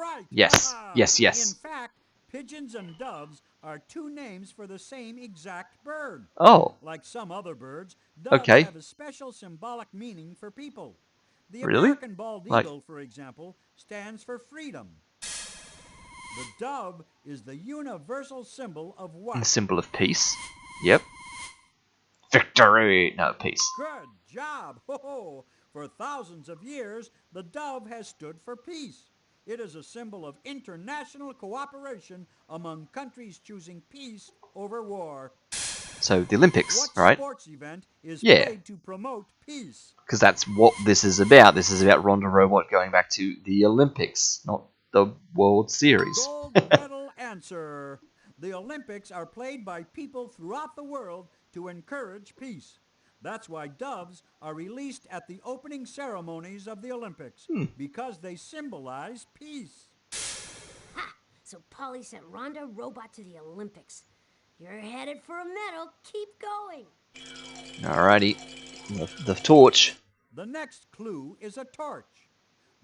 Right. Yes, Ah, yes, yes. In fact, pigeons and doves are two names for the same exact bird. Oh, Like some other birds, doves okay. have a special symbolic meaning for people. The Really? American bald Like- eagle, for example, stands for freedom. The dove is the universal symbol of And what? the symbol of peace. Yep. Victory! No, peace. Good job! Ho-ho! For thousands of years, the dove has stood for peace. It is a symbol of international cooperation among countries choosing peace over war. So, the Olympics, What right? sports event is Yeah. played to promote peace? Because that's what this is about. This is about Ronda Robot going back to the Olympics, not the World Series. Gold medal answer. The Olympics are played by people throughout the world to encourage peace. That's why doves are released at the opening ceremonies of the Olympics, because they symbolize peace. Ha! So Polly sent Rhonda Robot to the Olympics. You're headed for a medal. Keep going. Alrighty. The torch. The next clue is a torch.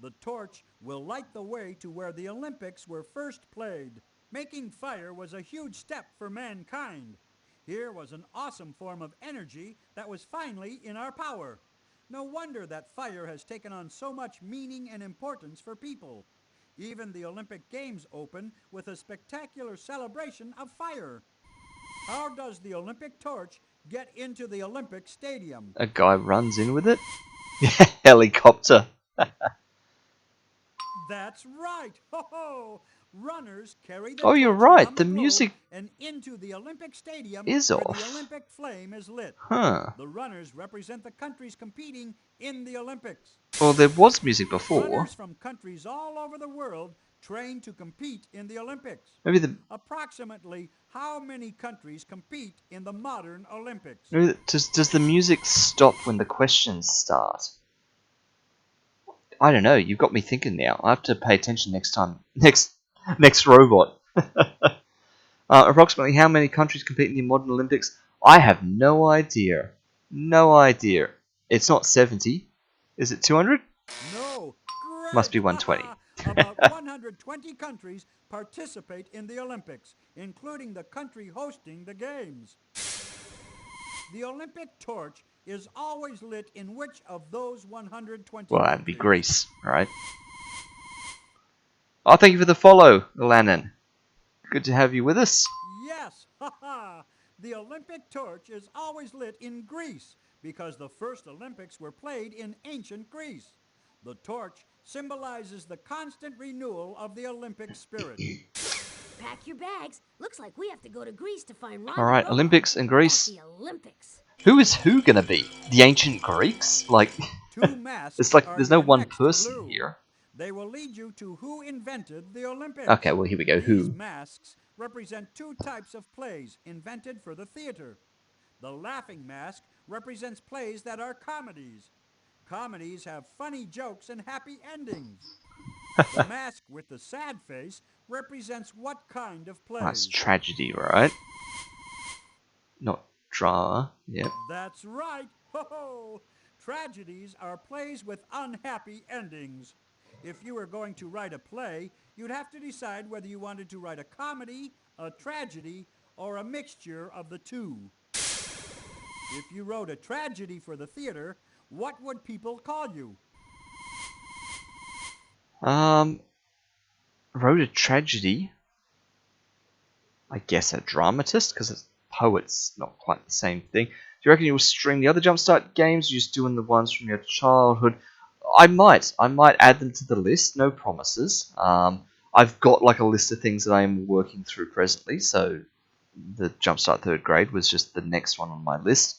The torch will light the way to where the Olympics were first played. Making fire was a huge step for mankind. Here was an awesome form of energy that was finally in our power. No wonder that fire has taken on so much meaning and importance for people. Even the Olympic Games open with a spectacular celebration of fire. How does the Olympic torch get into the Olympic Stadium? A guy runs in with it. Helicopter. That's right! Ho-ho! Runners carry the Oh, you're torch right. around The globe music and into the Olympic Stadium is where off. the Olympic flame is lit. Huh. The runners represent the countries competing in the Olympics. Well, there was music before. Runners from countries all over the world train to compete in the Olympics. Maybe the Approximately how many countries compete in the modern Olympics? does the music stop when the questions start? I don't know. You've got me thinking now. I have to pay attention next time. Next robot. Approximately how many countries compete in the modern Olympics? I have no idea. No idea. It's not 70. Is it 200? No. Great. Must be 120. About 120 countries participate in the Olympics, including the country hosting the games. The Olympic torch is always lit in which of those 120 Well, that'd be countries? Greece, right? Oh, thank you for the follow, Lannon. Good to have you with us. Yes, haha! The Olympic torch is always lit in Greece because the first Olympics were played in ancient Greece. The torch symbolizes the constant renewal of the Olympic spirit. Pack your bags. Looks like we have to go to Greece to find All Ronda right, Robot Olympics in at Greece. the Olympics. Who is who gonna be? The ancient Greeks? Like, Two it's masks like are there's no your one next person clue. here. They will lead you to who invented the Okay, Olympics. well here we go. These Who? masks represent two types of plays invented for the theater. The laughing mask represents plays that are comedies. Comedies have funny jokes and happy endings. The mask with the sad face represents what kind of That's plays? tragedy, right? Not drama. Yep. That's right. Ho ho! Tragedies are plays with unhappy endings. If you were going to write a play, you'd have to decide whether you wanted to write a comedy, a tragedy, or a mixture of the two. If you wrote a tragedy for the theater, what would people call you? Wrote a tragedy. I guess a dramatist, because a poet's not quite the same thing. Do you reckon you'll stream the other JumpStart games? You're just doing the ones from your childhood? I might add them to the list. No promises. I've got like a list of things that I am working through presently. So the JumpStart third grade was just the next one on my list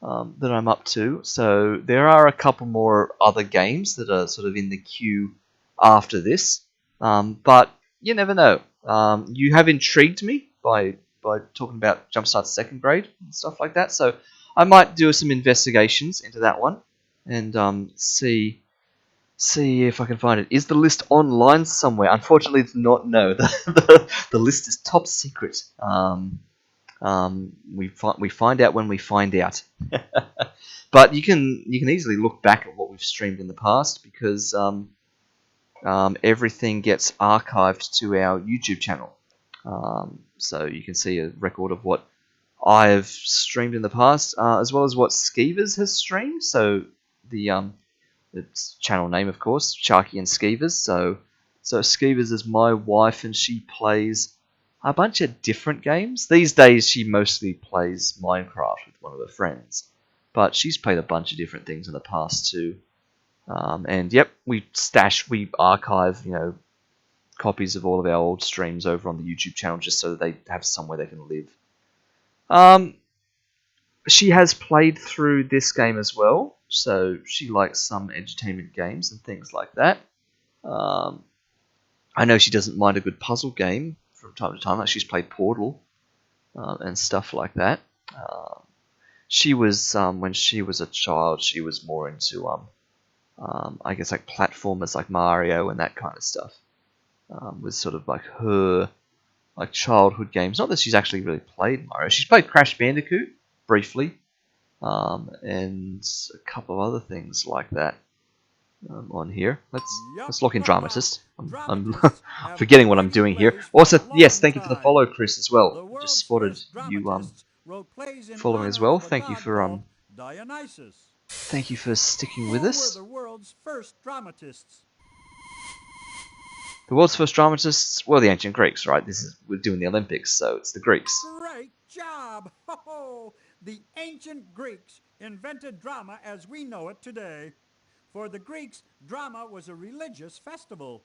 that I'm up to. So there are a couple more other games that are sort of in the queue after this. But you never know. You have intrigued me by talking about JumpStart second grade and stuff like that. So I might do some investigations into that one and see if I can find it. Is the list online somewhere? Unfortunately, it's not. No, the list is top secret. We find out when we find out. But you can easily look back at what we've streamed in the past because everything gets archived to our YouTube channel. So you can see a record of what I've streamed in the past, as well as what Skeevers has streamed. So its channel name, of course, Sharky and Skeevers. So Skeevers is my wife, and she plays a bunch of different games. These days, she mostly plays Minecraft with one of her friends, but she's played a bunch of different things in the past too. And yep, we archive, copies of all of our old streams over on the YouTube channel just so that they have somewhere they can live. She has played through this game as well, so she likes some entertainment games and things like that. I know she doesn't mind a good puzzle game from time to time, like she's played Portal and stuff like that. She was when she was a child, she was more into I guess like platformers like Mario and that kind of stuff. Was sort of like her like childhood games. Not that she's actually really played Mario. She's played Crash Bandicoot briefly, and a couple of other things like that on here. Let's look in Dramatist. I'm Dramatists have forgetting been what I'm writing doing here. plays for Also, a yes, long thank you for the time. follow, Chris, as The well. Just world's spotted first you dramatists wrote plays in following as honor well. of a Thank you god for called Dionysus. thank you for sticking Who with were us. the world's first dramatists? The world's first dramatists, well, the ancient Greeks, right? We're doing the Olympics, so it's the Greeks. Great job! Ho-ho! The ancient Greeks invented drama as we know it today. For the Greeks, drama was a religious festival.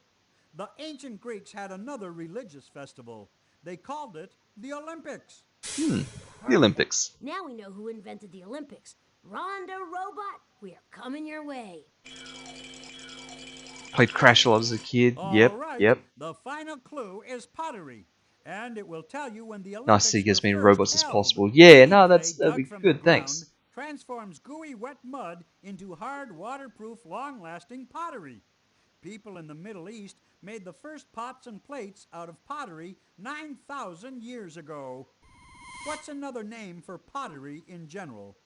The ancient Greeks had another religious festival. They called it the Olympics. The Perfect. Olympics. Now we know who invented the Olympics. Ronda Robot, we are coming your way. Played Crash a lot as a kid. All Yep, right, yep. the final clue is pottery, and it will tell you when the Nice to see Olympics you were as many first robots as held. possible. Yeah, Any no, clay that'd be dug from the good. ground Thanks. transforms gooey wet mud into hard, waterproof, long-lasting pottery. People in the Middle East made the first pots and plates out of pottery 9,000 years ago. What's another name for pottery in general?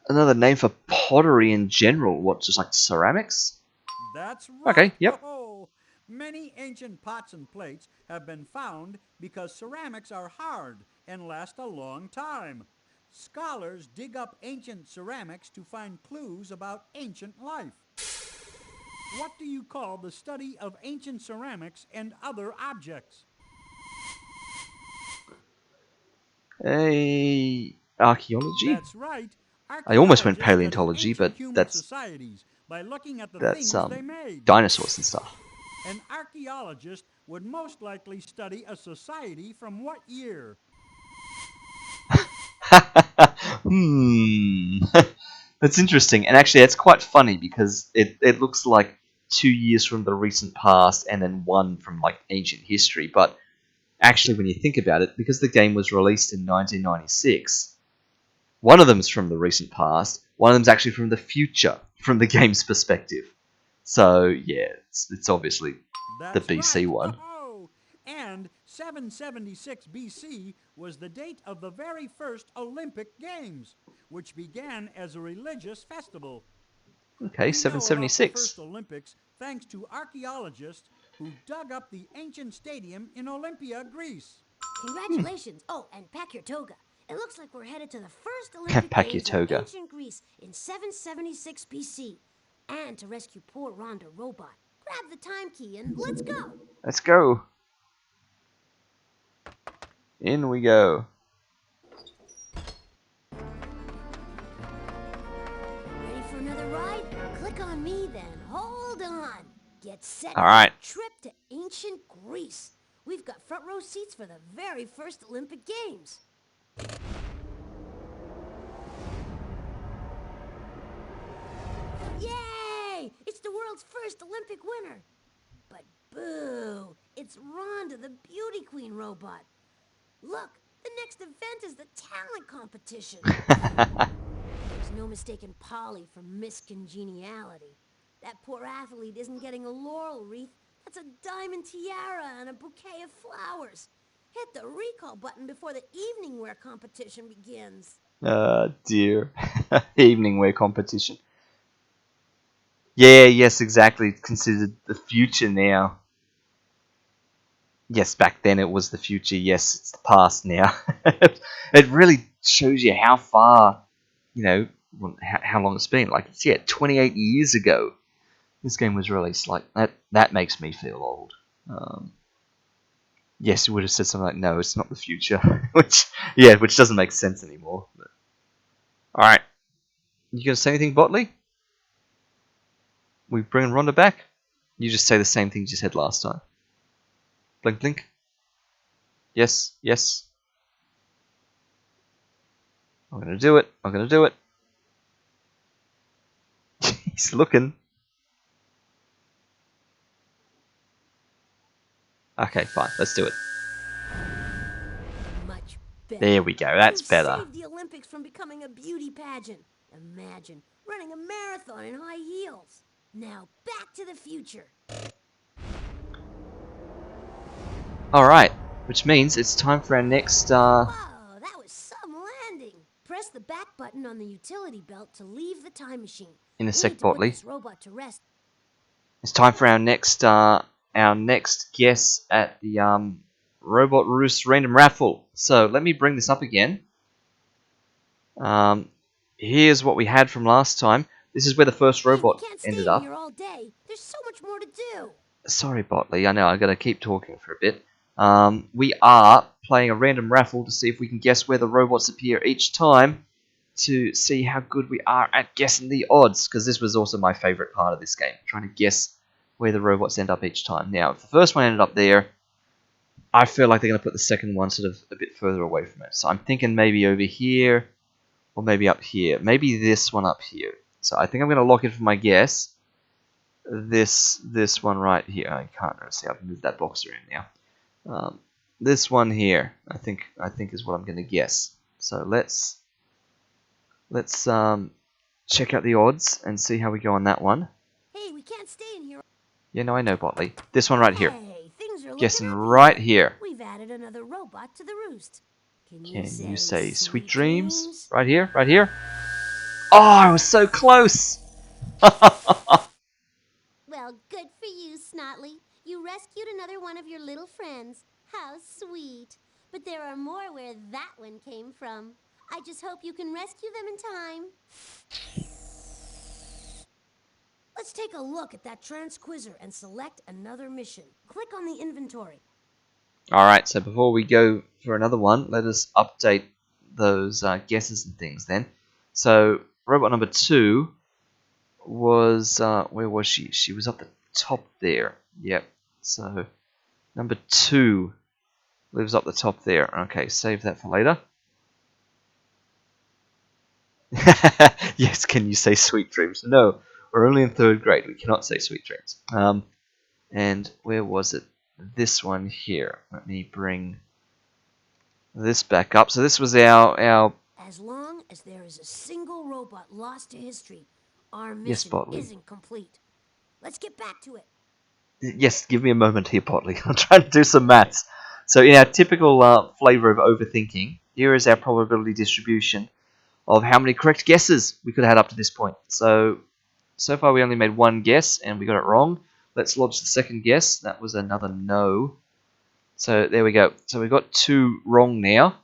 Another name for pottery in general. What, just like ceramics? That's right. Okay, yep. Oh, many ancient pots and plates have been found because ceramics are hard and last a long time. Scholars dig up ancient ceramics to find clues about ancient life. What do you call the study of ancient ceramics and other objects? Archaeology? That's right. I almost went Archaeologists study paleontology, ancient but human that's societies by looking at the that's things they made. dinosaurs and stuff. An archaeologist would most likely study a society from what year? Hmm. That's interesting. And actually, it's quite funny because it looks like 2 years from the recent past and then one from like ancient history. But actually, when you think about it, because the game was released in 1996, one of them's from the recent past, one of them's actually from the future, from the game's perspective. So, yeah, it's obviously the That's BC right. one. Oh, and 776 BC was the date of the very first Olympic Games, which began as a religious festival. Okay, We know about the first 776. Olympics thanks to archaeologists who dug up the ancient stadium in Olympia, Greece. Congratulations. Oh, and pack your toga. It looks like we're headed to the first Olympic Pack your Games in toga. ancient Greece in 776 BC. And to rescue poor Rhonda Robot. Grab the time key and let's go. Let's go. In we go. Ready for another ride? Click on me then. Hold on. Get set All for right. a trip to ancient Greece. We've got front row seats for the very first Olympic Games. Yay! It's the world's first Olympic winner. But boo! It's Rhonda, the beauty queen robot. Look, the next event is the talent competition. There's no mistaking Polly for Miss Congeniality. That poor athlete isn't getting a laurel wreath. That's a diamond tiara and a bouquet of flowers. Hit the recall button before the evening wear competition begins. Dear. Evening wear competition. Yeah, yes, exactly. It's considered the future now. Yes, back then it was the future. Yes, it's the past now. It really shows you how far, how long it's been. Like, it's, 28 years ago this game was released. Like, that makes me feel old. Yes, you would have said something like, no, it's not the future. which doesn't make sense anymore. But... Alright. You going to say anything, Botley? We bringing Rhonda back? You just say the same things you said last time. Blink, blink. Yes, yes. I'm gonna do it. I'm gonna do it. He's looking. Okay, fine. Let's do it. Much better. There we go. That's You've better. saved the Olympics from becoming a beauty pageant. Imagine running a marathon in high heels. Now back to the future. Alright. Which means it's time for our next, Whoa, that was some landing. Press the back button on the utility belt to leave the time machine. in a We sec, need to put Botley. this robot to rest. It's time for our next guess at the Robot Roost Random Raffle. So let me bring this up again. Here's what we had from last time. This is where the first robot we can't stay ended up. here all day. There's so much more to do. Sorry, Botley. I know, I've got to keep talking for a bit. We are playing a random raffle to see if we can guess where the robots appear each time to see how good we are at guessing the odds, because this was also my favourite part of this game, trying to guess where the robots end up each time. Now, if the first one ended up there, I feel like they're going to put the second one sort of a bit further away from it. So I'm thinking maybe over here, or maybe up here. Maybe this one up here. So I think I'm going to lock in for my guess. This one right here. I can't really see. I've moved that box around now. This one here, I think is what I'm going to guess. So let's check out the odds and see how we go on that one. Hey, we can't stay in here. Yeah, no, I know, Botley. This one right here. Hey, things are looking Guessing up right here. We've added another robot to the roost. Can you say sweet dreams? Right here, right here. Oh, I was so close. Well, Well, good for you, Snotley. You rescued another one of your little friends. How sweet. But there are more where that one came from. I just hope you can rescue them in time. Let's take a look at that transquizzer and select another mission. Click on the inventory. Alright, so before we go for another one, let us update those guesses and things then. So, robot number 2 was, where was she? She was up the top there. Yep, so number 2 lives up the top there. Okay, save that for later. Yes, can you say sweet dreams? No, we're only in 3rd grade. We cannot say sweet dreams. And where was it? This one here. Let me bring this back up. So this was our As long as there is a single robot lost to history, our yes, mission Botley. isn't complete. Let's get back to it. Yes, give me a moment here, Botley. I'm trying to do some maths. So in our typical flavor of overthinking, here is our probability distribution of how many correct guesses we could have had up to this point. So far we only made one guess and we got it wrong. Let's lodge the second guess. That was another no. So there we go. So we've got 2 wrong now,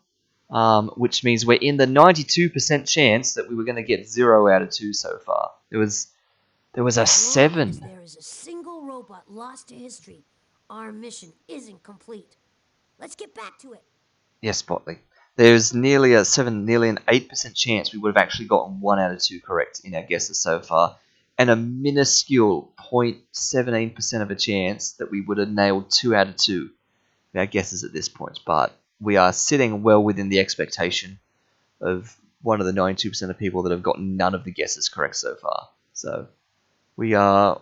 which means we're in the 92% chance that we were going to get 0 out of 2 so far. There was a As long as 7. there is a single robot lost to history, our mission isn't complete. Let's get back to it. Yes, Botley. There's nearly an 8% chance we would have actually gotten 1 out of 2 correct in our guesses so far, and a minuscule 0.17% of a chance that we would have nailed 2 out of 2 of our guesses at this point. But we are sitting well within the expectation of one of the 92% of people that have gotten none of the guesses correct so far. So we are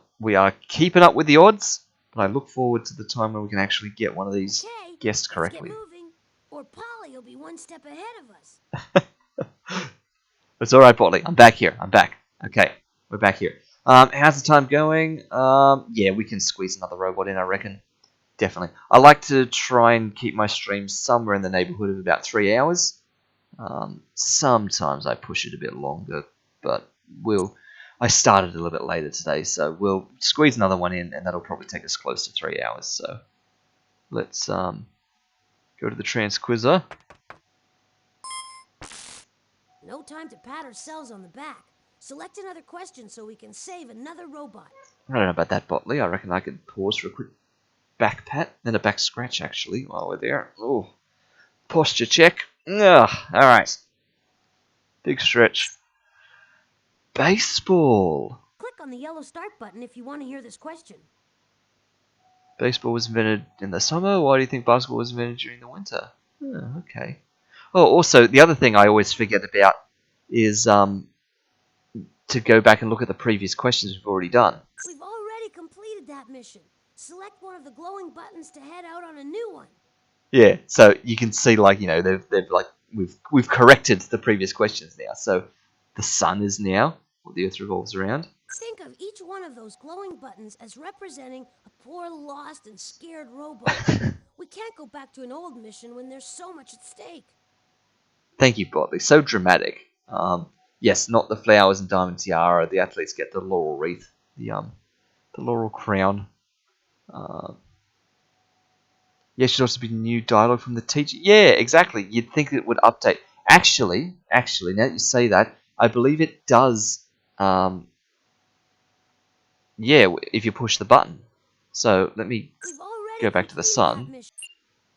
keeping up with the odds, but I look forward to the time when we can actually get one of these guessed correctly. Let's get moving, or Polly will be one step ahead of us. It's alright, Botley. I'm back here. I'm back. Okay, we're back here. How's the time going? Yeah, we can squeeze another robot in, I reckon. Definitely. I like to try and keep my streams somewhere in the neighborhood of about 3 hours. Sometimes I push it a bit longer, but I started a little bit later today, so we'll squeeze another one in, and that'll probably take us close to 3 hours. So let's go to the transquizzer. No time to pat ourselves on the back. Select another question so we can save another robot. I don't know about that, Botley. I reckon I could pause for a quick back pat, then a back scratch, actually, while we're there. Oh, posture check. Ugh, alright. Big stretch. Baseball. Click on the yellow start button if you want to hear this question. Baseball was invented in the summer. Why do you think basketball was invented during the winter? Oh, okay. Oh, also, the other thing I always forget about is to go back and look at the previous questions we've already done. We've already completed that mission. Select one of the glowing buttons to head out on a new one. Yeah, so you can see, like, they've like we've corrected the previous questions now. So the sun is now what the Earth revolves around. Think of each one of those glowing buttons as representing a poor, lost, and scared robot. We can't go back to an old mission when there's so much at stake. Thank you, Botley. So dramatic. Yes, not the flowers and diamond tiara. The athletes get the laurel wreath, the laurel crown. Yeah, should also be new dialogue from the teacher. Yeah, exactly. You'd think it would update. Actually, now that you say that, I believe it does. Yeah, if you push the button. So let me go back to the sun.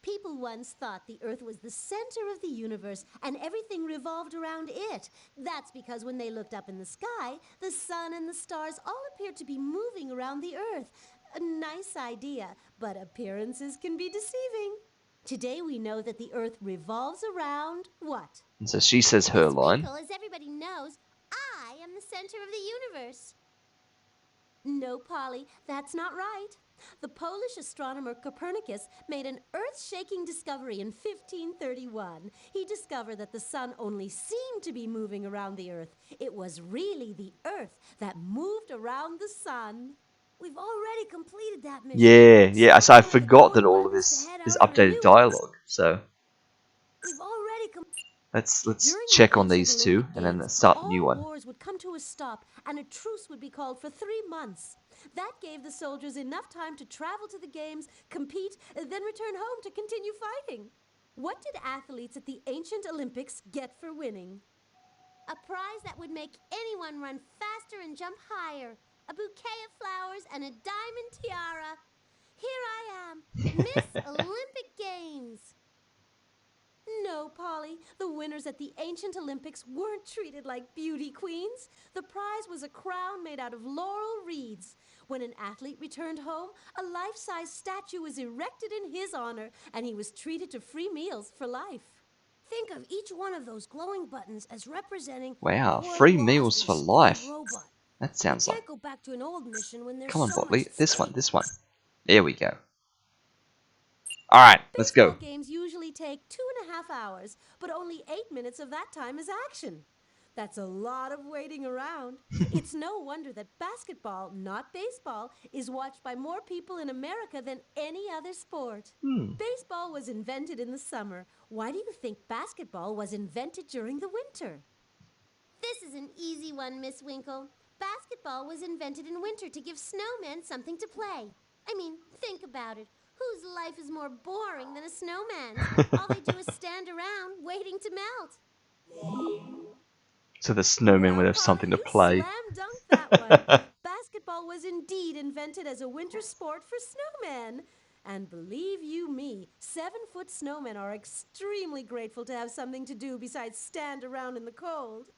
People once thought the Earth was the center of the universe and everything revolved around it. That's because when they looked up in the sky, the sun and the stars all appeared to be moving around the Earth. A nice idea, but appearances can be deceiving. Today we know that the Earth revolves around what? And so she says her line. As everybody knows, I am the center of the universe. No, Polly, that's not right. The Polish astronomer Copernicus made an earth-shaking discovery in 1531. He discovered that the sun only seemed to be moving around the Earth. It was really the Earth that moved around the sun. We've already completed that mission. Yeah. So I forgot that all of this is updated dialogue. So let's check on these two and then start a new one. All wars would come to a stop and a truce would be called for 3 months. That gave the soldiers enough time to travel to the games, compete, then return home to continue fighting. What did athletes at the ancient Olympics get for winning? A prize that would make anyone run faster and jump higher. A bouquet of flowers and a diamond tiara. Here I am, Miss Olympic Games. No, Polly. The winners at the ancient Olympics weren't treated like beauty queens. The prize was a crown made out of laurel wreaths. When an athlete returned home, a life-size statue was erected in his honor, and he was treated to free meals for life. Think of each one of those glowing buttons as representing Wow, a poor, free lost, meals and for scared life. robot. That You sounds like... can't go back to an old mission when there's Come on, so much Botley. at This one, stake. this one. There we go. Alright, let's Baseball go. games usually take 2.5 hours, but only 8 minutes of that time is action. That's a lot of waiting around. It's no wonder that basketball, not baseball, is watched by more people in America than any other sport. Baseball was invented in the summer. Why do you think basketball was invented during the winter? This is an easy one, Miss Winkle. Basketball was invented in winter to give snowmen something to play. I mean, think about it. Whose life is more boring than a snowman's? All they do is stand around waiting to melt. So the snowmen would Wow, have Polly, something to you play. slam dunked that one. Basketball was indeed invented as a winter sport for snowmen. And believe you me, 7-foot snowmen are extremely grateful to have something to do besides stand around in the cold.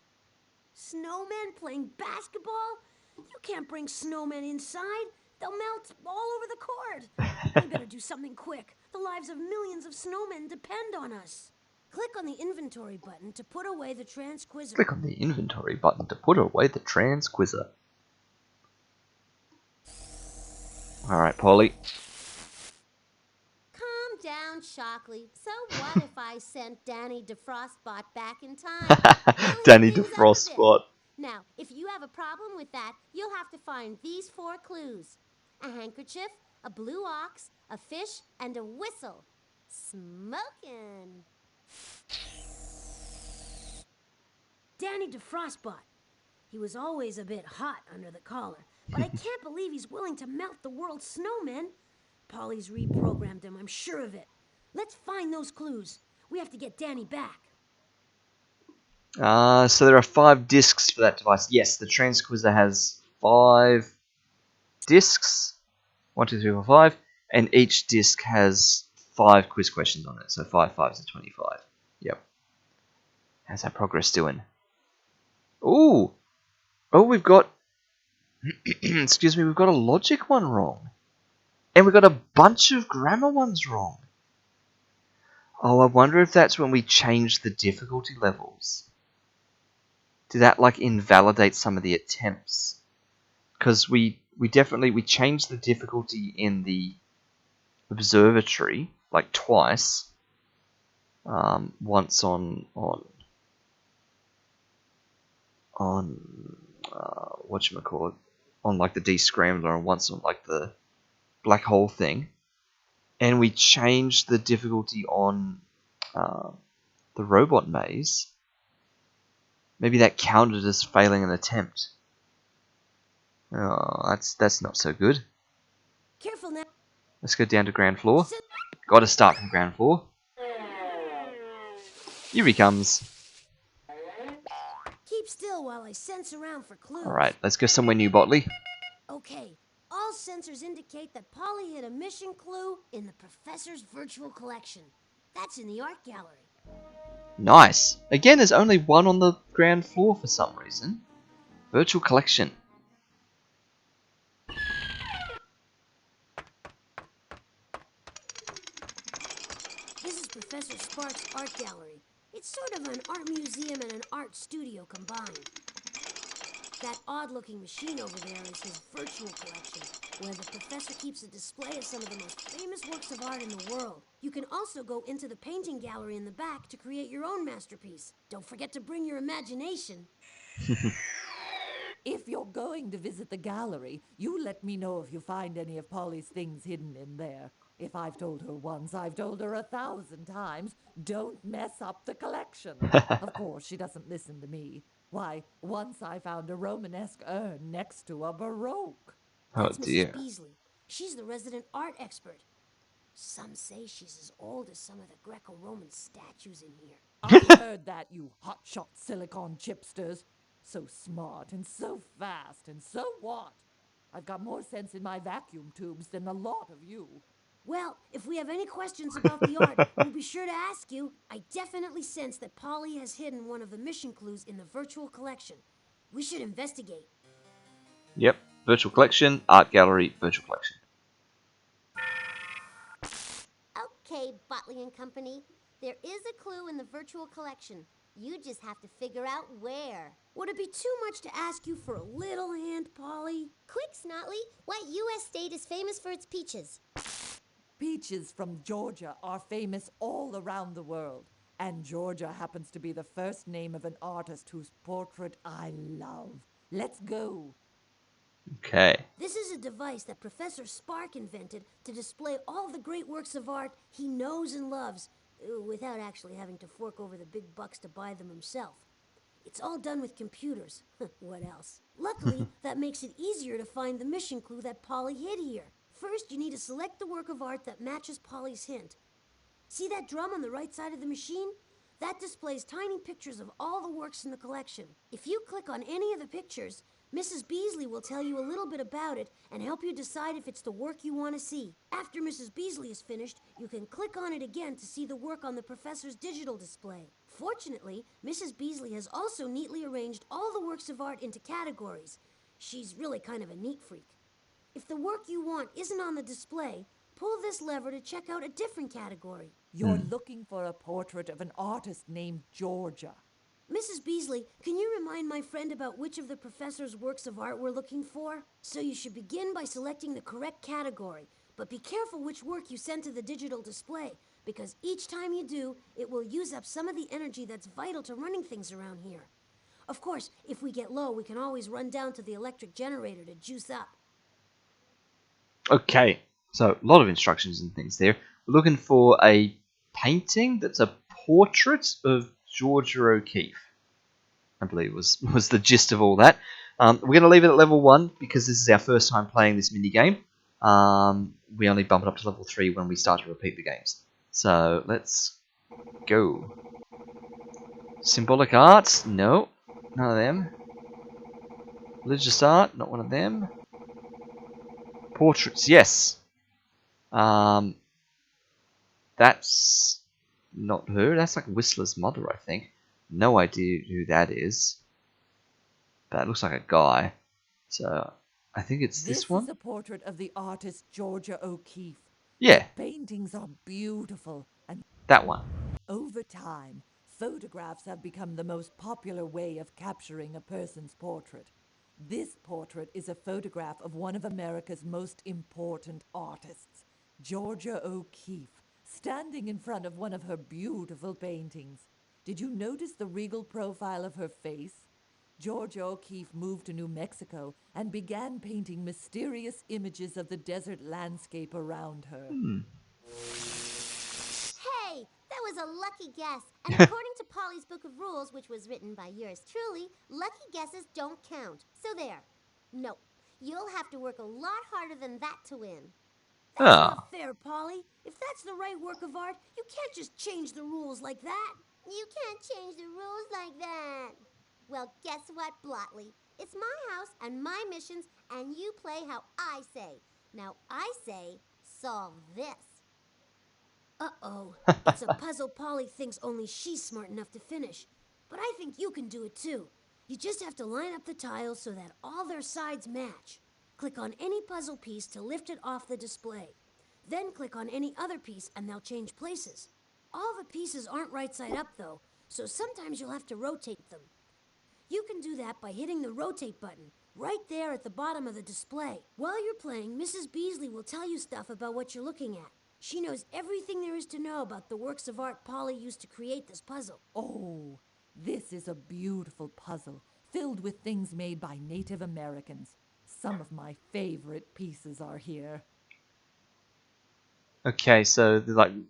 Snowmen playing basketball? You can't bring snowmen inside. They'll melt all over the court. We better do something quick. The lives of millions of snowmen depend on us. Click on the inventory button to put away the transquizzer. Click on the inventory button to put away the transquizzer. Alright, Polly. Calm down, Shockley. So what if I sent Danny DeFrostbot back in time? We'll heat Danny things up a bit. DeFrostbot. Now, if you have a problem with that, you'll have to find these 4 clues. A handkerchief, a blue ox, a fish, and a whistle. Smokin'. Danny DeFrostbot. He was always a bit hot under the collar, but I can't believe he's willing to melt the world's snowmen. Polly's reprogrammed him, I'm sure of it. Let's find those clues. We have to get Danny back. So there are 5 discs for that device. Yes, the transquizzer has 5 discs. 1, 2, 3, 4, 5. And each disc has 5 quiz questions on it. So 5 5s are 25. Yep. How's our progress doing? Ooh! Oh, we've got... excuse me, we've got a logic one wrong. And we've got a bunch of grammar ones wrong. Oh, I wonder if that's when we changed the difficulty levels. Did that, like, invalidate some of the attempts? Because we changed the difficulty in the observatory, like, twice. Once on whatchamacallit, on, like, the D-Scrambler, and once on, like, the black hole thing. And we changed the difficulty on the robot maze. Maybe that counted as failing an attempt. Oh, that's not so good. Careful now. Let's go down to ground floor. Gotta start from ground floor. Here he comes. Keep still while I sense around for clues. Alright, let's go somewhere new, Botley. Okay, all sensors indicate that Polly hid a mission clue in the professor's virtual collection. That's in the art gallery. Nice. Again, there's only one on the ground floor for some reason. Virtual collection. This is Professor Sparks' art gallery. It's sort of an art museum and an art studio combined. That odd-looking machine over there is his virtual collection, where the professor keeps a display of some of the most famous works of art in the world. You can also go into the painting gallery in the back to create your own masterpiece. Don't forget to bring your imagination. If you're going to visit the gallery, you let me know if you find any of Polly's things hidden in there. If I've told her once, I've told her 1,000 times, don't mess up the collection. Of course, she doesn't listen to me. Why, once I found a Romanesque urn next to a Baroque. Oh That's Mrs. dear. Beasley. She's the resident art expert. Some say she's as old as some of the Greco-Roman statues in here. I heard that, you hotshot silicon chipsters. So smart and so fast, and so what? I've got more sense in my vacuum tubes than a lot of you. Well, if we have any questions about the art, we'll be sure to ask you. I definitely sense that Polly has hidden one of the mission clues in the virtual collection. We should investigate. Yep. Virtual collection, art gallery, virtual collection. Okay, Botley and Company. There is a clue in the virtual collection. You just have to figure out where. Would it be too much to ask you for a little hand, Polly? Quick, Snotley, what U.S. state is famous for its peaches? Peaches from Georgia are famous all around the world. And Georgia happens to be the first name of an artist whose portrait I love. Let's go. Okay. This is a device that Professor Spark invented to display all the great works of art he knows and loves, without actually having to fork over the big bucks to buy them himself. It's all done with computers. What else? Luckily, that makes it easier to find the mission clue that Polly hid here. First, you need to select the work of art that matches Polly's hint. See that drum on the right side of the machine? That displays tiny pictures of all the works in the collection. If you click on any of the pictures, Mrs. Beasley will tell you a little bit about it and help you decide if it's the work you want to see. After Mrs. Beasley is finished, you can click on it again to see the work on the professor's digital display. Fortunately, Mrs. Beasley has also neatly arranged all the works of art into categories. She's really kind of a neat freak. If the work you want isn't on the display, pull this lever to check out a different category. You're looking for a portrait of an artist named Georgia. Mrs. Beasley, can you remind my friend about which of the professor's works of art we're looking for? So you should begin by selecting the correct category, but be careful which work you send to the digital display, because each time you do, it will use up some of the energy that's vital to running things around here. Of course, if we get low, we can always run down to the electric generator to juice up. Okay. So a lot of instructions and things there. We're looking for a painting that's a portrait of Georgia O'Keeffe. I believe was the gist of all that. We're going to leave it at level 1 because this is our first time playing this mini game. We only bump it up to level 3 when we start to repeat the games. So let's go. Symbolic art? No, none of them. Religious art? Not one of them. Portraits? Yes. That's not her. That's like Whistler's mother, I think. No idea who that is. But it looks like a guy. So I think it's this one. This is a portrait of the artist Georgia O'Keeffe. Yeah, Her paintings are beautiful, and that one. over time, photographs have become the most popular way of capturing a person's portrait. This portrait is a photograph of one of America's most important artists, Georgia O'Keeffe, standing in front of one of her beautiful paintings. Did you notice the regal profile of her face? Georgia O'Keeffe moved to New Mexico and began painting mysterious images of the desert landscape around her. Hey, that was a lucky guess. And according to Polly's Book of Rules, which was written by yours truly, lucky guesses don't count. So there. No, you'll have to work a lot harder than that to win. That's Ah. not fair, Polly. If that's the right work of art, you can't just change the rules like that. You can't change the rules like that. Well, guess what, Blotley? It's my house and my missions, and you play how I say. Now I say, solve this. Uh-oh. It's a puzzle Polly thinks only she's smart enough to finish. But I think you can do it too. You just have to line up the tiles so that all their sides match. Click on any puzzle piece to lift it off the display. Then click on any other piece and they'll change places. All the pieces aren't right side up though, so sometimes you'll have to rotate them. You can do that by hitting the rotate button, right there at the bottom of the display. While you're playing, Mrs. Beasley will tell you stuff about what you're looking at. She knows everything there is to know about the works of art Polly used to create this puzzle. Oh, this is a beautiful puzzle filled with things made by Native Americans. Some of my favorite pieces are here. Okay, so the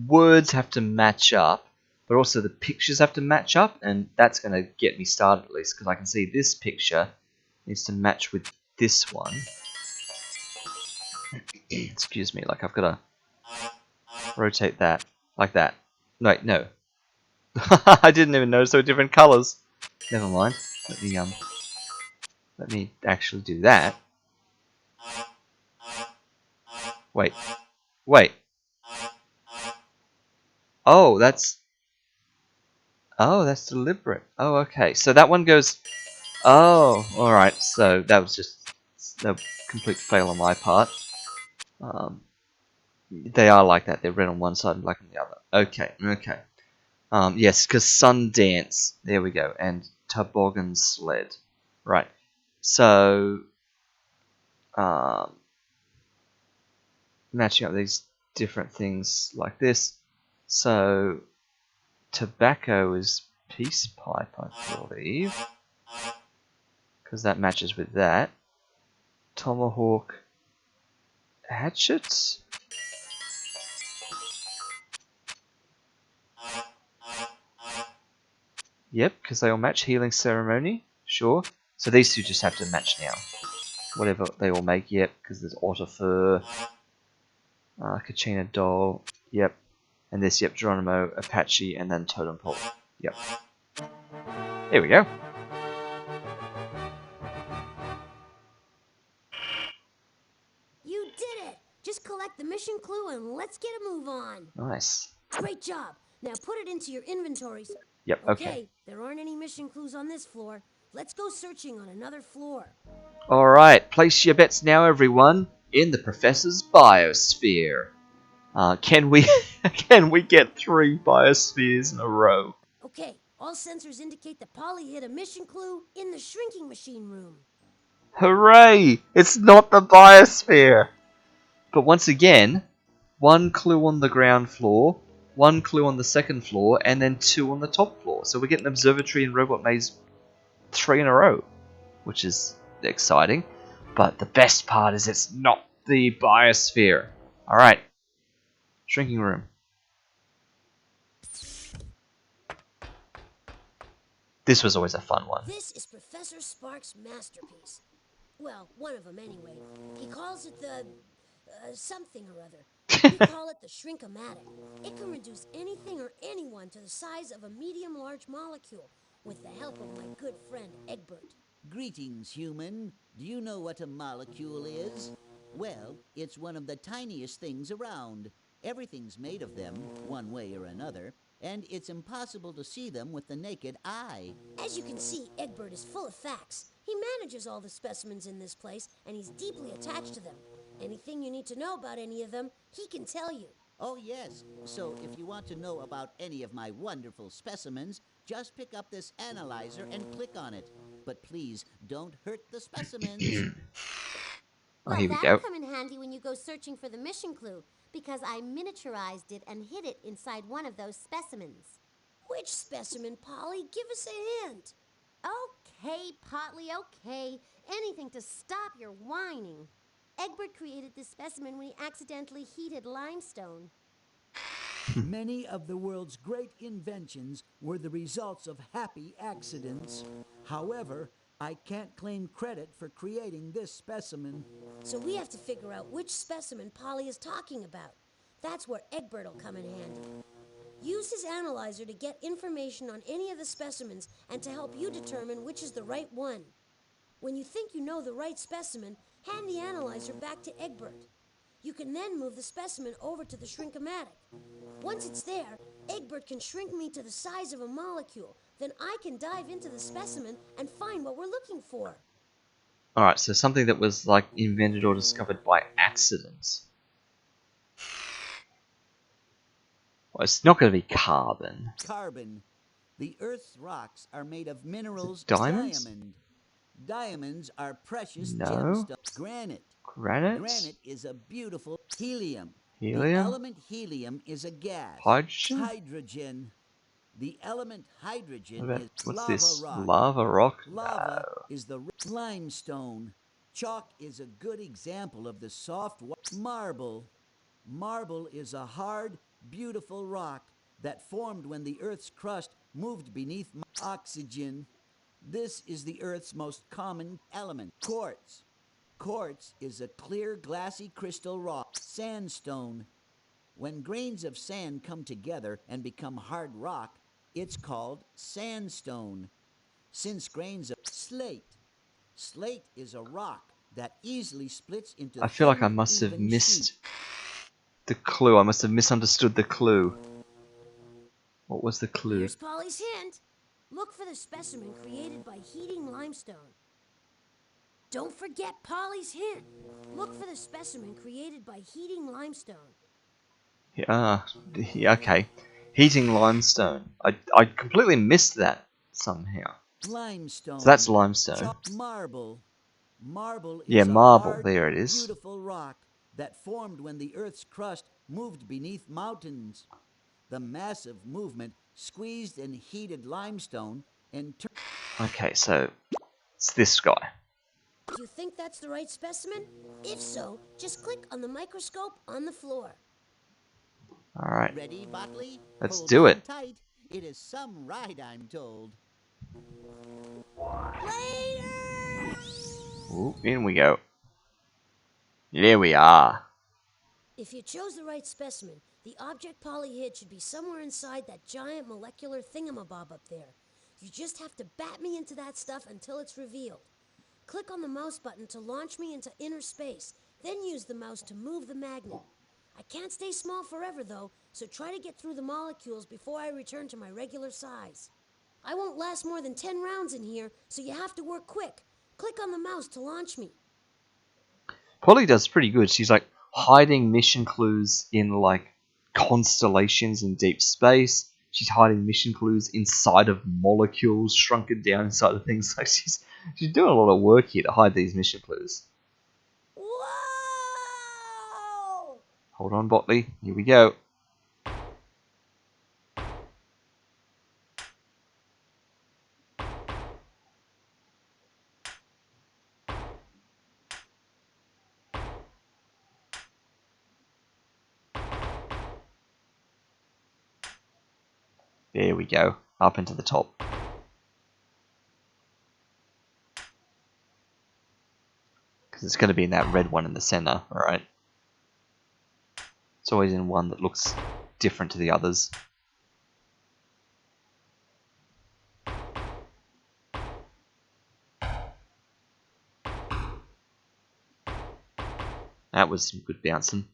words have to match up, but also the pictures have to match up, and that's going to get me started at least, because I can see this picture needs to match with this one. Excuse me, like I've got to rotate that like that. Wait, no. I didn't even notice there were different colors. Never mind. Let me actually do that. Wait. Wait. Oh, that's deliberate. Oh, okay. So that one goes. Oh, all right. So that was just a complete fail on my part. They are like that. They're red on one side and black on the other. Okay. Okay. Yes, because Sundance. There we go. And Toboggan Sled. Right. So, matching up these different things like this. So, tobacco is peace pipe, I believe, because that matches with that. Tomahawk, hatchet. Yep, because they all match. Healing ceremony, sure. So these two just have to match now. Whatever they all make, yep, because there's otter fur, Kachina doll, yep. And this, yep, Geronimo, Apache, and then Totem Pole. Yep. There we go. You did it! Just collect the mission clue and let's get a move on. Nice. Great job. Now put it into your inventories. Yep, okay. There aren't any mission clues on this floor. Let's go searching on another floor. Alright, place your bets now, everyone, in the Professor's Biosphere. Can we get 3 biospheres in a row? Okay, all sensors indicate that Polly hit a mission clue in the shrinking machine room. Hooray! It's not the biosphere! But once again, 1 clue on the ground floor, 1 clue on the second floor, and then 2 on the top floor. So we get an observatory and robot maze 3 in a row, which is exciting. But the best part is it's not the biosphere. Alright. Shrinking room. This was always a fun one. This is Professor Spark's masterpiece. Well, one of them anyway. He calls it the... something or other. We call it the Shrink-O-Matic. It can reduce anything or anyone to the size of a medium-large molecule with the help of my good friend Egbert. Greetings, human. Do you know what a molecule is? Well, it's one of the tiniest things around. Everything's made of them, one way or another, and it's impossible to see them with the naked eye. As you can see, Egbert is full of facts. He manages all the specimens in this place, and he's deeply attached to them. Anything you need to know about any of them, he can tell you. Oh, yes. So if you want to know about any of my wonderful specimens, just pick up this analyzer and click on it. But please, don't hurt the specimens. Well, here we that'll go. come in handy when you go searching for the mission clue, because I miniaturized it and hid it inside one of those specimens. Which specimen, Polly? Give us a hint. Okay, Potley, okay. Anything to stop your whining. Egbert created this specimen when he accidentally heated limestone. Many of the world's great inventions were the results of happy accidents. However, I can't claim credit for creating this specimen. So we have to figure out which specimen Polly is talking about. That's where Egbert will come in handy. Use his analyzer to get information on any of the specimens and to help you determine which is the right one. When you think you know the right specimen, hand the analyzer back to Egbert. You can then move the specimen over to the Shrink-O-Matic. Once it's there, Egbert can shrink me to the size of a molecule. Then I can dive into the specimen and find what we're looking for. Alright, so something that was like invented or discovered by accident. Well, it's not going to be carbon. Carbon. The Earth's rocks are made of minerals diamonds? diamond. Diamonds are precious No. gemstones. Granite. Granite? Granite is a beautiful helium. Helium? The element helium is a gas. Hydrogen? Hydrogen. The element hydrogen is What's lava this? rock. Lava rock? Lava No. is the limestone. Chalk is a good example of the soft marble. Marble is a hard, beautiful rock that formed when the Earth's crust moved beneath oxygen. This is the Earth's most common element, quartz. Quartz is a clear, glassy crystal rock, sandstone. When grains of sand come together and become hard rock, it's called sandstone. Since grains of slate. Slate is a rock that easily splits into I feel like I thin, must have even sheets. missed the clue. I must have misunderstood the clue. What was the clue? Here's Polly's hint. Look for the specimen created by heating limestone. Don't forget Polly's hint. Look for the specimen created by heating limestone. Yeah, okay. Heating limestone. I completely missed that somehow. Limestone. So that's limestone. Marble. Marble Yeah, is a marble. hard, There it is. beautiful rock that formed when the Earth's crust moved beneath mountains. The massive movement squeezed and heated limestone and turned. Okay, so it's this guy. Do you think that's the right specimen? If so, just click on the microscope on the floor. Alright, Ready, Botley? let's Hold do on it. tight. It is some ride, I'm told. Later! Ooh, in we go. There we are. If you chose the right specimen, the object Polly hid should be somewhere inside that giant molecular thingamabob up there. You just have to bat me into that stuff until it's revealed. Click on the mouse button to launch me into inner space, then use the mouse to move the magnet. I can't stay small forever, though, so try to get through the molecules before I return to my regular size. I won't last more than 10 rounds in here, so you have to work quick. Click on the mouse to launch me. Polly does pretty good. She's like hiding mission clues in like constellations in deep space. She's hiding mission clues inside of molecules, shrunken down inside of things. Like she's doing a lot of work here to hide these mission clues. Whoa! Hold on, Botley. Here we go. There we go. Up into the top. Because it's going to be in that red one in the center, alright? It's always in one that looks different to the others. That was some good bouncing.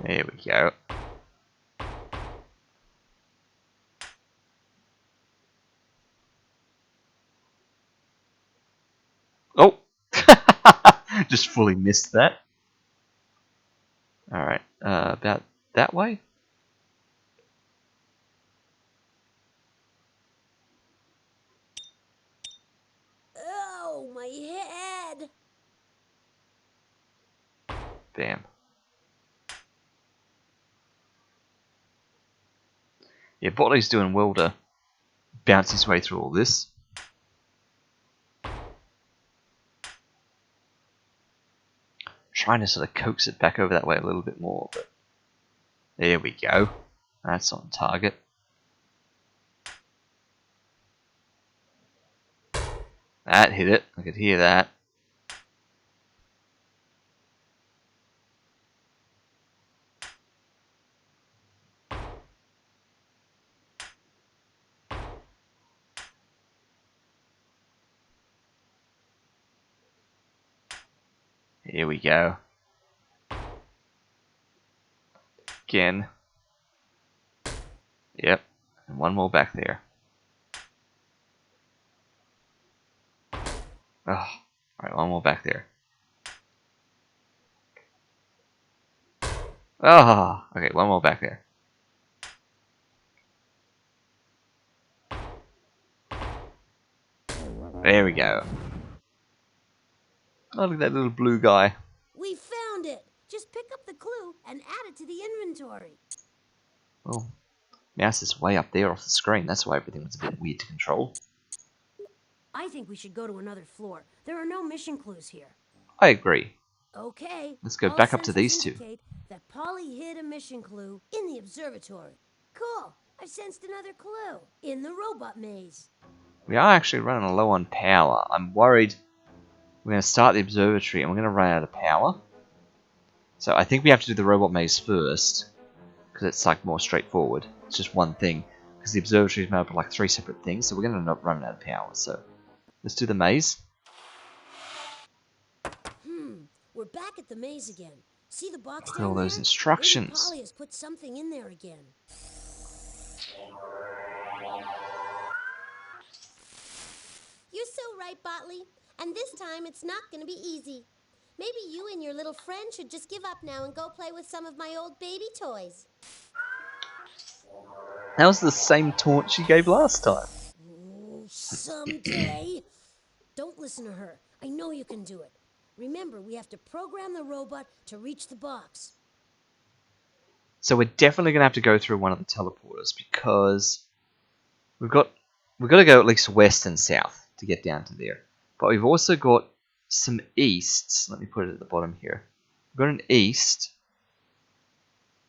There we go. Oh! Just fully missed that. Alright, about that way? Oh, my head! Bam. Yeah, Botley's doing well to bounce his way through all this. Trying to sort of coax it back over that way a little bit more, but there we go. That's on target. That hit it. I could hear that. Here we go. Again. Yep. And one more back there. Oh, alright, one more back there. Ah, okay, one more back there. There we go. Oh, look at that little blue guy. We found it! Just pick up the clue and add it to the inventory. Well, mouse is way up there off the screen. That's why everything was a bit weird to control. I think we should go to another floor. There are no mission clues here. I agree. Okay. Let's go all back up to senses these two. indicate that Polly hid a mission clue in the observatory. Cool. I've sensed another clue in the robot maze. We are actually running low on power. I'm worried we're going to start the observatory and we're going to run out of power. So I think we have to do the robot maze first, because it's like more straightforward. It's just one thing, because the observatory is made up of like 3 separate things, so we're going to end up running out of power. So let's do the maze. We're back at the maze again. See the box Look at down all those there? instructions. Maybe Polly has put something in there again. You're so right, Botley. And this time it's not going to be easy. Maybe you and your little friend should just give up now and go play with some of my old baby toys. That was the same taunt she gave last time. Someday. Don't listen to her. I know you can do it. Remember, we have to program the robot to reach the box. So we're definitely going to have to go through one of the teleporters, because we've got to go at least west and south to get down to there. But we've also got some easts. Let me put it at the bottom here. We've got an east,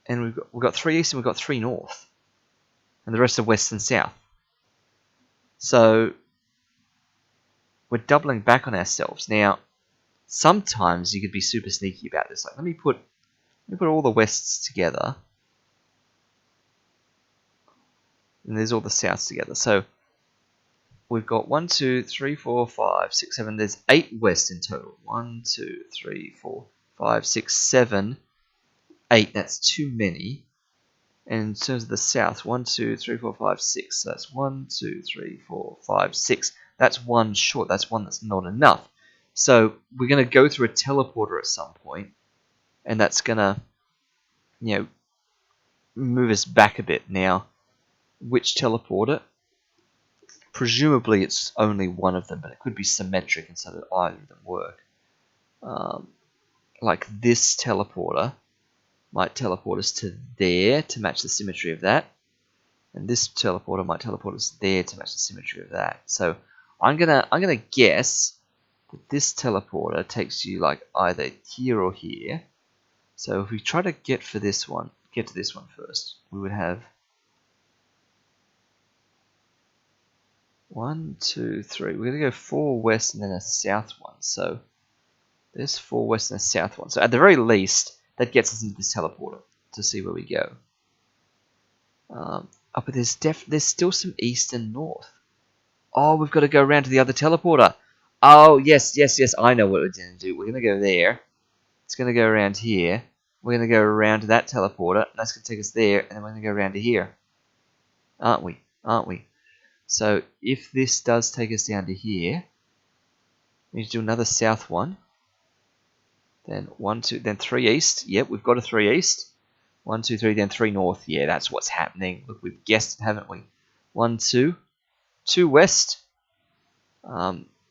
and we've got 3 east and we've got 3 north, and the rest are west and south. So we're doubling back on ourselves now. Sometimes you could be super sneaky about this. Like, let me put all the wests together, and there's all the souths together. So we've got 1, 2, 3, 4, 5, 6, 7. There's 8 west in total. 1, 2, 3, 4, 5, 6, 7, 8. That's too many. And in terms of the south, 1, 2, 3, 4, 5, 6. So that's 1, 2, 3, 4, 5, 6. That's one short. That's one that's not enough. So we're going to go through a teleporter at some point, and that's going to, move us back a bit. Now, which teleporter? Presumably it's only one of them, but it could be symmetric and so that either of them work. Like this teleporter might teleport us to there to match the symmetry of that, and this teleporter might teleport us there to match the symmetry of that. So I'm gonna guess that this teleporter takes you like either here or here. So if we try to get to this one first, we would have 1, 2, 3. We're gonna go 4 west and then a south one. So there's 4 west and a south one. So at the very least, that gets us into this teleporter to see where we go. But there's still some east and north. Oh, we've got to go around to the other teleporter. Oh, yes. I know what we're going to do. We're going to go there. It's going to go around here. We're going to go around to that teleporter. That's going to take us there. And then we're going to go around to here. Aren't we? So if this does take us down to here, we need to do another south one. Then 1, 2, then 3 east. Yep, we've got a 3 east. 1, 2, 3, then 3 north. Yeah, that's what's happening. Look, we've guessed it, haven't we? 1, 2. 2 west.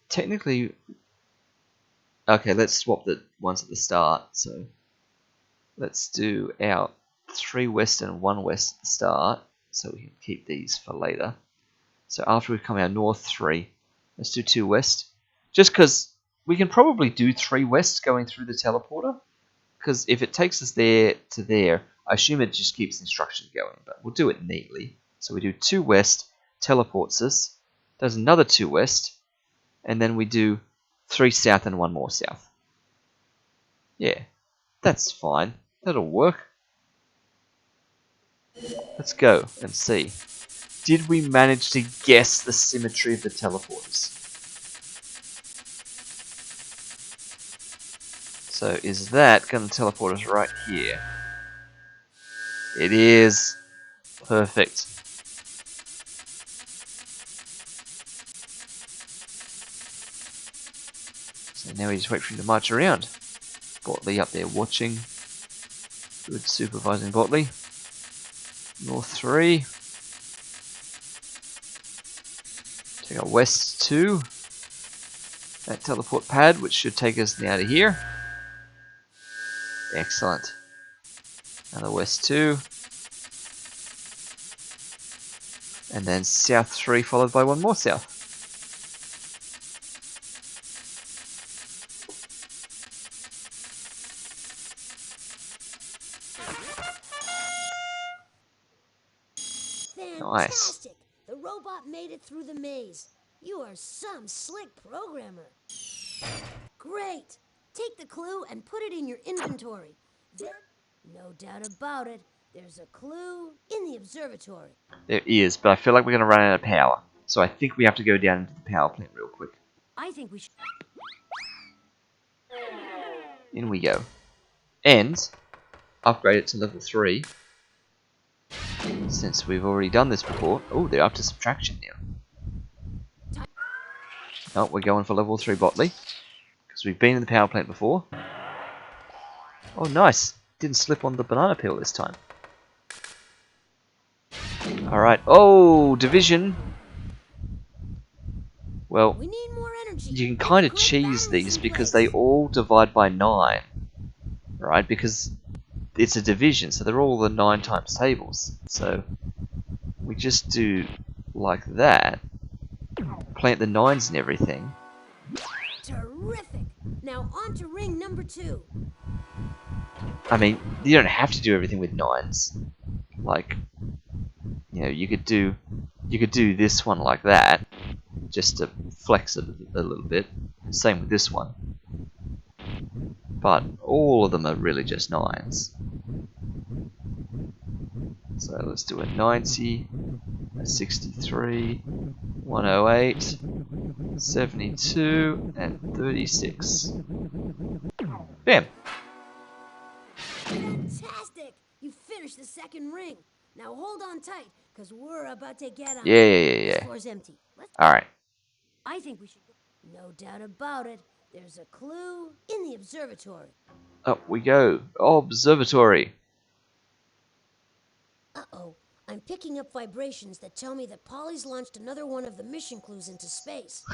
Technically, okay, let's swap the ones at the start. So let's do our 3 west and 1 west at the start, so we can keep these for later. So after we've come our north 3, let's do 2 west. Just because we can probably do 3 west going through the teleporter, because if it takes us there to there, I assume it just keeps the instructions going, but we'll do it neatly. So we do 2 west, teleports us, does another 2 west, and then we do 3 south and 1 more south. Yeah, that's fine. That'll work. Let's go and see. Did we manage to guess the symmetry of the teleporters? So is that going to teleport us right here? It is. Perfect. So now we just wait for him to march around. Botley up there watching. Good supervising Botley. North 3. Take our west 2. that teleport pad, which should take us now to here. Excellent. Another west 2. And then south 3, followed by one more south. Nice. Fantastic! The robot made it through the maze. You are some slick programmer. Great! Take the clue and put it in your inventory. No doubt about it, there's a clue in the observatory. There is, but I feel like we're going to run out of power. So I think we have to go down into the power plant real quick. I think we should... In we go. And upgrade it to level 3. Since we've already done this before. Oh, they're up to subtraction now. Oh, we're going for level 3 Botley. Because we've been in the power plant before. Oh, nice. Didn't slip on the banana peel this time. Alright. Oh, division. Well, We need more energy. you can kind of cheese these because they all divide by 9. Right? Because it's a division, so they're all the 9 times tables. So we just do like that. Plant the 9s and everything. Terrific! Now on to ring number 2. I mean, you don't have to do everything with 9s. Like, you know, you could do this one like that, just to flex it a little bit. Same with this one. But all of them are really just 9s. So let's do a 90, a 63, 108, 72, and 36. Bam! Fantastic! You finished the second ring. Now hold on tight, because we're about to get on. Yeah. This floor's empty. Alright. I think we should go. No doubt about it. There's a clue in the observatory. Up we go. Observatory. Uh-oh. I'm picking up vibrations that tell me that Polly's launched another one of the mission clues into space.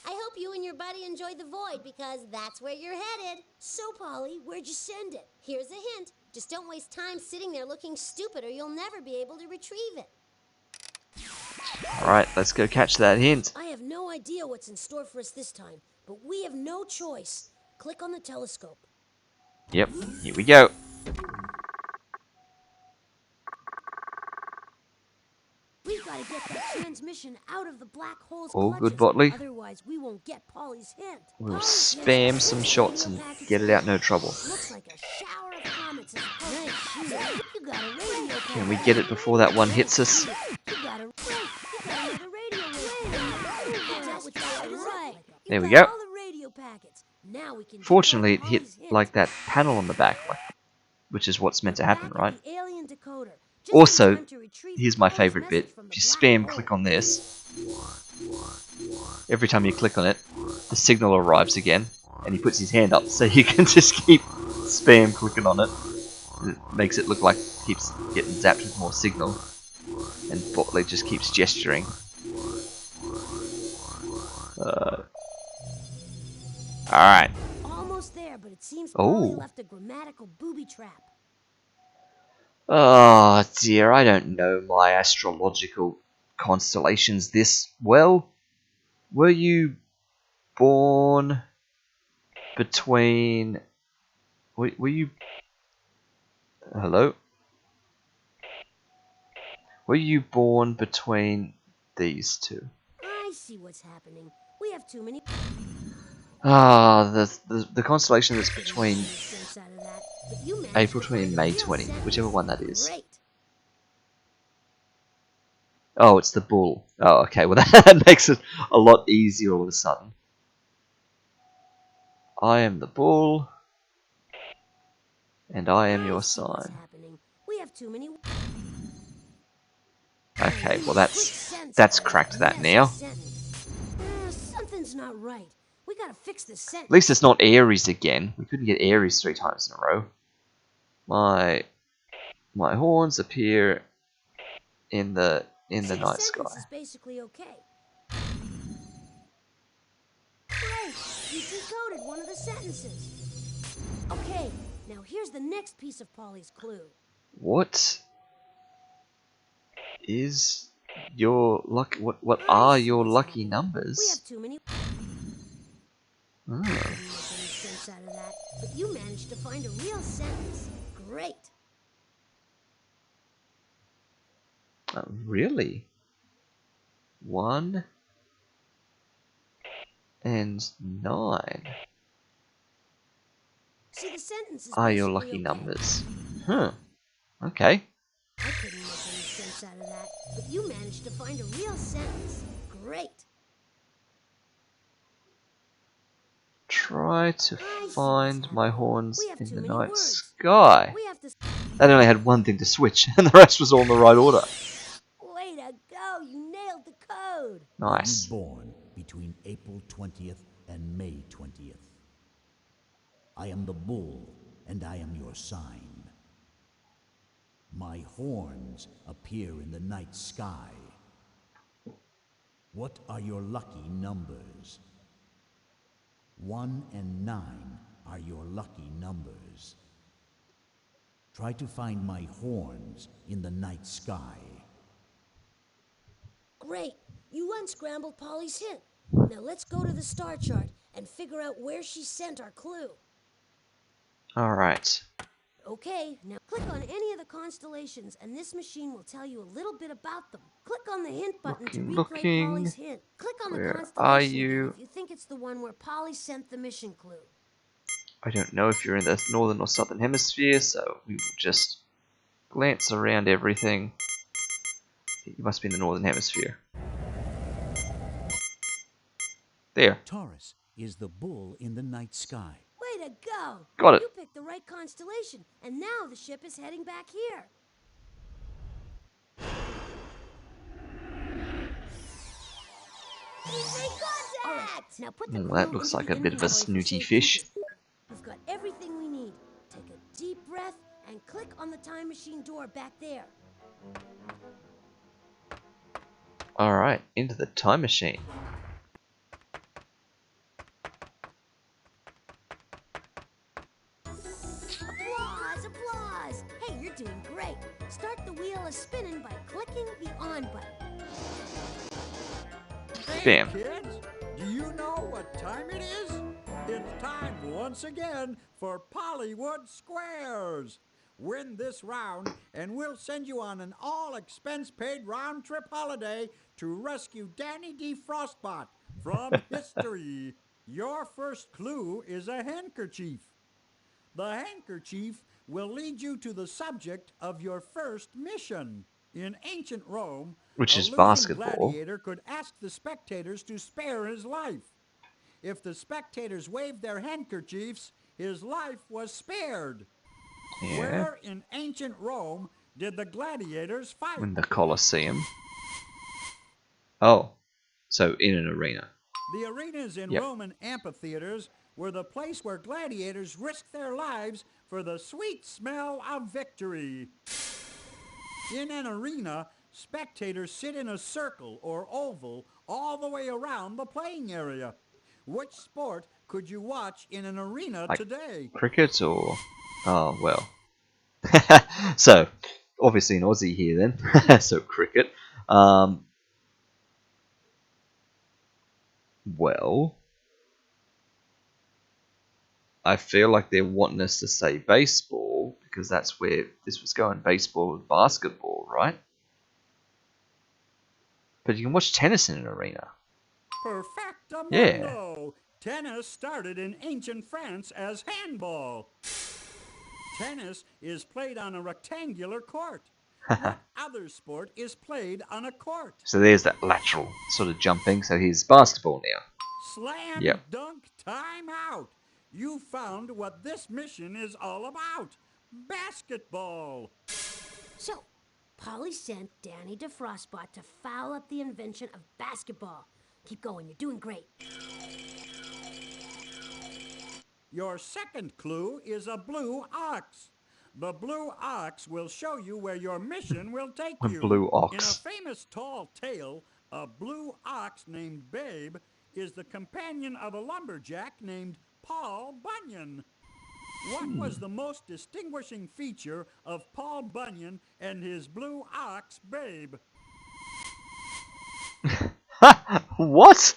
I hope you and your buddy enjoyed the void because that's where you're headed. So, Polly, where'd you send it? Here's a hint. Just don't waste time sitting there looking stupid or you'll never be able to retrieve it. Alright, let's go catch that hint. I have no idea what's in store for us this time, but we have no choice. Click on the telescope. Yep, here we go. We've got to get that transmission out of the black hole's All clutches. good, Botley. Otherwise, we won't get Polly's hint. We'll Polly's spam hint. some shots and get it out no trouble. Looks like a shower of comets is nice shooter. You got a radio Can we get it before that one hits us? You got a another radio right. There we go. All the radio packets. Now we can Fortunately, it decode hit Polly's hint. like that panel on the back, which is what's meant to happen, Back at right? the alien decoder. Just Also, in time to retrieve here's my Polly's favorite bit. message from If you the spam black click hole. on this, every time you click on it, the signal arrives again, and he puts his hand up, so you can just keep spam clicking on it. It makes it look like it keeps getting zapped with more signal, and Botley just keeps gesturing. Alright. Almost there, but it seems Oh. Polly left a grammatical booby trap. Oh dear, I don't know my astrological constellations this well. Were you born between... Were you... Hello? Were you born between these two? I see what's happening. We have too many. Ah, the constellation that's between Sense out of that, but you managed April to 20 find and a May real 20, sentence. whichever one that is. Great. Oh, it's the bull. Oh, okay, well that makes it a lot easier all of a sudden. I am the bull, and I am your see what's sign. happening. We have too many. Okay, well Quick sense that's out of cracked that messy now. sentence. Something's not right. We gotta fix this sentence. At least it's not Aries again. We couldn't get Aries 3 times in a row. My horns appear in the night sentence sky. is basically okay. You decoded one of the sentences. Okay, now here's the next piece of Polly's clue. What is your luck? What I are see your what's lucky happening. numbers? We have too many. Oh, Didn't make any sense out of that, but you managed to find a real sentence. Great. really? 1 and 9 See, the sentence is are your basically lucky okay. numbers. Huh. Okay. I couldn't make any sense out of that, but you managed to find a real sentence. Great. Try to I see what's find my happening. horns We have in too the many night words. sky. We have to. That only had one thing to switch, and the rest was all in the right order. Way to go! You nailed the code. Were you Nice. born between April 20th and May 20th? I am the bull, and I am your sign. My horns appear in the night sky. What are your lucky numbers? 1 and 9 are your lucky numbers. Try to find my horns in the night sky. Great. You unscrambled Polly's hint. Now let's go to the star chart and figure out where she sent our clue. Alright. Okay, now click on any of the constellations and this machine will tell you a little bit about them. Click on the hint button to replay Looking. Polly's hint. Click on the Where are constellation again you? if you think it's the one where Polly sent the mission clue. I don't know if you're in the northern or southern hemisphere, so we will just glance around everything. You must be in the northern hemisphere. There. Taurus is the bull in the night sky. Way to go! Got it. You picked the right constellation, and now the ship is heading back here. We've made contact! All right, now put the clue That looks into like the a bit of a inventory for snooty safekeeping. fish. We've got everything we need. Take a deep breath and click on the time machine door back there. Alright, into the time machine. Applause, applause! Hey, you're doing great. Start the wheel a spinning by clicking the on button. Hey, Bam. kids, do you know what time it is? It's time once again for Pollywood Squares. Win this round, and we'll send you on an all-expense-paid round-trip holiday to rescue Danny D. Frostbot from history. Your first clue is a handkerchief. The handkerchief will lead you to the subject of your first mission. In ancient Rome, Which a is losing basketball. gladiator could ask the spectators to spare his life. If the spectators waved their handkerchiefs, his life was spared. Yeah. Where in ancient Rome did the gladiators fight? In the Colosseum. Oh. So in an arena. The arenas in Yep. Roman amphitheaters were the place where gladiators risked their lives for the sweet smell of victory. In an arena, spectators sit in a circle or oval all the way around the playing area. Which sport could you watch in an arena Like today? cricket or... Oh, well. So, obviously an Aussie here then. So cricket. Well... I feel like they're wanting us to say baseball, because that's where this was going, baseball and basketball, right? But you can watch tennis in an arena. Perfectamundo! Tennis started in ancient France as handball. Tennis is played on a rectangular court. What other sport is played on a court? So there's that lateral sort of jumping, so here's basketball now. Slam Yep. dunk time out! You found what this mission is all about. Basketball! So, Polly sent Danny DeFrostbot to foul up the invention of basketball. Keep going, you're doing great. Your second clue is a blue ox. The blue ox will show you where your mission will take A you. blue In a ox. famous tall tale, a blue ox named Babe is the companion of a lumberjack named Paul Bunyan. What was the most distinguishing feature of Paul Bunyan and his blue ox, Babe? What?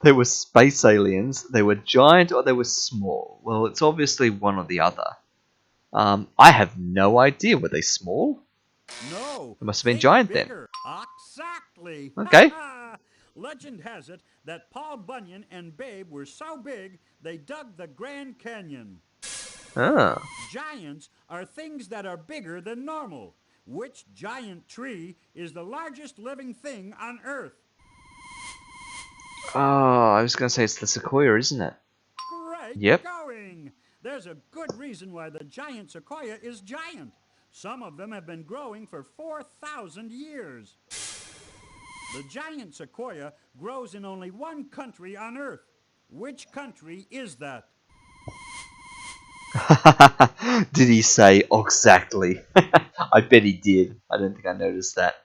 They were space aliens. They were giant or they were small. Well, it's obviously one or the other. I have no idea. Were they small? No, They must have been think giant then. bigger. Exactly. Okay. Legend has it that Paul Bunyan and Babe were so big they dug the Grand Canyon. Ah. Giants are things that are bigger than normal. Which giant tree is the largest living thing on Earth? Oh, I was going to say it's the sequoia, isn't it? Great Yep. going! There's a good reason why the giant sequoia is giant. Some of them have been growing for 4,000 years. The giant sequoia grows in only one country on Earth. Which country is that? Did he say exactly? I bet he did. I don't think I noticed that.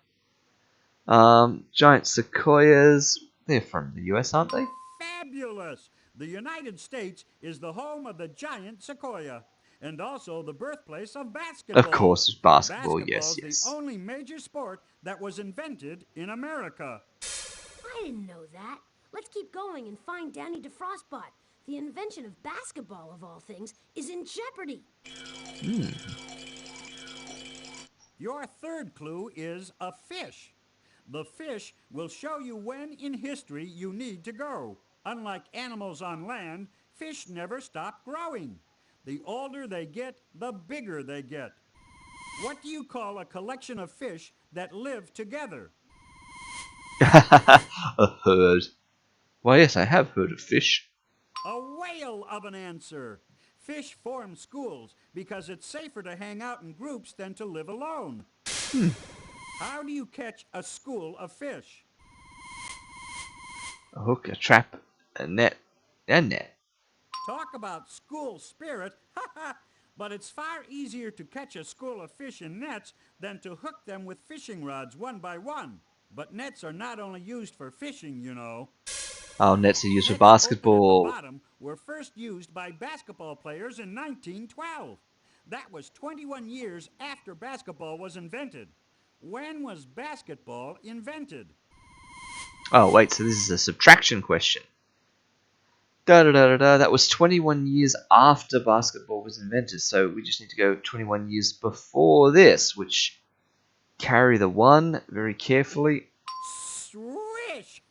Giant sequoias. They're from the US, aren't they? Fabulous! The United States is the home of the giant sequoia and also the birthplace of basketball. Of course, it's basketball. Basketball's Yes, the yes. only major sport that was invented in America. I didn't know that. Let's keep going and find Danny DeFrostbot. The invention of basketball, of all things, is in jeopardy. Your third clue is a fish. The fish will show you when in history you need to go. Unlike animals on land, fish never stop growing. The older they get, the bigger they get. What do you call a collection of fish that live together? A herd. Well, yes, I have heard of fish. A whale of an answer. Fish form schools because it's safer to hang out in groups than to live alone. How do you catch a school of fish? A hook, a trap, a net, a net. Talk about school spirit, but it's far easier to catch a school of fish in nets than to hook them with fishing rods one by one. But nets are not only used for fishing, you know. Oh, nets are used for Nets open at the basketball. bottom were first used by basketball players in 1912. That was 21 years after basketball was invented. When was basketball invented? Oh, wait, so this is a subtraction question. Da-da-da-da-da. That was 21 years after basketball was invented, so we just need to go 21 years before this, which carry the 1 very carefully. Swish!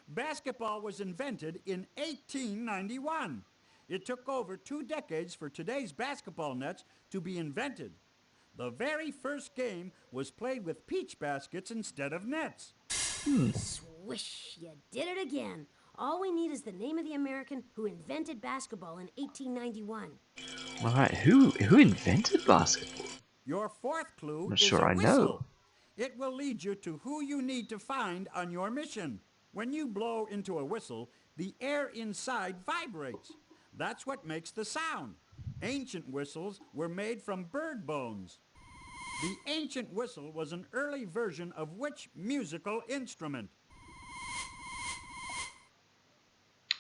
Basketball was invented in 1891. It took over 2 decades for today's basketball nets to be invented. The very first game was played with peach baskets instead of nets. Swish, you did it again. All we need is the name of the American who invented basketball in 1891. Alright, who invented basketball? Your fourth clue I'm is sure a I whistle. know. It will lead you to who you need to find on your mission. When you blow into a whistle, the air inside vibrates. That's what makes the sound. Ancient whistles were made from bird bones. The ancient whistle was an early version of which musical instrument?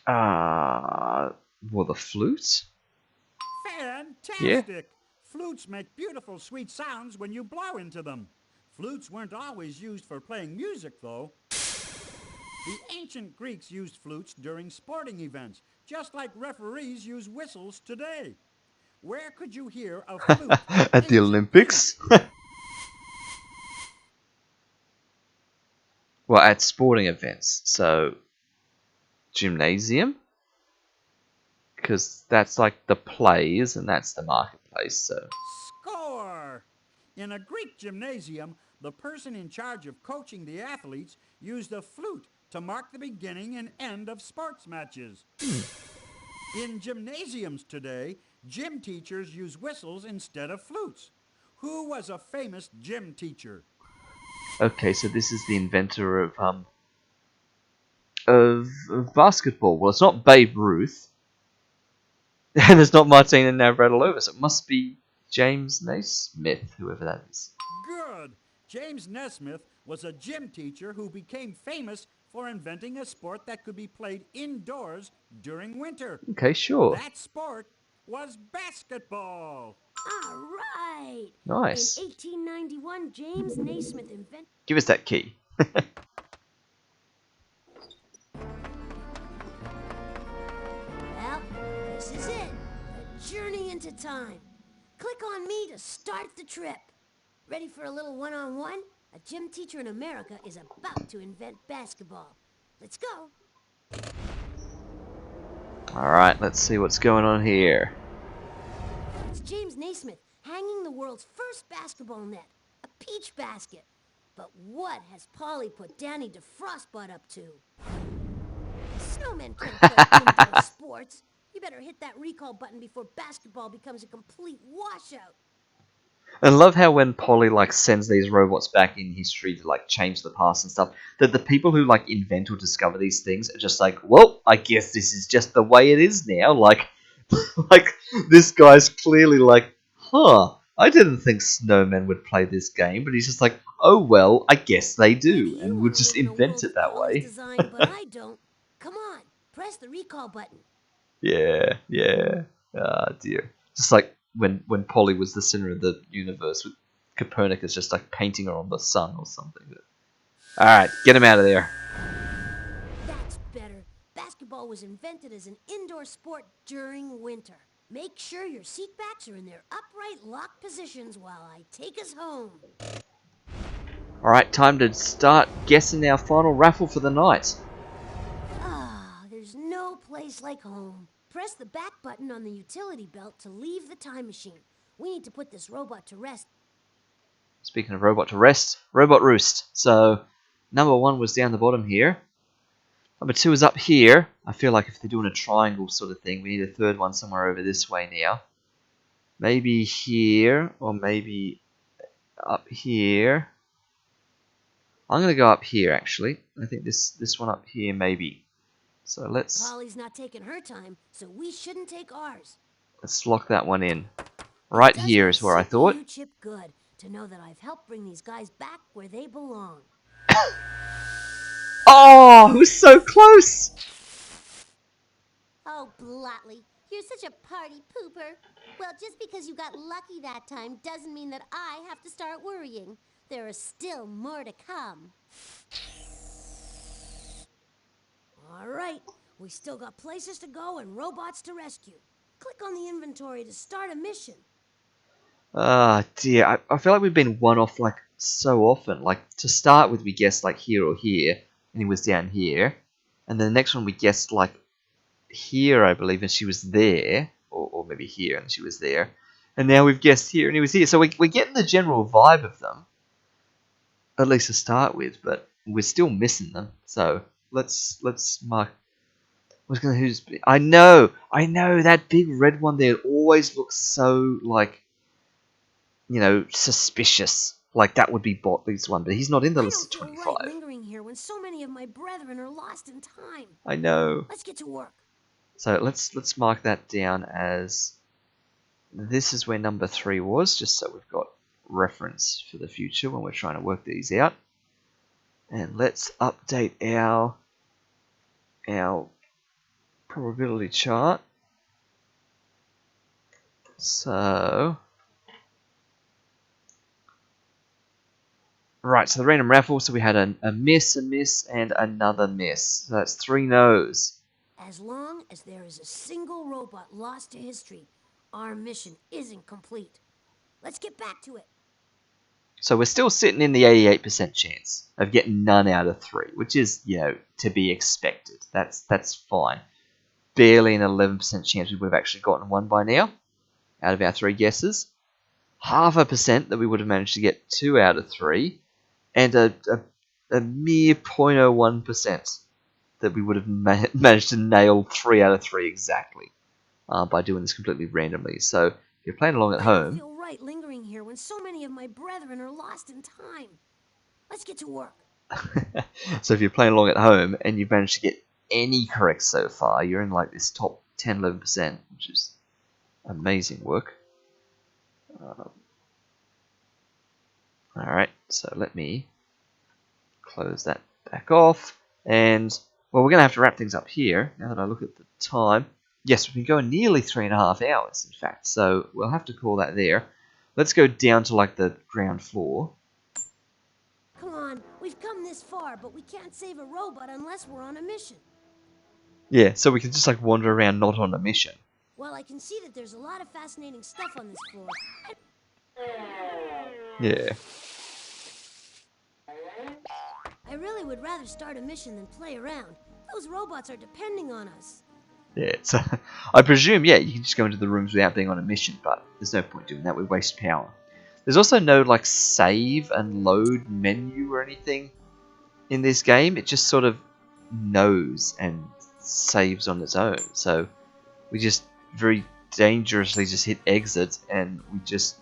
Well, the flute? Fantastic! Yeah. Flutes make beautiful, sweet sounds when you blow into them. Flutes weren't always used for playing music, though. The ancient Greeks used flutes during sporting events, just like referees use whistles today. Where could you hear a flute in At the ancient Olympics? Well, at sporting events. So, gymnasium? Because that's like the plays and that's the marketplace, so. Score! In a Greek gymnasium, the person in charge of coaching the athletes used a flute to mark the beginning and end of sports matches. In gymnasiums today, gym teachers use whistles instead of flutes. Who was a famous gym teacher? Okay, so this is the inventor of basketball. Well, it's not Babe Ruth. And it's not Martina Navratilova, so it must be James Naismith, whoever that is. Good! James Nesmith was a gym teacher who became famous for inventing a sport that could be played indoors during winter. Okay, sure. That sport was basketball. All right. In Nice. 1891, James Naismith invented. Give us that key. Well, this is it. A journey into time. Click on me to start the trip. Ready for a little one-on-one? A gym teacher in America is about to invent basketball. Let's go. Alright, let's see what's going on here. It's James Naismith hanging the world's first basketball net, a peach basket. But what has Polly put Danny DeFrostbutt up to? Snowmen can't play indoor sports. You better hit that recall button before basketball becomes a complete washout. I love how when Polly like sends these robots back in history to like change the past and stuff, that the people who like invent or discover these things are just like, well, I guess this is just the way it is now. Like, like this guy's clearly like, huh, I didn't think snowmen would play this game, but he's just like, oh well, I guess they Maybe do, you and we'll want to just live in a invent world it of that Polly's way. design, but I don't. Come on, press the recall button. Yeah, yeah. Ah, dear. Just like when Polly was the center of the universe, with Copernicus just like painting her on the sun or something. All right, get him out of there. That's better. Basketball was invented as an indoor sport during winter. Make sure your seat backs are in their upright locked positions while I take us home. All right, time to start guessing our final raffle for the night. Ah, there's no place like home. Press the back button on the utility belt to leave the time machine. We need to put this robot to rest. Speaking of robot to rest, robot roost. So number 1 was down the bottom here. Number 2 is up here. I feel like if they're doing a triangle sort of thing, we need a third one somewhere over this way now. Maybe here, or maybe up here. I'm going to go up here, actually. I think this one up here, maybe. So let's Polly's not taking her time, so we shouldn't take ours. lock that one in. Right It does here my is where I thought. CPU chip good to know that I've helped bring these guys back where they belong. Oh, it was so close! Oh, Blotley, you're such a party pooper. Well, just because you got lucky that time doesn't mean that I have to start worrying. There are still more to come. All right, we still got places to go and robots to rescue. Click on the inventory to start a mission. Ah, dear. I feel like we've been one off like so often. Like to start with, we guessed like here or here, and he was down here. And then the next one we guessed like here, I believe, and she was there, or maybe here, and she was there. And now we've guessed here, and he was here. So we're getting the general vibe of them, at least to start with, but we're still missing them. So let's mark. I know that big red one there always looks so like, suspicious. Like that would be Botley's one, but he's not in the I list don't of feel 25. right lingering here when so many of my brethren are lost in time. I know. Let's get to work. So let's mark that down as this is where number 3 was, just so we've got reference for the future when we're trying to work these out. And let's update our probability chart. So right, so the random raffle, so we had a miss, and another miss. So that's 3 no's. As long as there is a single robot lost to history, our mission isn't complete. Let's get back to it. So we're still sitting in the 88% chance of getting none out of 3, which is, to be expected. That's fine. Barely an 11% chance we would have actually gotten one by now, out of our 3 guesses. 0.5% that we would have managed to get 2 out of 3, and a mere 0.01% that we would have managed to nail 3 out of 3 exactly by doing this completely randomly. So if you're playing along at I don't home, feel right lingering here when so many of my brethren are lost in time. Let's get to work. so if you're playing along at home and you've managed to get any correct so far, you're in like this top 10, 11%, which is amazing work. Alright, so let me close that back off. And, well, we're going to have to wrap things up here, now that I look at the time. Yes, we've been going nearly 3.5 hours, in fact, so we'll have to call that there. Let's go down to, like, the ground floor. Come on, we've come this far, but we can't save a robot unless we're on a mission. Yeah, so we can just, like, wander around not on a mission. Well, I can see that there's a lot of fascinating stuff on this floor. Yeah. I really would rather start a mission than play around. Those robots are depending on us. Yeah, so I presume, yeah, you can just go into the rooms without being on a mission, but there's no point doing that, we waste power. There's also no, like, save and load menu or anything in this game. It just sort of knows and saves on its own. So we just very dangerously just hit exit, and we just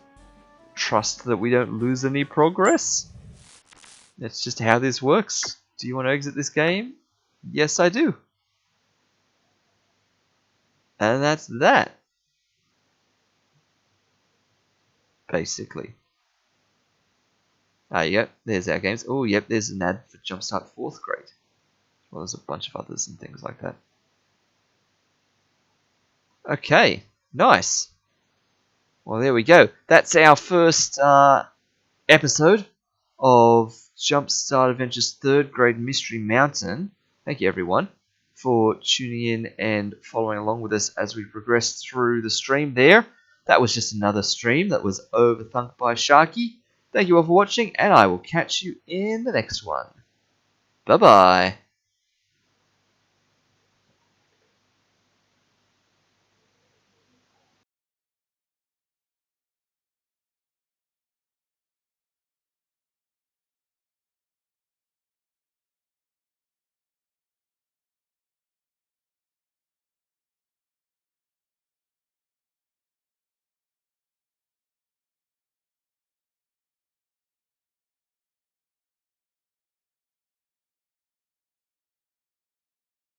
trust that we don't lose any progress. That's just how this works. Do you want to exit this game? Yes, I do. And that's that. Basically. Ah, yep, there's our games. Oh, yep, there's an ad for JumpStart 4th grade. As well as a bunch of others and things like that. Okay, nice. Well, there we go. That's our first episode of JumpStart Adventures 3rd Grade Mystery Mountain. Thank you, everyone, for tuning in and following along with us as we progress through the stream there. That was just another stream that was Overthunk by Sharky. Thank you all for watching, and I will catch you in the next one. Bye-bye.